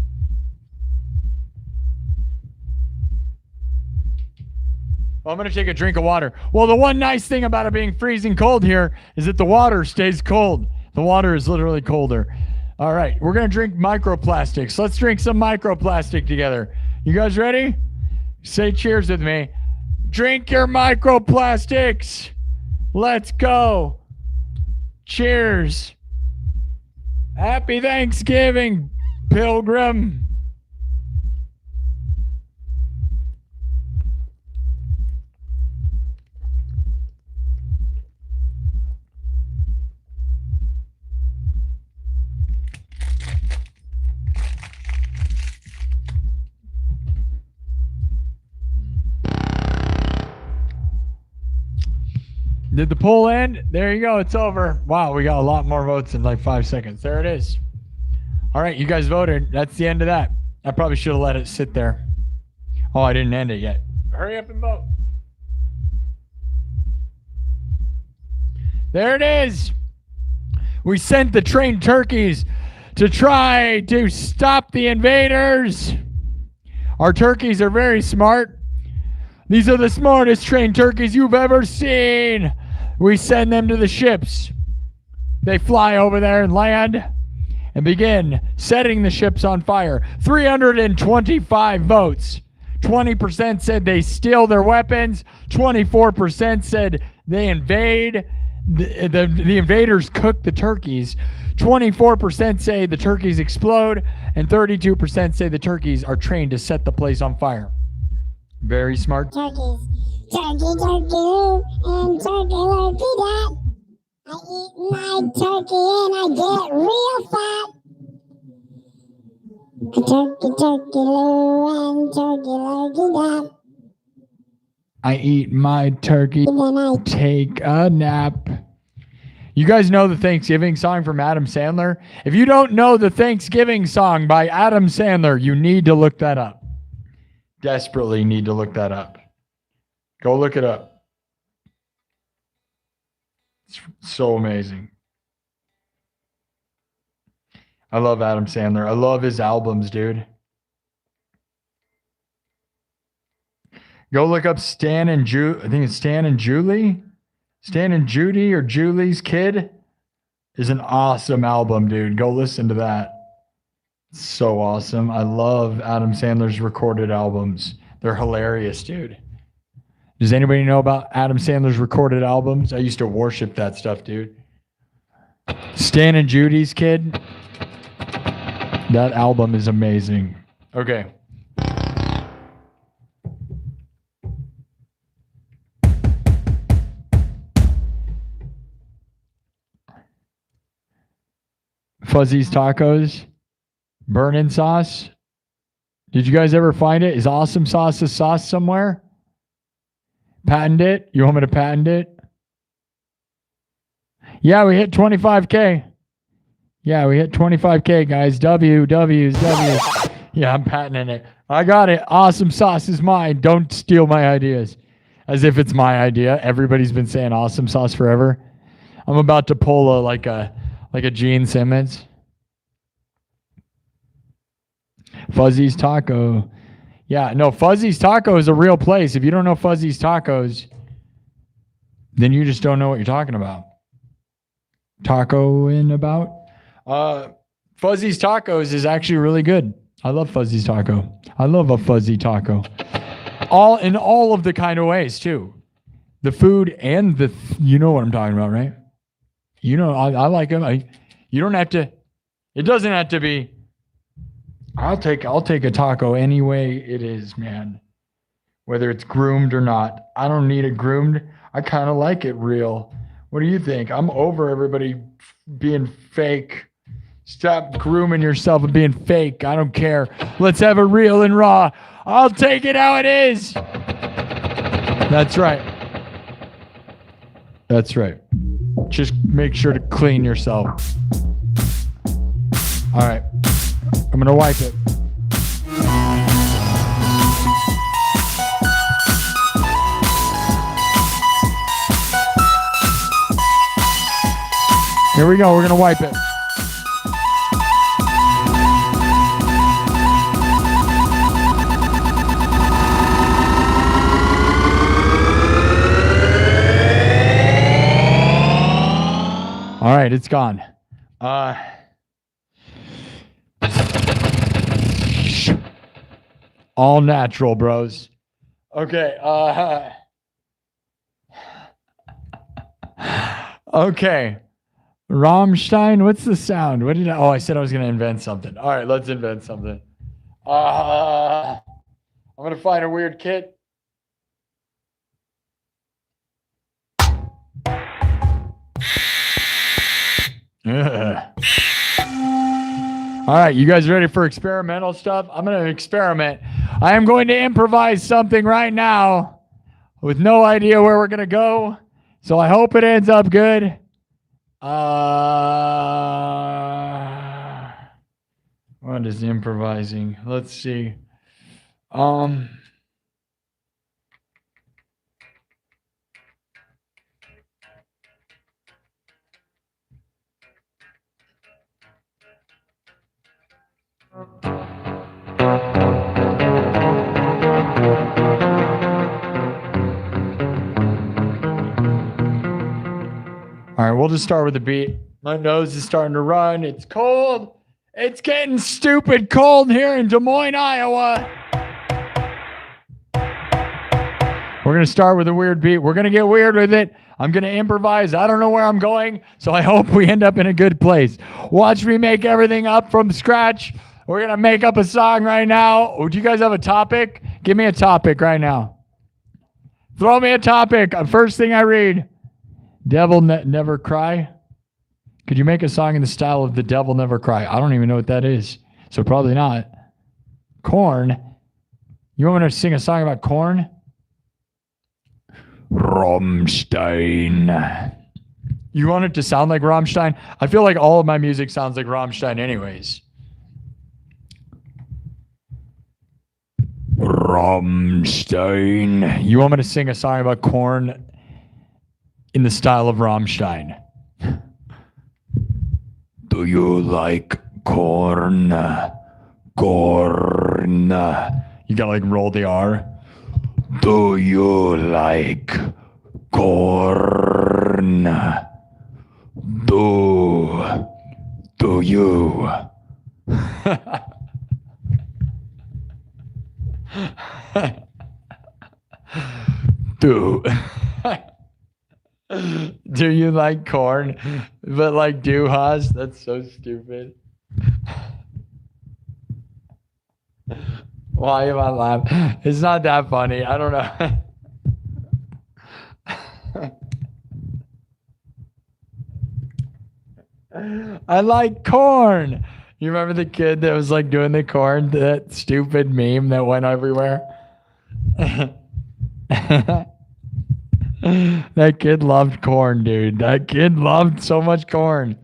Well, I'm going to take a drink of water. Well, the one nice thing about it being freezing cold here is that the water stays cold. The water is literally colder. All right, we're going to drink microplastics. Let's drink some microplastic together. You guys ready? Say cheers with me. Drink your microplastics. Let's go. Cheers. Happy Thanksgiving, Pilgrim. Did the poll end? There you go. It's over. Wow, we got a lot more votes in like 5 seconds. There it is. All right, you guys voted. That's the end of that. I probably should have let it sit there. Oh, I didn't end it yet. Hurry up and vote. There it is. We sent the trained turkeys to try to stop the invaders. Our turkeys are very smart. These are the smartest trained turkeys you've ever seen. We send them to the ships. They fly over there and land and begin setting the ships on fire. 325 votes. 20% said they steal their weapons. 24% said they invade. The invaders cook the turkeys. 24% say the turkeys explode. And 32% say the turkeys are trained to set the place on fire. Very smart. Turkeys. Turkey, turkey, and turkey, lurkey, that. I eat my turkey and I get real fat. Turkey, turkey, loo, and turkey, lurkey, that. I eat my turkey, then I take a nap. You guys know the Thanksgiving song from Adam Sandler? If you don't know the Thanksgiving song by Adam Sandler, you need to look that up. Desperately need to look that up. Go look it up. It's so amazing. I love Adam Sandler. I love his albums, dude. Go look up Stan and Julie. I think it's Stan and Julie. Stan and Judy or Julie's Kid is an awesome album, dude. Go listen to that. It's so awesome. I love Adam Sandler's recorded albums. They're hilarious, dude. Does anybody know about Adam Sandler's recorded albums? I used to worship that stuff, dude. Stan and Judy's Kid. That album is amazing. Okay. Fuzzy's Tacos. Burnin' sauce. Did you guys ever find it? Is Awesome Sauce a sauce somewhere? Patent it? You want me to patent it? Yeah, we hit 25K. Yeah, we hit 25K, guys. W. Yeah, I'm patenting it. I got it. Awesome Sauce is mine. Don't steal my ideas. As if it's my idea. Everybody's been saying Awesome Sauce forever. I'm about to pull like a Gene Simmons. Fuzzy's Taco. Yeah, no, Fuzzy's Taco is a real place. If you don't know Fuzzy's Tacos, then you just don't know what you're talking about. Taco in about? Fuzzy's Tacos is actually really good. I love Fuzzy's Taco. I love a fuzzy taco. In all of the kind of ways, too. The food and you know what I'm talking about, right? You know, I like them. You don't have to, it doesn't have to be, I'll take a taco any way it is, man. Whether it's groomed or not. I don't need it groomed. I kind of like it real. What do you think? I'm over everybody being fake. Stop grooming yourself and being fake. I don't care. Let's have it real and raw. I'll take it how it is. That's right. That's right. Just make sure to clean yourself. All right. I'm going to wipe it. Here we go. We're going to wipe it. All right, it's gone. All natural, bros. Okay. Okay. Rammstein, what's the sound? What did I said I was going to invent something. All right, let's invent something. I'm going to find a weird kit. All right, you guys ready for experimental stuff? I'm going to experiment. I am going to improvise something right now with no idea where we're going to go. So I hope it ends up good. What is improvising? Let's see. All right, we'll just start with the beat. My nose is starting to run. It's cold. It's getting stupid cold here in Des Moines, Iowa. We're going to start with a weird beat. We're going to get weird with it. I'm going to improvise. I don't know where I'm going, so I hope we end up in a good place. Watch me make everything up from scratch. We're going to make up a song right now. Oh, do you guys have a topic? Give me a topic right now. Throw me a topic. First thing I read. Devil Never Cry. Could you make a song in the style of The Devil Never Cry? I don't even know what that is, so probably not. Korn. You want me to sing a song about Korn? Rammstein. You want it to sound like Rammstein? I feel like all of my music sounds like Rammstein anyways. Rammstein. You want me to sing a song about Korn in the style of Rammstein? Do you like corn? Corn. You gotta like roll the R. Do you like corn? Do you? Do you like corn? But like Duhas? That's so stupid. Why am I laughing? It's not that funny. I don't know. I like corn. You remember the kid that was like doing the corn, that stupid meme that went everywhere? That kid loved corn, dude. That kid loved so much corn.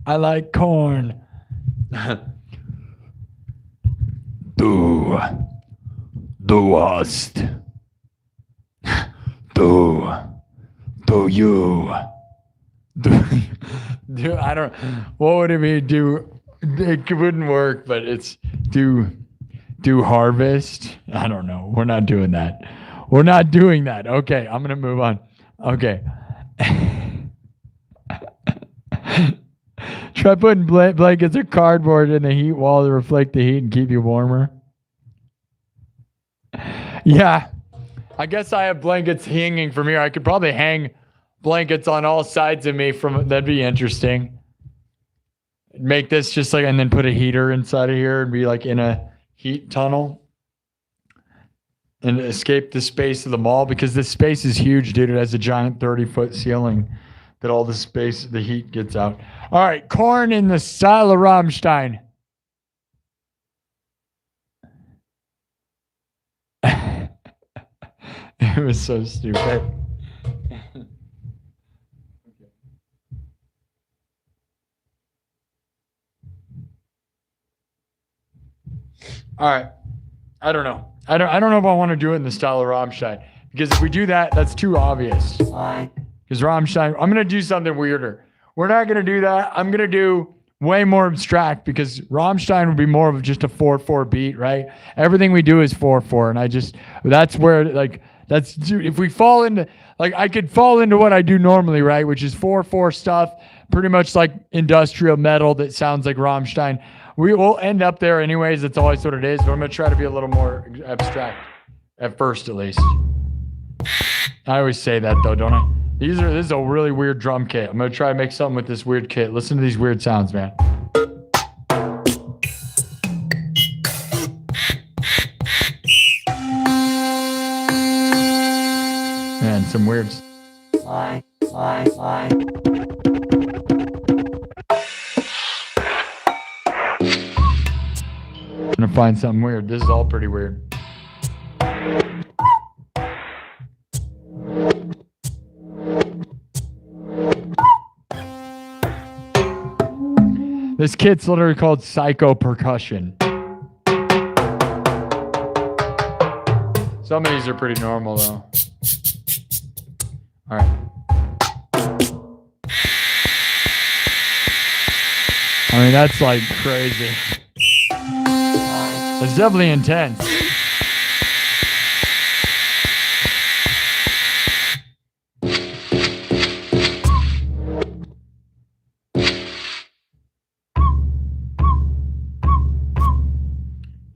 I like corn. Du hast. Do you. Do I don't. What would it be? Do it wouldn't work, but it's do harvest. I don't know. We're not doing that. We're not doing that. Okay, I'm gonna move on. Okay. Try putting blankets or cardboard in the heat wall to reflect the heat and keep you warmer. Yeah, I guess I have blankets hanging from here. I could probably hang blankets on all sides of me from. That'd be interesting. Make this just like, and then put a heater inside of here and be like in a heat tunnel and escape the space of the mall, because this space is huge, dude. It has a giant 30-foot ceiling that all the space, the heat gets out. All right, corn in the style of Rammstein. It was so stupid. All right. I don't know. I don't know if I want to do it in the style of Rammstein, because if we do that, that's too obvious. Because Rammstein, I'm going to do something weirder. We're not going to do that. I'm going to do way more abstract, because Rammstein would be more of just a 4/4 beat, right? Everything we do is 4/4, and that's where, like, if we fall into, like, I could fall into what I do normally, right? Which is 4/4 stuff, pretty much like industrial metal that sounds like Rammstein. We will end up there anyways. That's always what it is. But I'm going to try to be a little more abstract at first, at least. I always say that, though, don't I? This is a really weird drum kit. I'm going to try to make something with this weird kit. Listen to these weird sounds, man. Man, some weird. I'm gonna find something weird. This is all pretty weird. This kit's literally called Psycho Percussion. Some of these are pretty normal, though. All right. I mean, that's like crazy. It's definitely intense.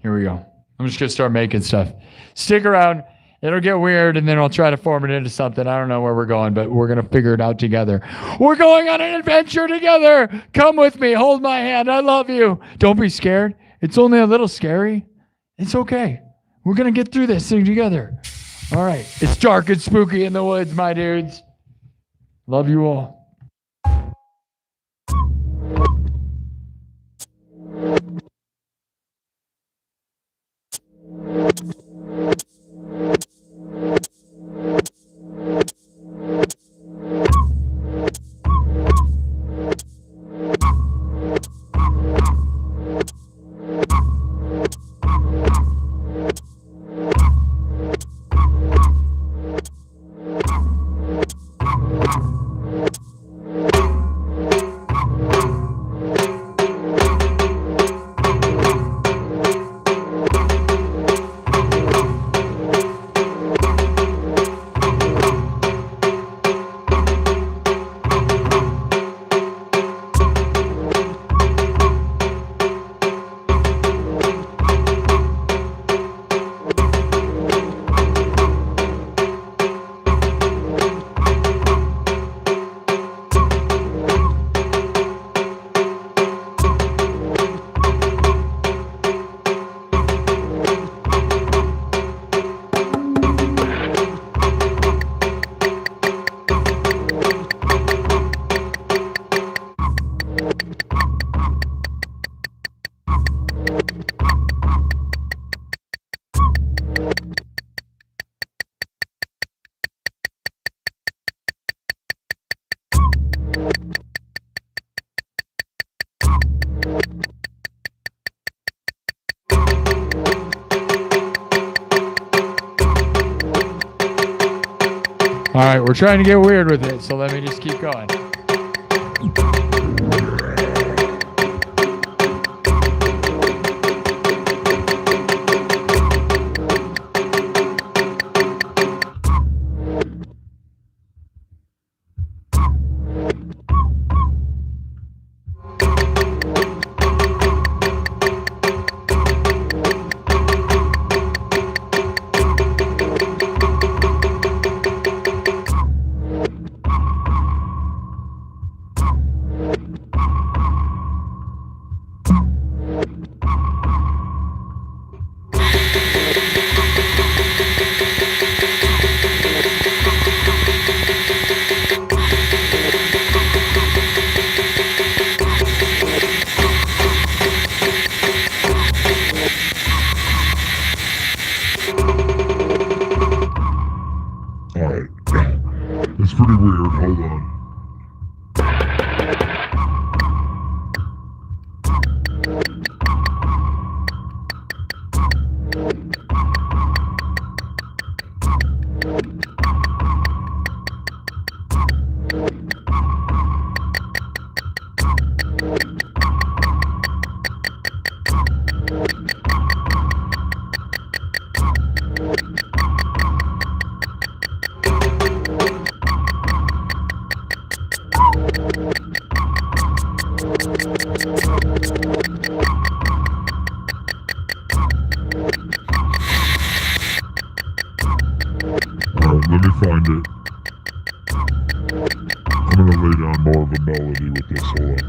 Here we go. I'm just going to start making stuff. Stick around. It'll get weird, and then I'll try to form it into something. I don't know where we're going, but we're going to figure it out together. We're going on an adventure together. Come with me. Hold my hand. I love you. Don't be scared. It's only a little scary. It's okay. We're going to get through this thing together. All right. It's dark and spooky in the woods, my dudes. Love you all. All right, we're trying to get weird with it, so let me just keep going. Alright. It's pretty weird. Hold on. Let me find it. I'm gonna lay down more of a melody with this. Hold on.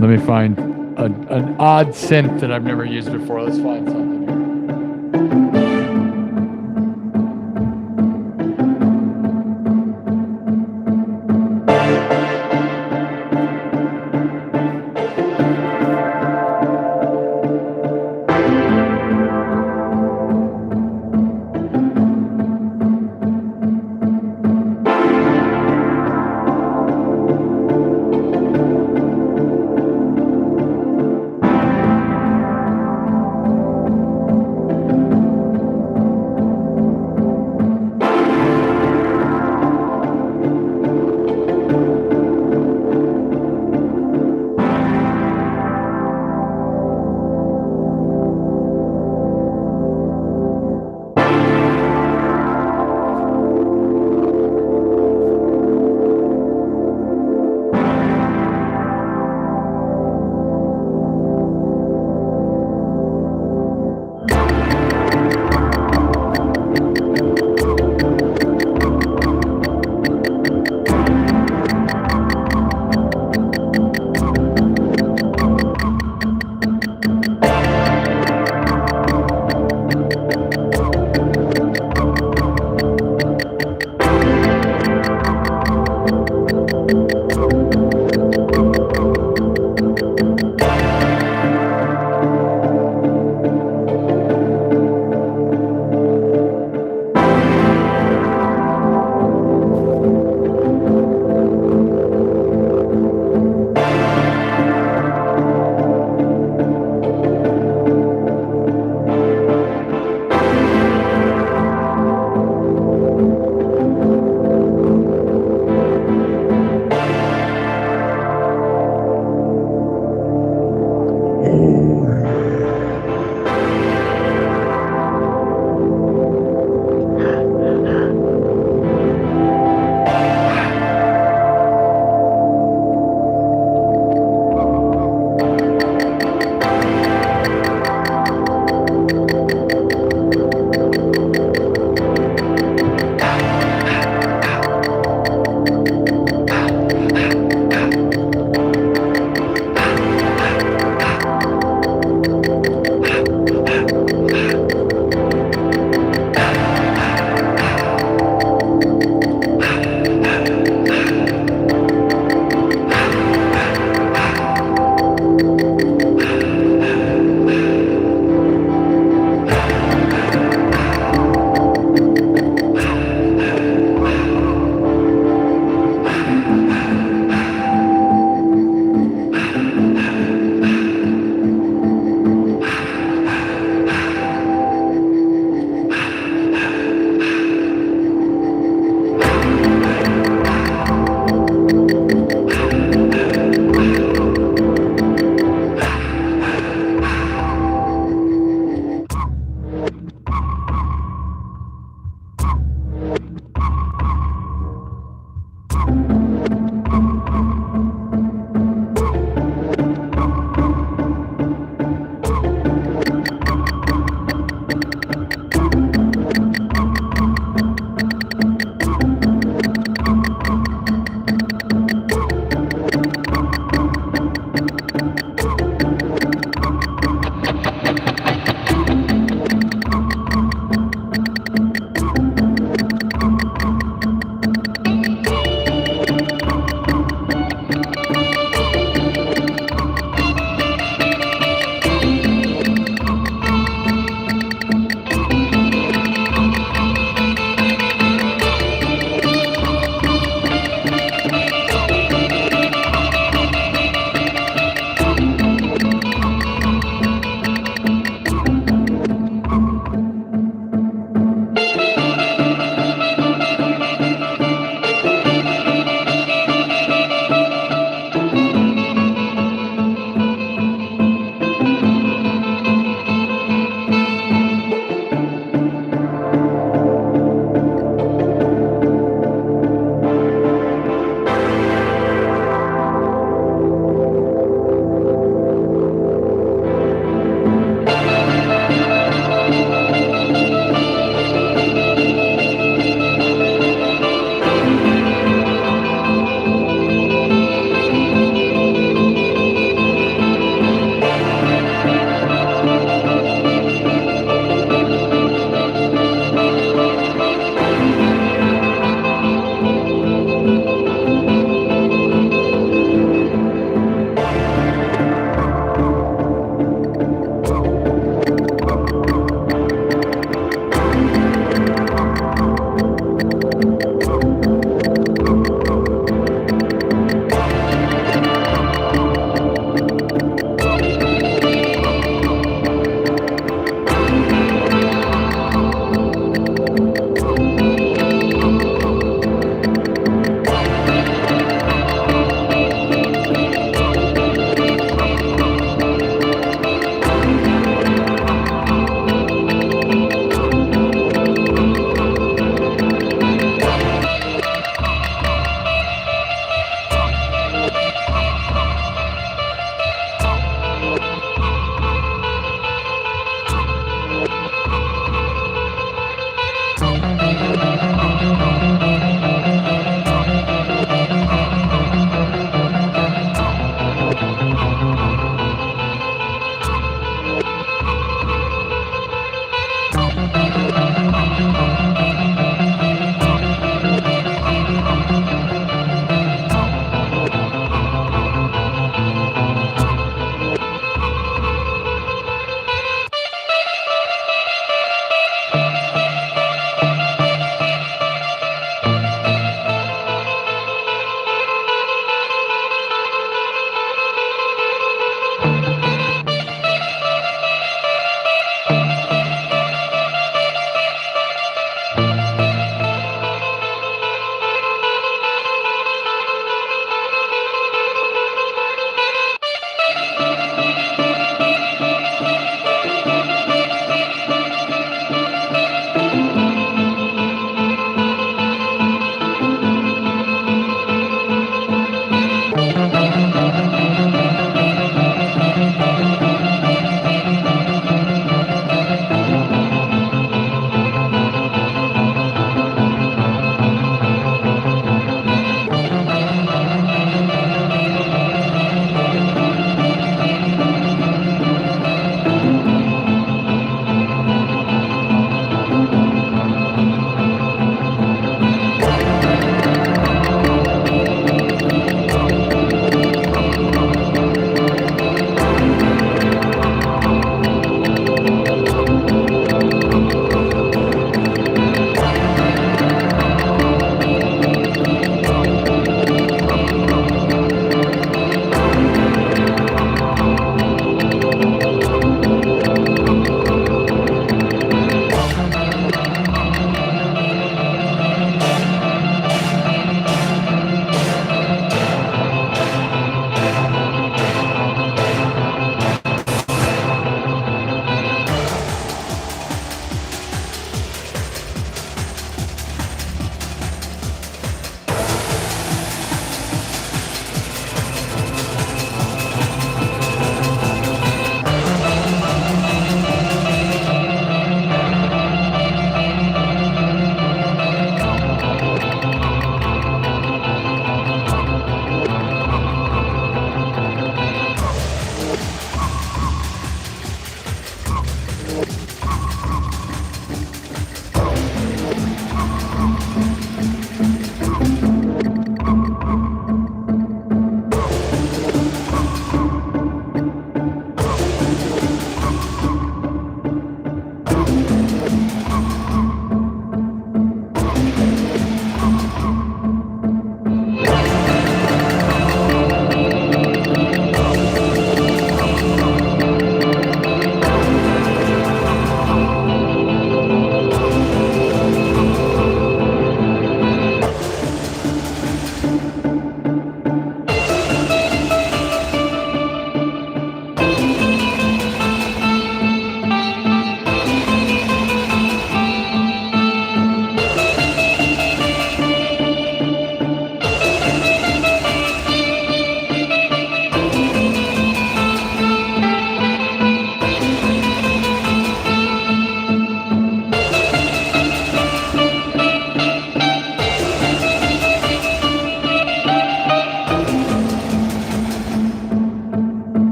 Let me find an odd synth that I've never used before. Let's find something here.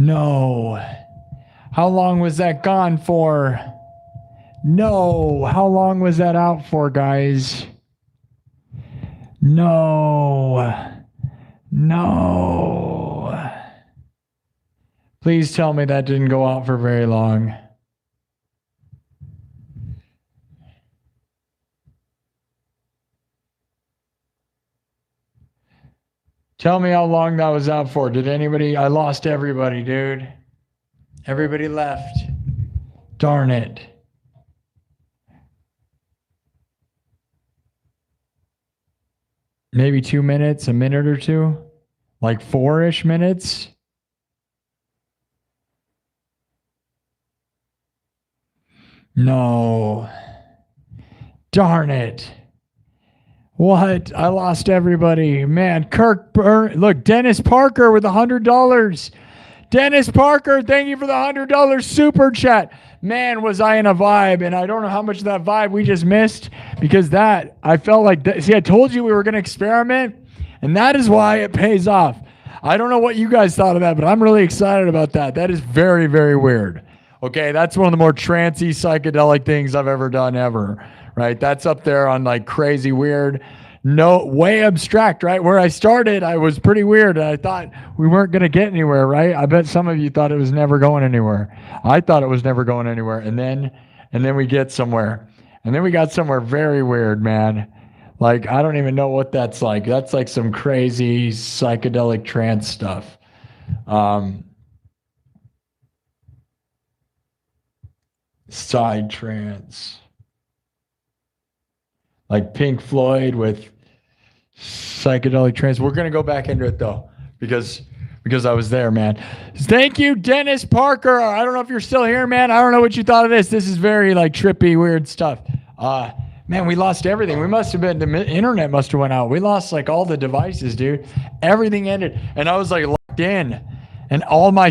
No. How long was that gone for? No. How long was that out for, guys? No. No. Please tell me that didn't go out for very long. Tell me how long that was out for. Did anybody? I lost everybody, dude. Everybody left. Darn it. Maybe 2 minutes, a minute or two? Like 4-ish minutes? No. Darn it. What? I lost everybody. Man, look, Dennis Parker with $100. Dennis Parker, thank you for the $100 super chat. Man, was I in a vibe, and I don't know how much of that vibe we just missed, because that, I felt like, see, I told you we were going to experiment, and that is why it pays off. I don't know what you guys thought of that, but I'm really excited about that. That is very, very weird. Okay, that's one of the more trancey, psychedelic things I've ever done ever, right? That's up there on like crazy weird, no, way abstract, right? Where I started, I was pretty weird, and I thought we weren't going to get anywhere, right? I bet some of you thought it was never going anywhere. I thought it was never going anywhere, and then we get somewhere. And then we got somewhere very weird, man. Like, I don't even know what that's like. That's like some crazy psychedelic trance stuff. Side trance. Like Pink Floyd with psychedelic trance. We're going to go back into it, though, because I was there, man. Thank you, Dennis Parker. I don't know if you're still here, man. I don't know what you thought of this. This is very, like, trippy, weird stuff. Man, we lost everything. We must have been, the internet must have went out. We lost, like, all the devices, dude. Everything ended. And I was, like, locked in. And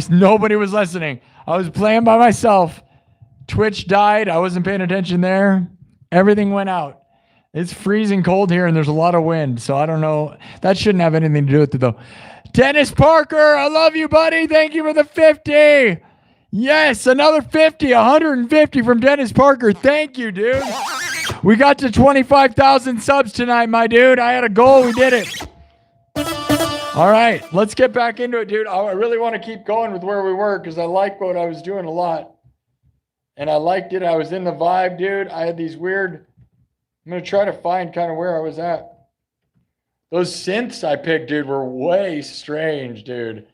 nobody was listening. I was playing by myself. Twitch died. I wasn't paying attention there. Everything went out. It's freezing cold here, and there's a lot of wind, so I don't know. That shouldn't have anything to do with it, though. Dennis Parker, I love you, buddy. Thank you for the 50. Yes, another 50, 150 from Dennis Parker. Thank you, dude. We got to 25,000 subs tonight, my dude. I had a goal. We did it. All right, let's get back into it, dude. I really want to keep going with where we were because I like what I was doing a lot. And I liked it. I was in the vibe, dude. I had these weird... I'm going to try to find kind of where I was at. Those synths I picked, dude, were way strange, dude.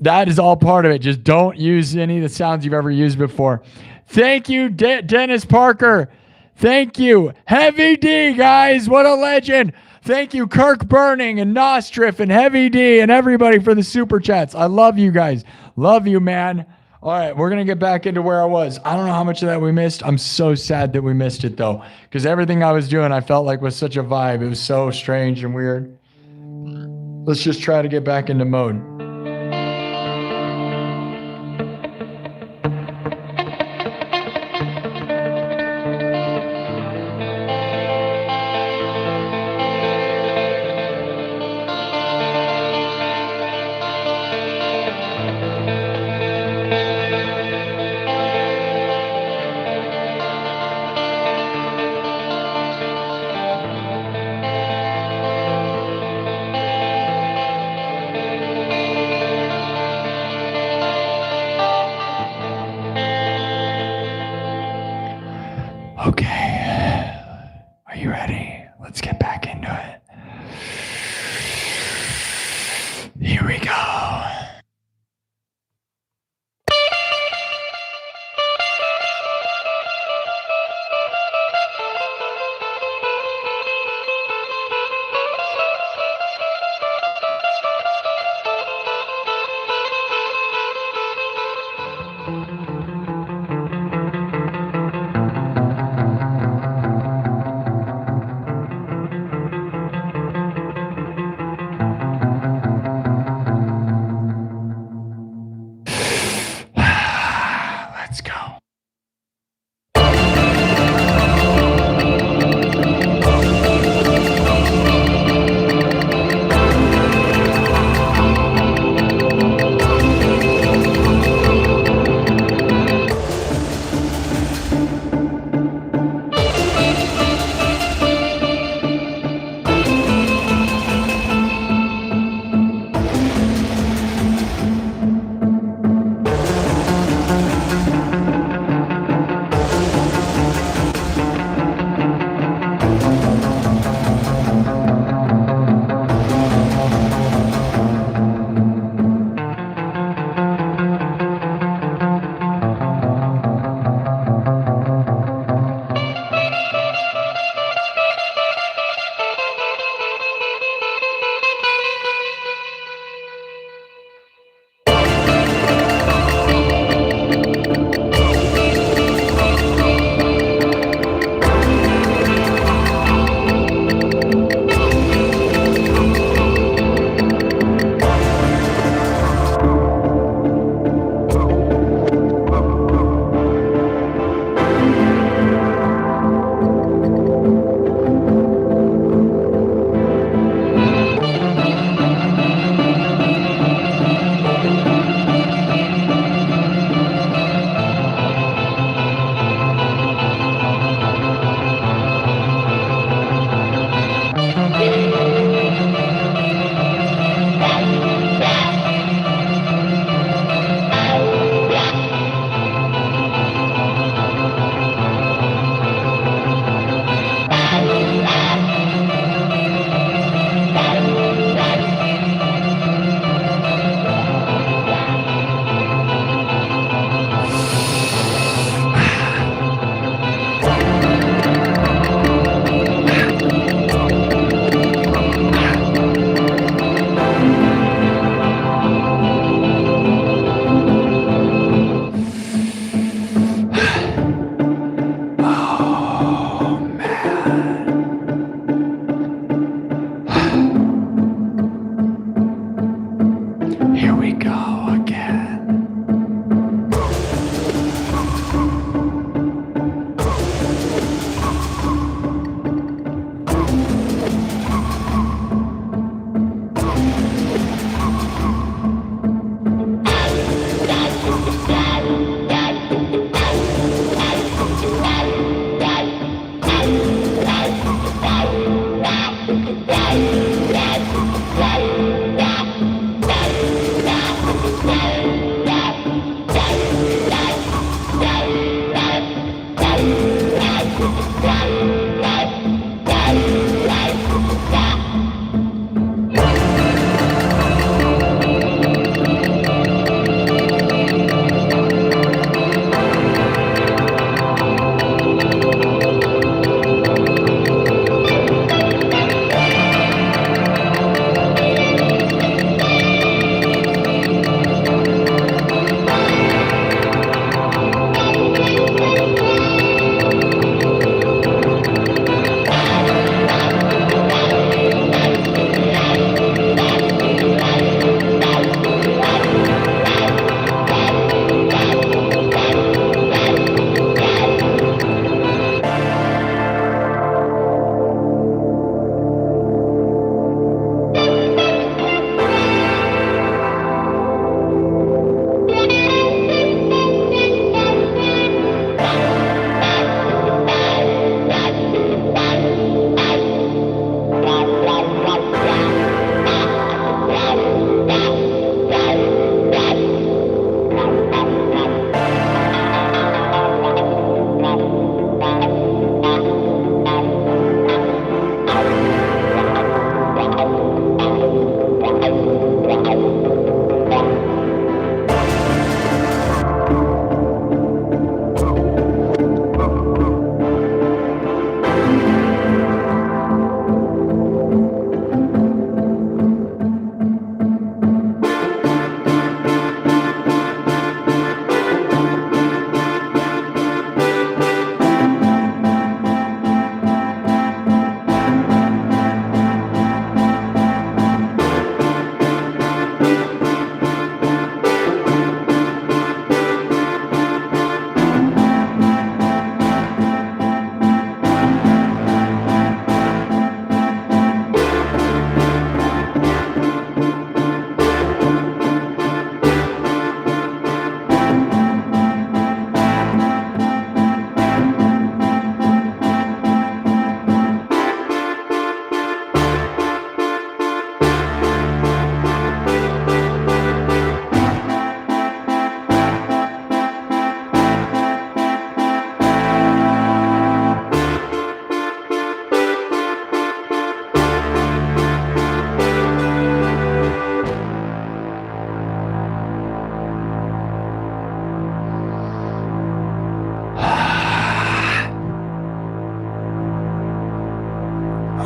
That is all part of it. Just don't use any of the sounds you've ever used before. Thank you, Dennis Parker. Thank you. Heavy D, guys. What a legend. Thank you, Kirk Burning and Nostrif and Heavy D and everybody for the super chats. I love you guys. Love you, man. All right, we're going to get back into where I was. I don't know how much of that we missed. I'm so sad that we missed it, though, because everything I was doing I felt like was such a vibe. It was so strange and weird. Let's just try to get back into mode. Okay. Are you ready? Let's get back into it. Here we go.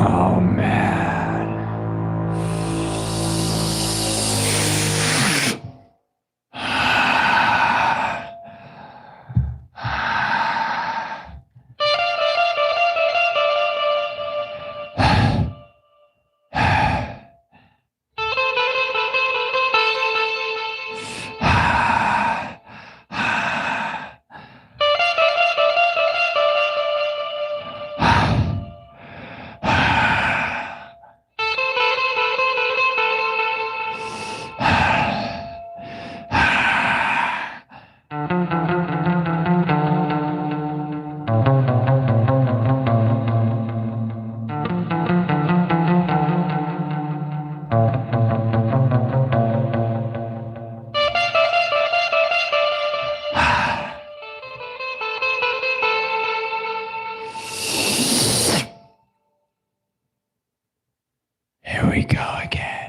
Oh man. Here we go again.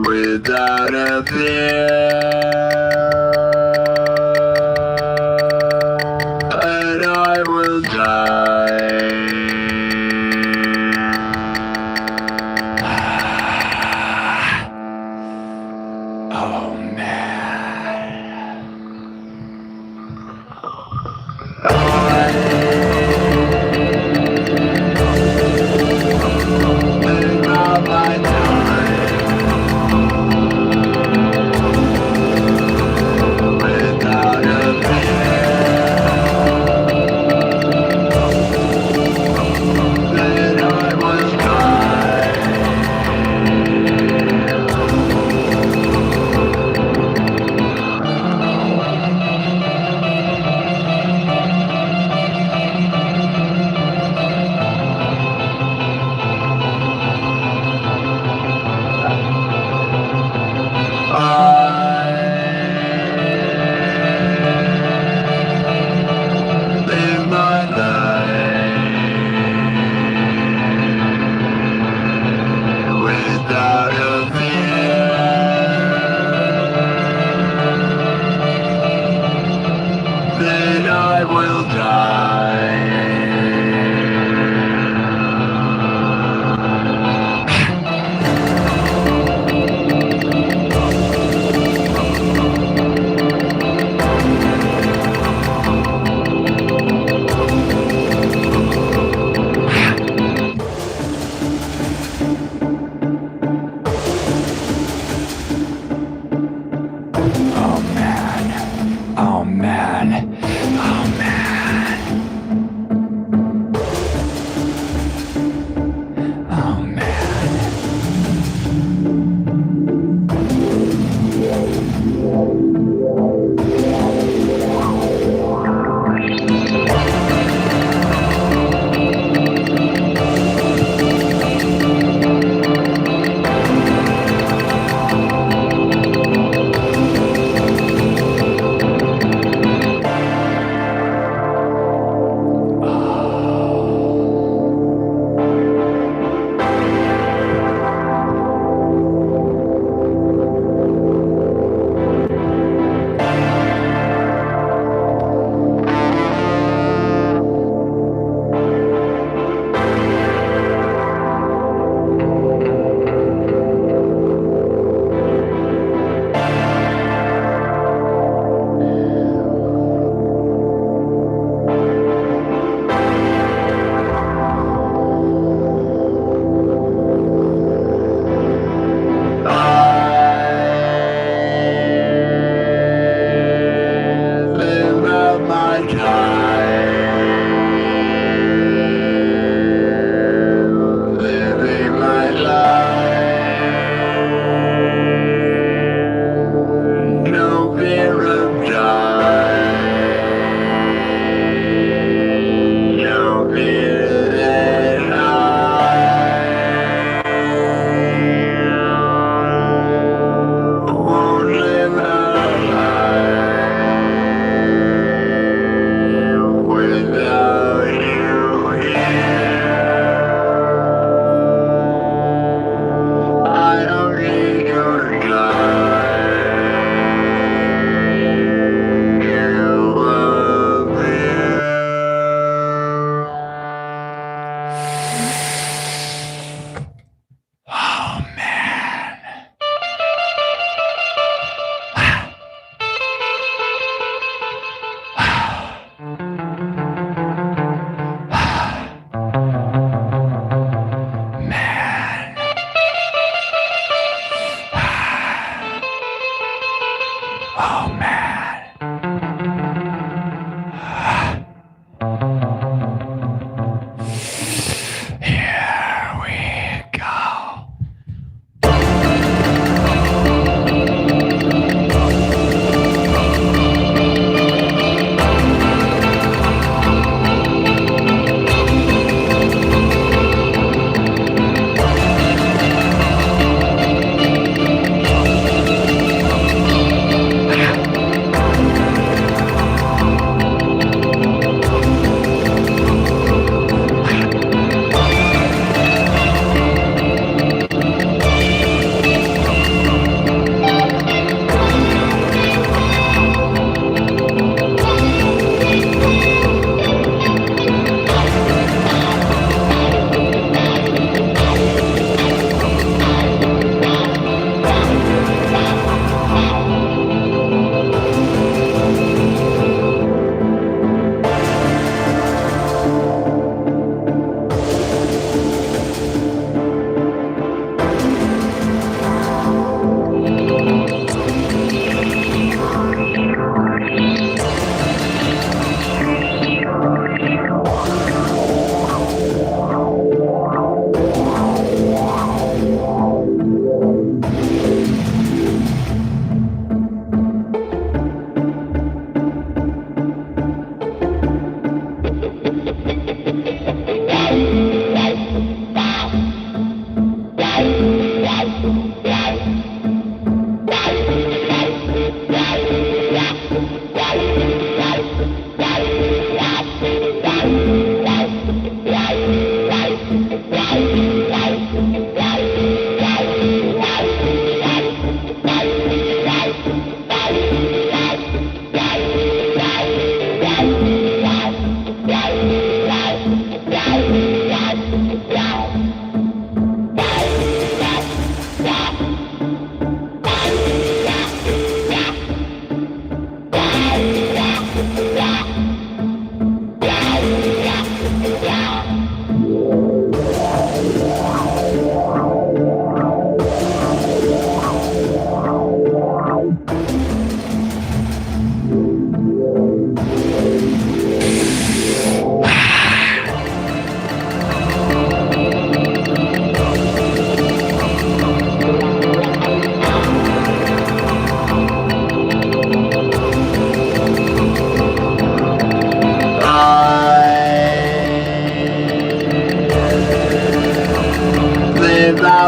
without a fear, and I will die. Oh man.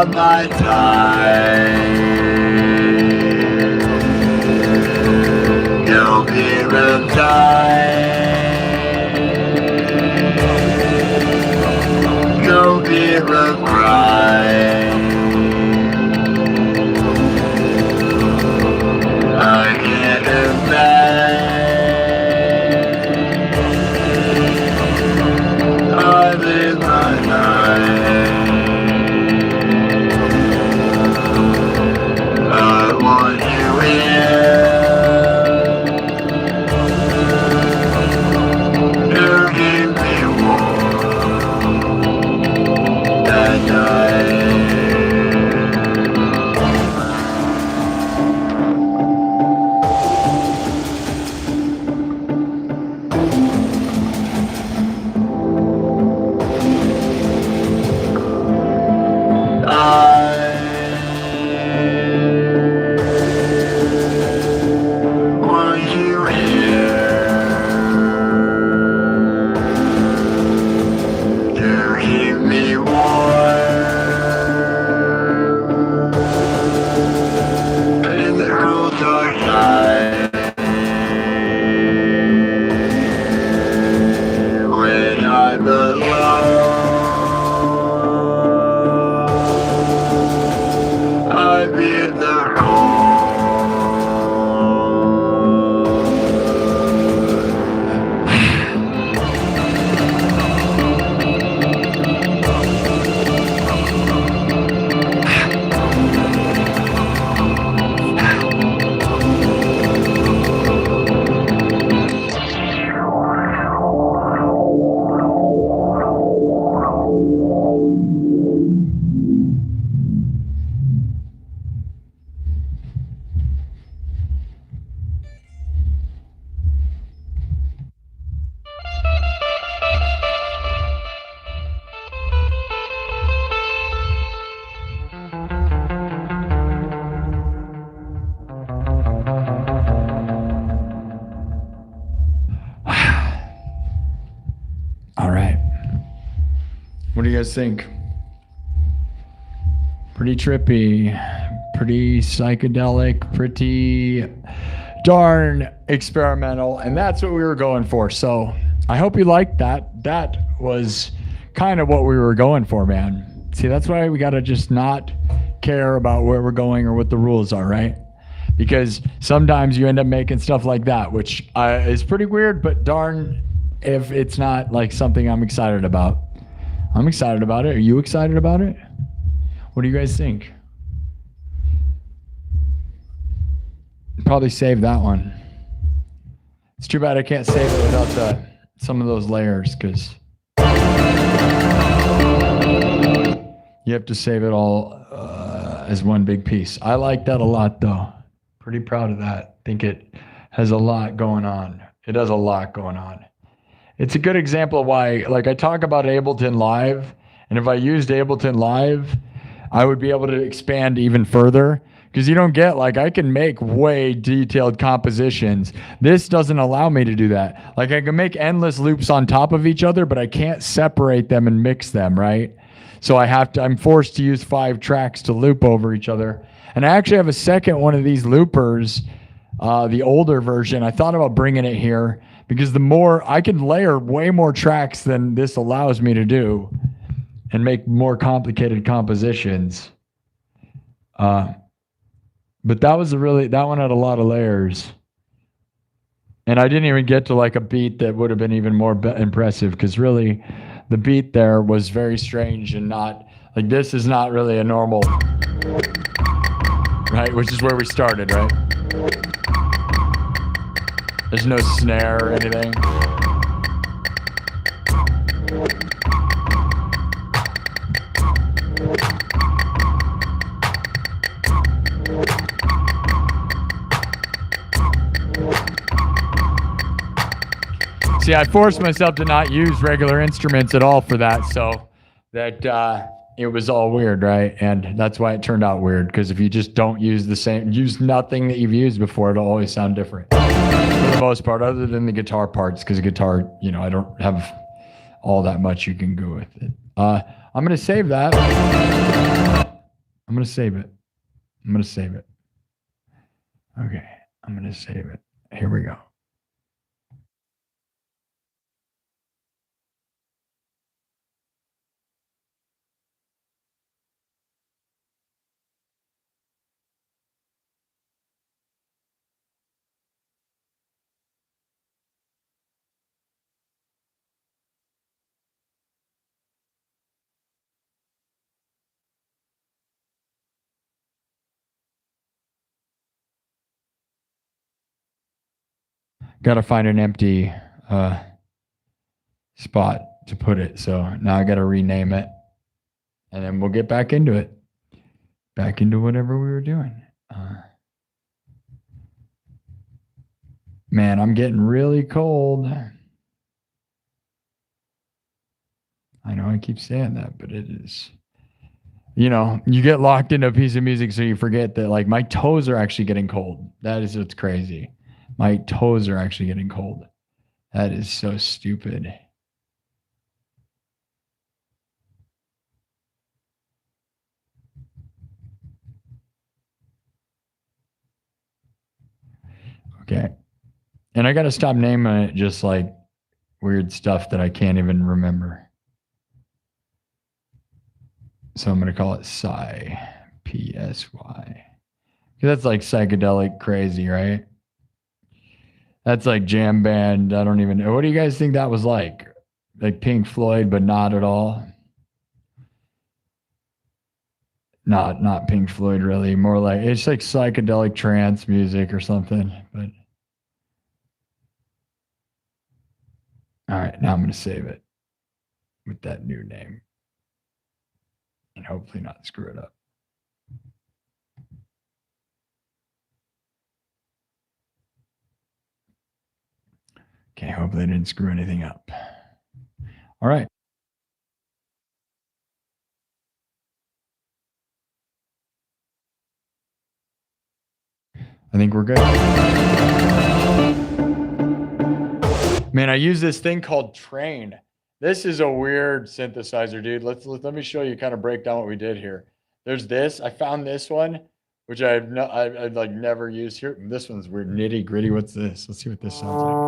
about my time. No fear of dying. No fear of crying. I can't imagine. I live my life. I want you here. To keep me warm at night. What do you guys think? Pretty trippy, pretty psychedelic, pretty darn experimental, and that's what we were going for. So I hope you liked that. That was kind of what we were going for, man. See, that's why we got to just not care about where we're going or what the rules are, right? Because sometimes you end up making stuff like that, which is pretty weird, but darn if it's not like something I'm excited about. I'm excited about it. Are you excited about it? What do you guys think? Probably save that one. It's too bad I can't save it without some of those layers, because you have to save it all as one big piece. I like that a lot, though. Pretty proud of that. Think it has a lot going on. It has a lot going on. It's a good example of why, like, I talk about Ableton Live, and if I used Ableton Live, I would be able to expand even further, because you don't get, like, I can make way detailed compositions. This doesn't allow me to do that. Like, I can make endless loops on top of each other, but I can't separate them and mix them, right? So I'm forced to use 5 tracks to loop over each other. And I actually have a second one of these loopers, the older version. I thought about bringing it here, because the more I can layer way more tracks than this allows me to do and make more complicated compositions. But that one had a lot of layers. And I didn't even get to like a beat that would have been even more impressive, because really the beat there was very strange and not, like, this is not really a normal, right? Which is where we started, right? There's no snare or anything. See, I forced myself to not use regular instruments at all for that, so that it was all weird, right? And that's why it turned out weird, because if you just don't use nothing that you've used before, it'll always sound different. For the most part, other than the guitar parts, because the guitar, I don't have all that much you can go with it. I'm going to save that. I'm going to save it. I'm going to save it. Okay. I'm going to save it. Here we go. Got to find an empty spot to put it. So now I got to rename it, and then we'll get back into it. Back into whatever we were doing. Man, I'm getting really cold. I know I keep saying that, but it is, you know, you get locked into a piece of music so you forget that, like, my toes are actually getting cold. That is what's crazy. My toes are actually getting cold. That is so stupid. Okay. And I got to stop naming it just like weird stuff that I can't even remember. So I'm going to call it Psy, P-S-Y. That's like psychedelic crazy, right? That's like jam band. I don't even know. What do you guys think that was like? Like Pink Floyd, but not at all? Not Pink Floyd, really. More like, it's like psychedelic trance music or something. But all right, now I'm going to save it with that new name and hopefully not screw it up. Okay, hopefully I didn't screw anything up. All right. I think we're good. Man, I use this thing called Train. This is a weird synthesizer, dude. Let me show you, kind of break down what we did here. There's this. I found this one, which I've like never used here. This one's weird, nitty gritty. What's this? Let's see what this sounds like.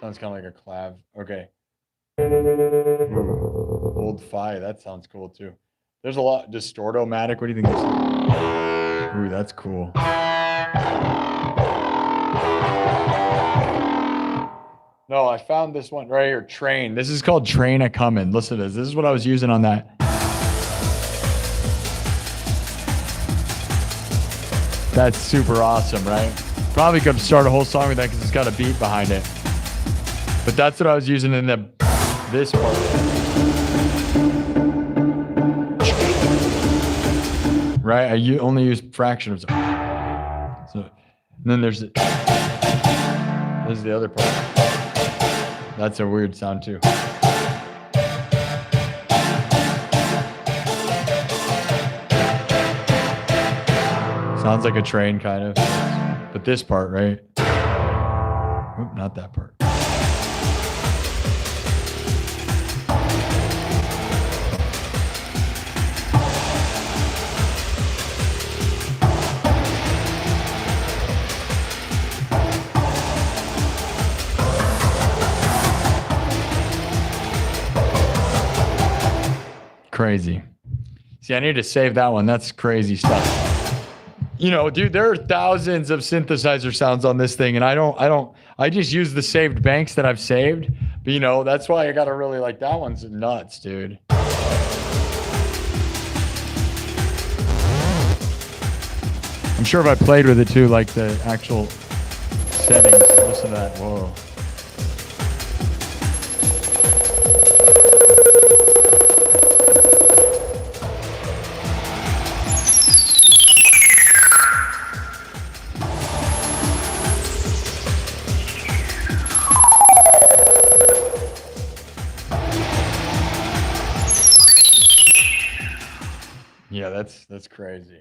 Sounds kind of like a clav. Okay. Ooh, old Fi. That sounds cool too. There's a lot. Distorto-matic. What do you think? Ooh, that's cool. No, I found this one right here. Train. This is called Train a Comin'. Listen to this. This is what I was using on that. That's super awesome, right? Probably could start a whole song with that because it's got a beat behind it. But that's what I was using in this part. Right? I only use fraction of. So, and then there's this is the other part. That's a weird sound too. Sounds like a train kind of. But this part, right? Oop, not that part. Crazy. See, I need to save that one. That's crazy stuff. You know, dude, there are thousands of synthesizer sounds on this thing, and I just use the saved banks that I've saved. But you know, that's why I gotta really like that one's nuts, dude. I'm sure if I played with it too, like the actual settings, listen to that. Whoa. Yeah, that's crazy.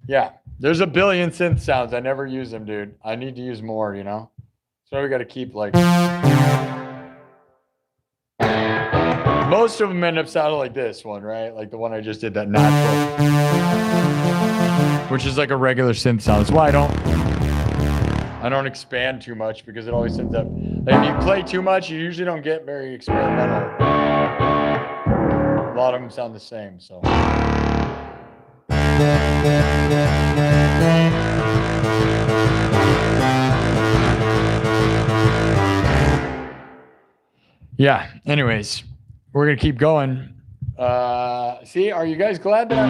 Yeah, there's a billion synth sounds. I never use them, dude. I need to use more, you know? So we got to keep like... Most of them end up sounding like this one, right? Like the one I just did, that natural, which is like a regular synth sound. That's why I don't expand too much, because it always ends up, like, if you play too much, you usually don't get very experimental. A lot of them sound the same, so. Yeah, anyways, we're gonna keep going. See, are you guys glad that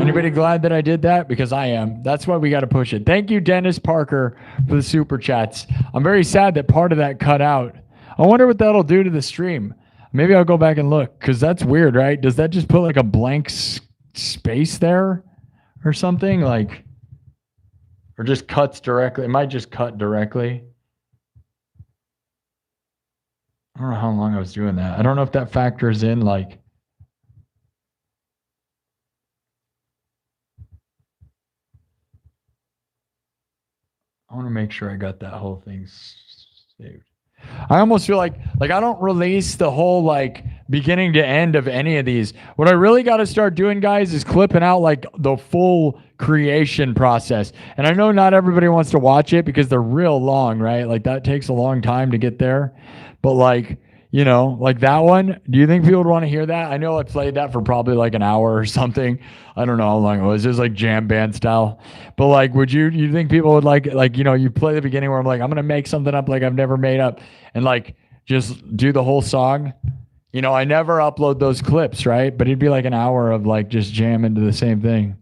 anybody glad that I did that? Because I am. That's why we got to push it. Thank you, Dennis Parker, for the super chats. I'm very sad that part of that cut out. I wonder what that'll do to the stream. Maybe I'll go back and look, because that's weird, right? Does that just put like a blank space there or something? Like, or just cuts directly? It might just cut directly. I don't know how long I was doing that. I don't know if that factors in, like, I want to make sure I got that whole thing saved. I almost feel like I don't release the whole like beginning to end of any of these. What I really got to start doing, guys, is clipping out like the full creation process. And I know not everybody wants to watch it because they're real long, right? Like that takes a long time to get there. But like, you know, like that one, do you think people would want to hear that? I know I played that for probably like an hour or something. I don't know how long it was. It was like jam band style. But like, you think people would like, you know, you play the beginning where I'm like, I'm going to make something up like I've never made up and like just do the whole song. You know, I never upload those clips, right? But it'd be like an hour of like just jam into the same thing.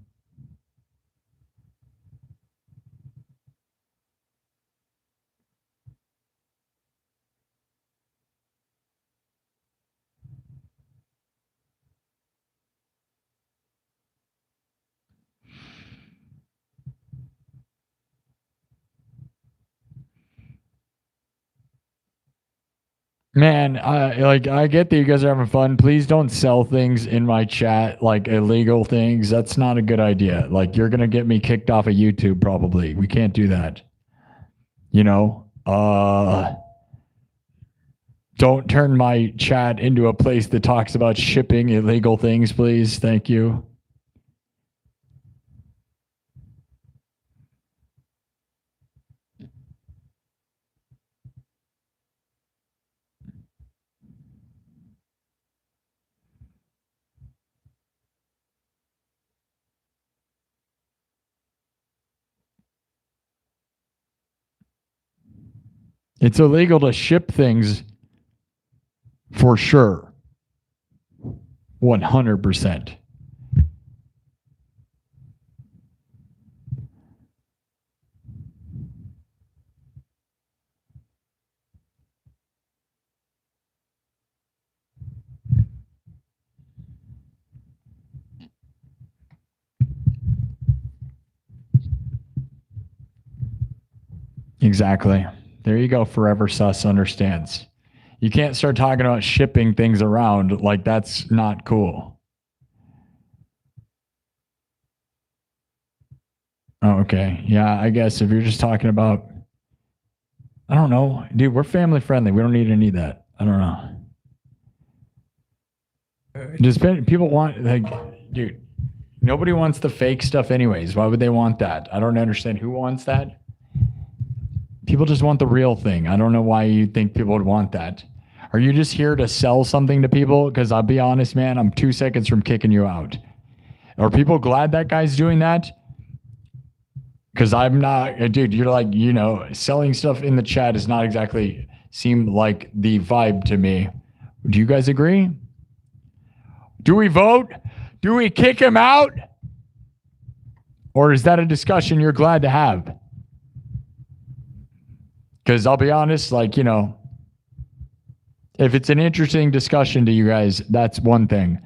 Man, I get that you guys are having fun. Please don't sell things in my chat, like illegal things. That's not a good idea. Like you're gonna get me kicked off of YouTube probably. We can't do that. You know? Don't turn my chat into a place that talks about shipping illegal things, please. Thank you. It's illegal to ship things for sure. 100%. Exactly. There you go. Forever Sus understands. You can't start talking about shipping things around like that's not cool. Oh, okay. Yeah, I guess if you're just talking about, I don't know, dude, we're family friendly. We don't need any of that. I don't know. Does people want, like, dude, nobody wants the fake stuff anyways. Why would they want that? I don't understand who wants that. People just want the real thing. I don't know why you think people would want that. Are you just here to sell something to people? Because I'll be honest, man, I'm 2 seconds from kicking you out. Are people glad that guy's doing that? Because I'm not, dude, you're like, you know, selling stuff in the chat does not exactly seem like the vibe to me. Do you guys agree? Do we vote? Do we kick him out? Or is that a discussion you're glad to have? Because I'll be honest, like, you know, if it's an interesting discussion to you guys, that's one thing.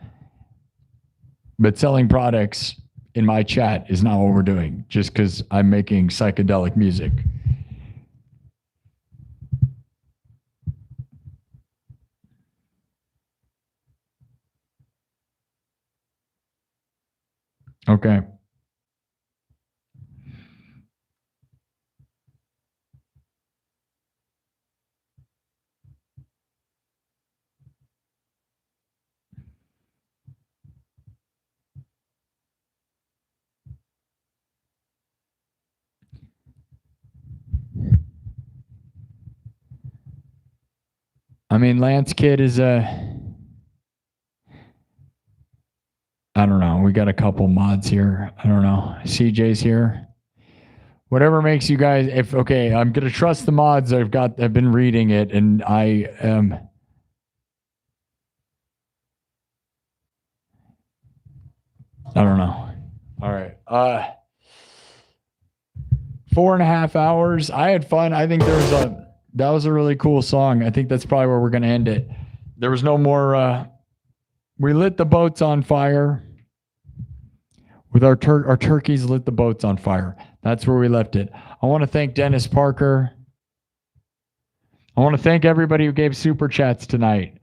But selling products in my chat is not what we're doing just because I'm making psychedelic music. Okay. I mean, Lance Kid is I don't know. We got a couple mods here. I don't know. CJ's here. Whatever makes you guys, okay, I'm gonna trust the mods. I've been reading it, and I am. I don't know. All right. 4.5 hours. I had fun. I think that was a really cool song. I think that's probably where we're gonna end it. There was no more. We lit the boats on fire. With our turkeys lit the boats on fire. That's where we left it. I want to thank Dennis Parker. I want to thank everybody who gave super chats tonight.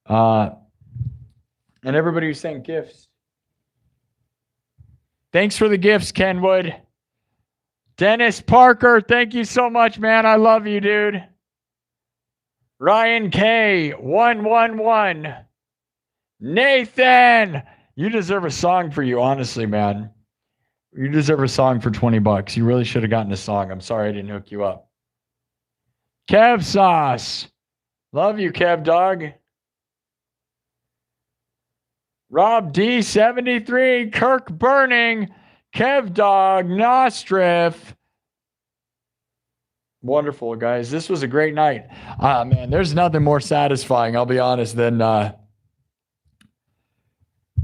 And everybody who sent gifts. Thanks for the gifts, Kenwood. Dennis Parker, thank you so much, man. I love you, dude. Ryan K, 111. Nathan, you deserve a song for you, honestly, man. You deserve a song for $20. You really should have gotten a song. I'm sorry I didn't hook you up. Kev Sauce. Love you, Kev Dog. Rob D73, Kirk Burning, Kev Dog, Nostrif. Wonderful, guys. This was a great night. Man, there's nothing more satisfying, I'll be honest, than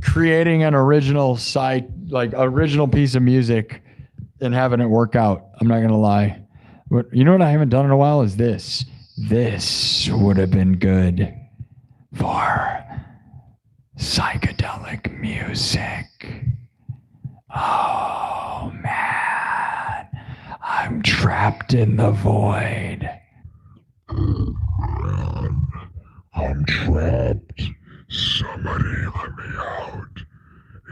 creating an original original piece of music and having it work out. I'm not going to lie. But you know what I haven't done in a while is this. This would have been good for psychedelic music. Oh, man. I'm trapped in the void. I'm trapped. Somebody let me out.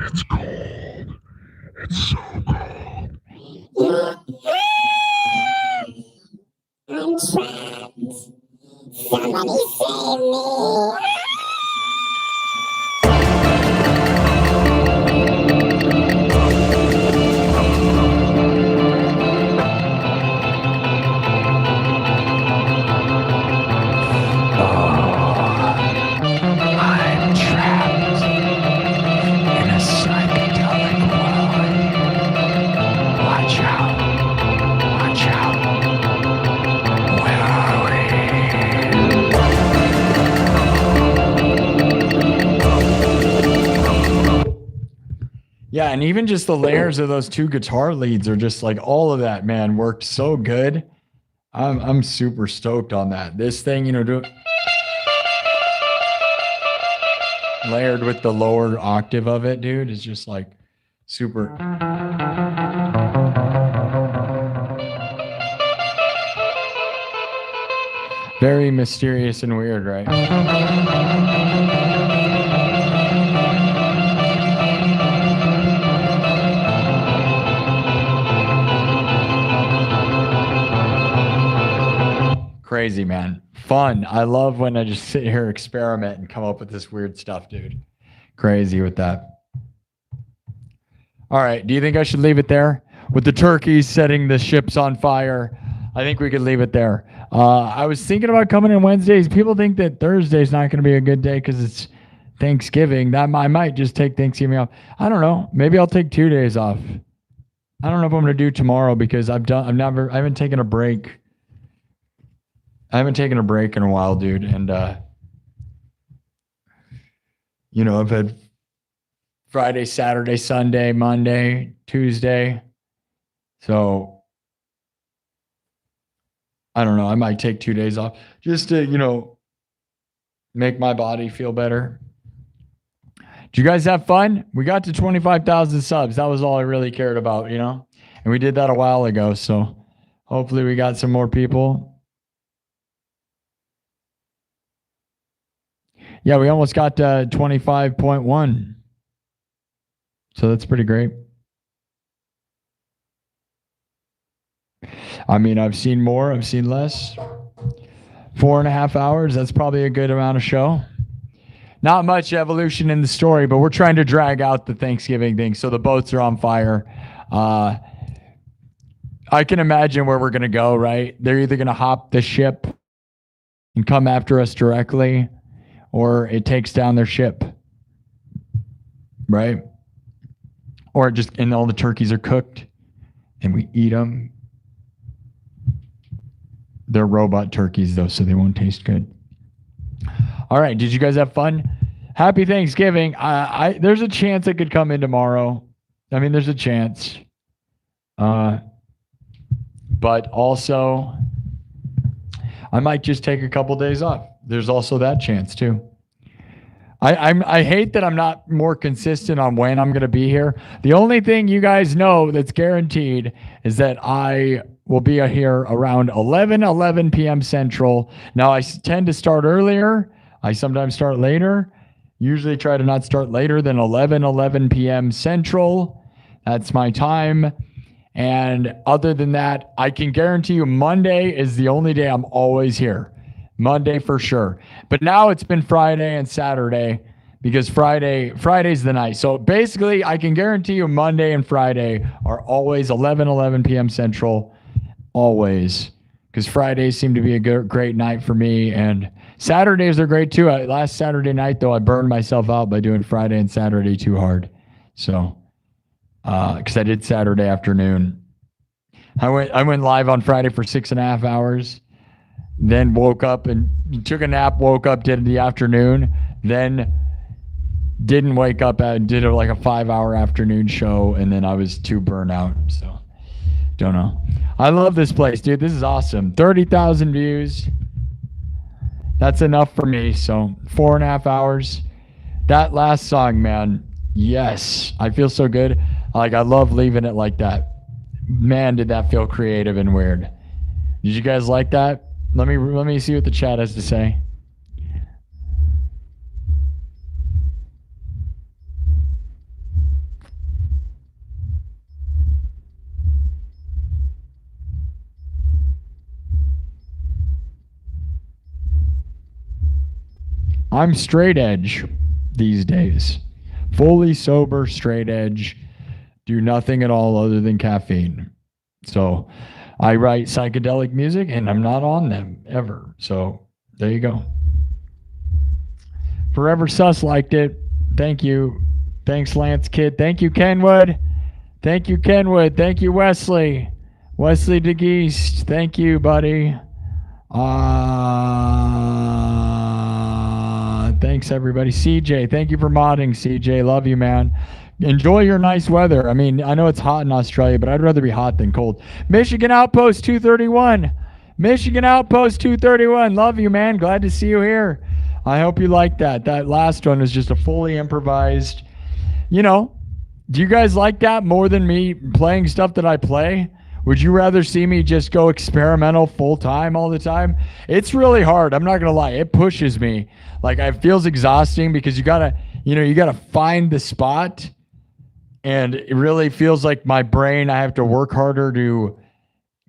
It's cold. It's so cold. I'm trapped. Somebody save me. Yeah, and even just the layers of those two guitar leads are just like all of that, man, worked so good. I'm super stoked on that. This thing, layered with the lower octave of it, dude, is just like super. Very mysterious and weird, right? Crazy, man. Fun. I love when I just sit here, experiment, and come up with this weird stuff, dude. Crazy with that. All right. Do you think I should leave it there? With the turkeys setting the ships on fire, I think we could leave it there. I was thinking about coming in Wednesdays. People think that Thursday's not going to be a good day because it's Thanksgiving. I might just take Thanksgiving off. I don't know. Maybe I'll take 2 days off. I don't know if I'm going to do tomorrow because I haven't taken a break. I haven't taken a break in a while, dude. And, I've had Friday, Saturday, Sunday, Monday, Tuesday. So, I don't know. I might take 2 days off just to, make my body feel better. Did you guys have fun? We got to 25,000 subs. That was all I really cared about, And we did that a while ago. So, hopefully we got some more people. Yeah, we almost got 25.1. So that's pretty great. I mean, I've seen more, I've seen less. 4.5 hours, that's probably a good amount of show. Not much evolution in the story, but we're trying to drag out the Thanksgiving thing. So the boats are on fire. I can imagine where we're going to go, right? They're either going to hop the ship and come after us directly, or it takes down their ship, right? Or and all the turkeys are cooked and we eat them. They're robot turkeys though, so they won't taste good. All right, did you guys have fun? Happy Thanksgiving. There's a chance I could come in tomorrow. I mean, there's a chance. But also, I might just take a couple days off. There's also that chance too. I hate that I'm not more consistent on when I'm going to be here. The only thing you guys know that's guaranteed is that I will be here around 11 p.m. Central. Now, I tend to start earlier. I sometimes start later. Usually try to not start later than 11 p.m. Central. That's my time. And other than that, I can guarantee you Monday is the only day I'm always here. Monday for sure. But now it's been Friday and Saturday because Friday's the night. So basically, I can guarantee you Monday and Friday are always 11 p.m. Central. Always. Because Fridays seem to be a great night for me. And Saturdays are great too. Last Saturday night, though, I burned myself out by doing Friday and Saturday too hard. So, because I did Saturday afternoon. I went live on Friday for 6.5 hours. Then woke up and took a nap, woke up, did the afternoon, then didn't wake up, did like a 5-hour afternoon show, and then I was too burnt out. So, don't know. I love this place, dude. This is awesome. 30,000 views. That's enough for me. So, 4.5 hours. That last song, man. Yes. I feel so good. Like, I love leaving it like that. Man, did that feel creative and weird. Did you guys like that? Let me see what the chat has to say. I'm straight edge these days. Fully sober, straight edge. Do nothing at all other than caffeine. So I write psychedelic music and I'm not on them ever. So there you go. Forever Sus liked it. Thank you. Thanks, Lance Kid. Thank you, Kenwood. Thank you, Kenwood. Thank you, Wesley. Wesley DeGeest. Thank you, buddy. Thanks, everybody. CJ, thank you for modding, CJ. Love you, man. Enjoy your nice weather. I mean, I know it's hot in Australia, but I'd rather be hot than cold. Michigan Outpost 231. Michigan Outpost 231. Love you, man. Glad to see you here. I hope you like that. That last one was just a fully improvised. You know, do you guys like that more than me playing stuff that I play? Would you rather see me just go experimental full time all the time? It's really hard. I'm not going to lie. It pushes me. Like, it feels exhausting because you got to find the spot. And it really feels like my brain, I have to work harder to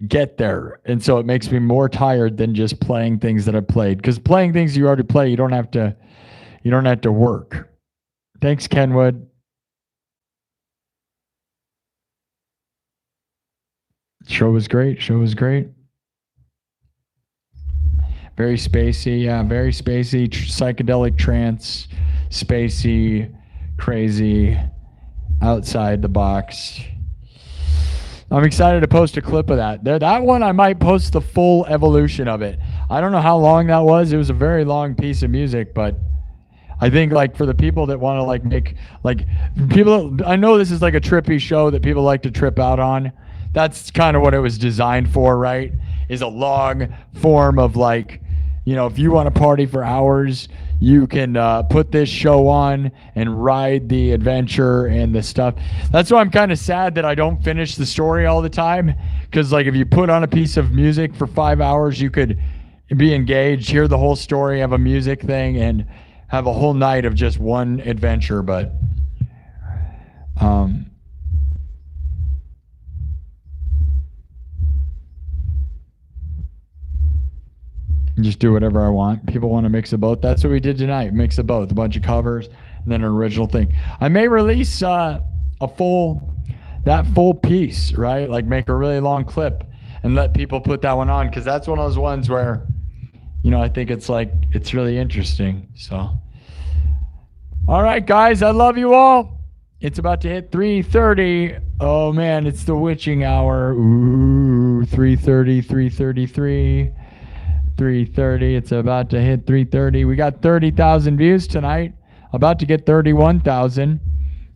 get there. And so it makes me more tired than just playing things that I've played. Because playing things you already play, you don't have to work. Thanks, Kenwood. Show was great. Very spacey. Yeah, very spacey. Psychedelic trance. Spacey. Crazy. Outside the box. I'm excited to post a clip of that. That one, I might post the full evolution of it. I don't know how long that was. It was a very long piece of music, but I think, like, for the people that want to, like, make, like, people, I know this is like a trippy show that people like to trip out on. That's kind of what it was designed for, right? Is a long form of, like, you know, if you want to party for hours, you can put this show on and ride the adventure and the stuff. That's why I'm kind of sad that I don't finish the story all the time. Because, like, if you put on a piece of music for 5 hours, you could be engaged, hear the whole story, have a music thing, and have a whole night of just one adventure. But just do whatever I want. People want to mix a both. That's what we did tonight. Mix a both. A bunch of covers and then an original thing. I may release that full piece, right? Like, make a really long clip and let people put that one on, because that's one of those ones where I think it's really interesting. So, all right, guys, I love you all. It's about to hit 3:30. Oh man, it's the witching hour. Ooh, 3:30, 3:33, 3:30. It's about to hit 3:30. We got 30,000 views tonight. About to get 31,000.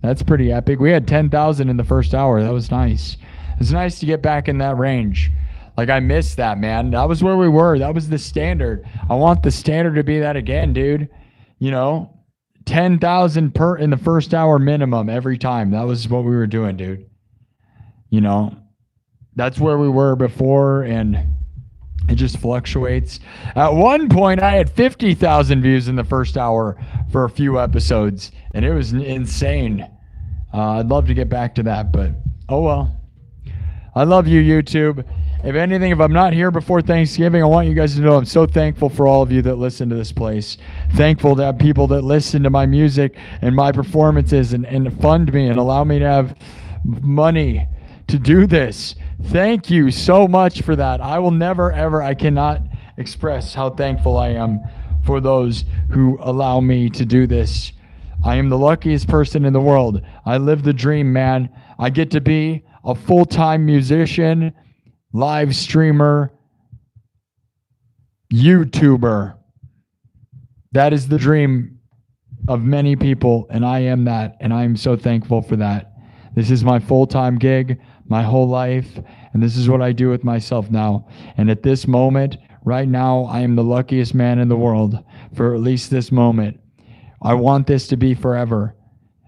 That's pretty epic. We had 10,000 in the first hour. That was nice. It's nice to get back in that range. I missed that, man. That was where we were. That was the standard. I want the standard to be that again, dude. 10,000 in the first hour minimum every time. That was what we were doing, dude. That's where we were before, and it just fluctuates. At one point, I had 50,000 views in the first hour for a few episodes, and it was insane. I'd love to get back to that, but oh well. I love you, YouTube. If anything, if I'm not here before Thanksgiving, I want you guys to know I'm so thankful for all of you that listen to this place. Thankful to have people that listen to my music and my performances and fund me and allow me to have money to do this. Thank you so much for that. I will never, ever, I cannot express how thankful I am for those who allow me to do this. I am the luckiest person in the world. I live the dream, man. I get to be a full-time musician, live streamer, YouTuber. That is the dream of many people, and I am that, and I am so thankful for that. This is my full-time gig, my whole life, and this is what I do with myself now. And at this moment, right now, I am the luckiest man in the world for at least this moment. I want this to be forever.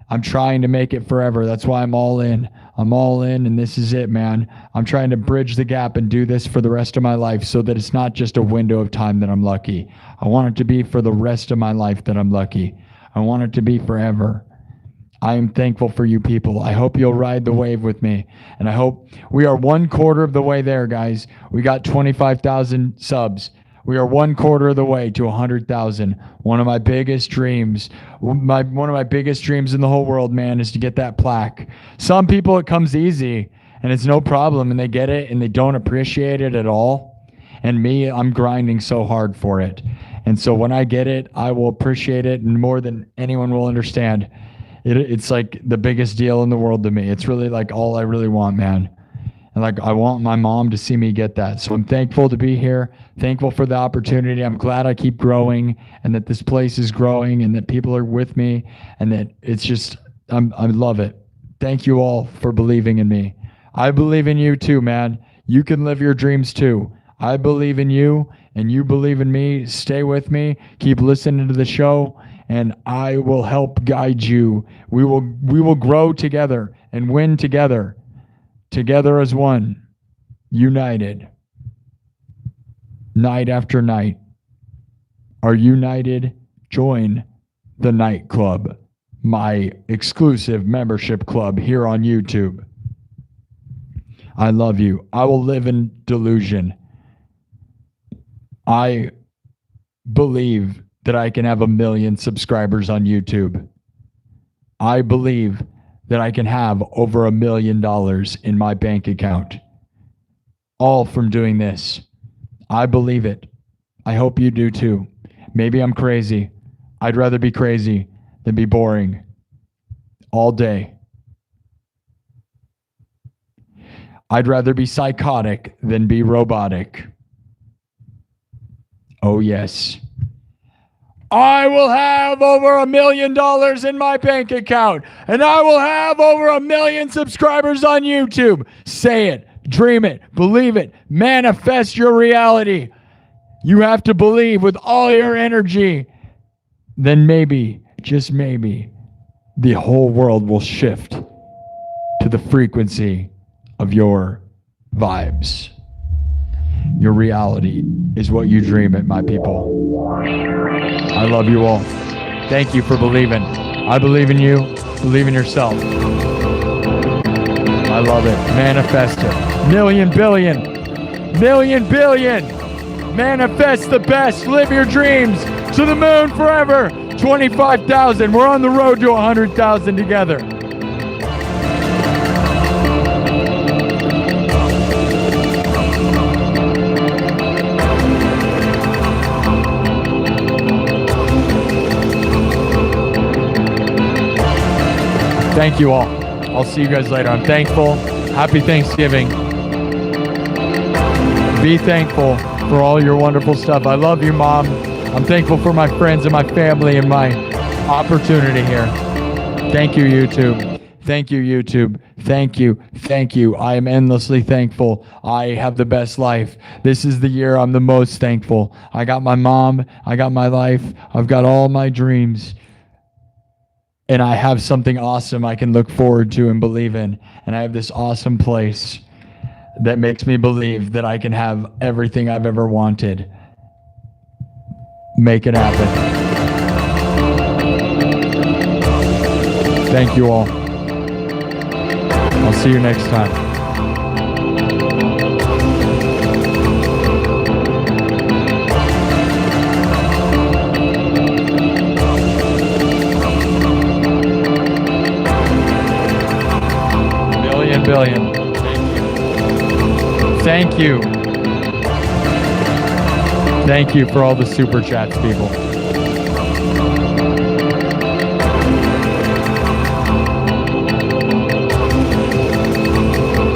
I'm trying to make it forever. That's why I'm all in. I'm all in, and this is it, man. I'm trying to bridge the gap and do this for the rest of my life so that it's not just a window of time that I'm lucky. I want it to be for the rest of my life that I'm lucky. I want it to be forever. I am thankful for you people. I hope you'll ride the wave with me. And I hope we are 1/4 of the way there, guys. We got 25,000 subs. We are 1/4 of the way to 100,000. One of my biggest dreams, one of my biggest dreams in the whole world, man, is to get that plaque. Some people, it comes easy and it's no problem and they get it and they don't appreciate it at all. And me, I'm grinding so hard for it. And so when I get it, I will appreciate it and more than anyone will understand. It's like the biggest deal in the world to me. It's really like all I really want, man. And I want my mom to see me get that. So I'm thankful to be here, thankful for the opportunity. I'm glad I keep growing and that this place is growing and that people are with me and that it's just, I love it. Thank you all for believing in me. I believe in you too, man. You can live your dreams too. I believe in you and you believe in me. Stay with me. Keep listening to the show and I will help guide you. We will grow together and win together. Together as one, united, night after night. Are united? Join the nightclub, my exclusive membership club here on YouTube. I love you. I will live in delusion. I believe that I can have 1 million subscribers on YouTube. I believe that I can have over $1 million in my bank account. All from doing this. I believe it. I hope you do too. Maybe I'm crazy. I'd rather be crazy than be boring. All day. I'd rather be psychotic than be robotic. Oh yes. I will have over $1 million in my bank account, and I will have over 1 million subscribers on YouTube. Say it, dream it, believe it, manifest your reality. You have to believe with all your energy. Then maybe, just maybe, the whole world will shift to the frequency of your vibes. Your reality is what you dream it, my people. I love you all. Thank you for believing. I believe in you. Believe in yourself. I love it. Manifest it. Million billion. Manifest the best. Live your dreams to the moon forever. 25,000. We're on the road to 100,000 together. Thank you all. I'll see you guys later. I'm thankful. Happy Thanksgiving. Be thankful for all your wonderful stuff. I love you, Mom. I'm thankful for my friends and my family and my opportunity here. Thank you, YouTube. Thank you, YouTube. Thank you. Thank you. I am endlessly thankful. I have the best life. This is the year I'm the most thankful. I got my mom. I got my life. I've got all my dreams. And I have something awesome I can look forward to and believe in. And I have this awesome place that makes me believe that I can have everything I've ever wanted. Make it happen. Thank you all. I'll see you next time. Billion. Thank you. Thank you for all the super chats, people.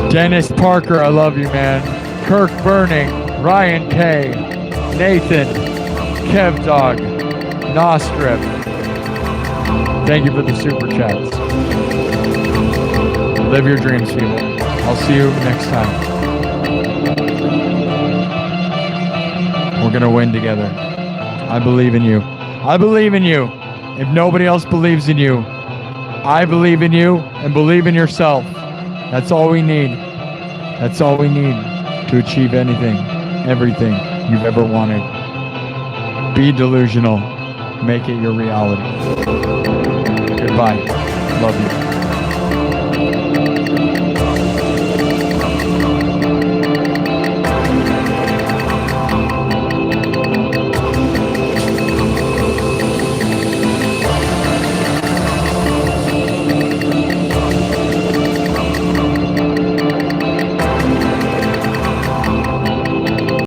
Dennis Parker, I love you, man. Kirk Burning, Ryan K, Nathan, Kev Dog, Nostrip. Thank you for the super chats. Live your dreams, people. I'll see you next time. We're going to win together. I believe in you. I believe in you. If nobody else believes in you, I believe in you and believe in yourself. That's all we need. That's all we need to achieve anything, everything you've ever wanted. Be delusional. Make it your reality. Goodbye. Love you.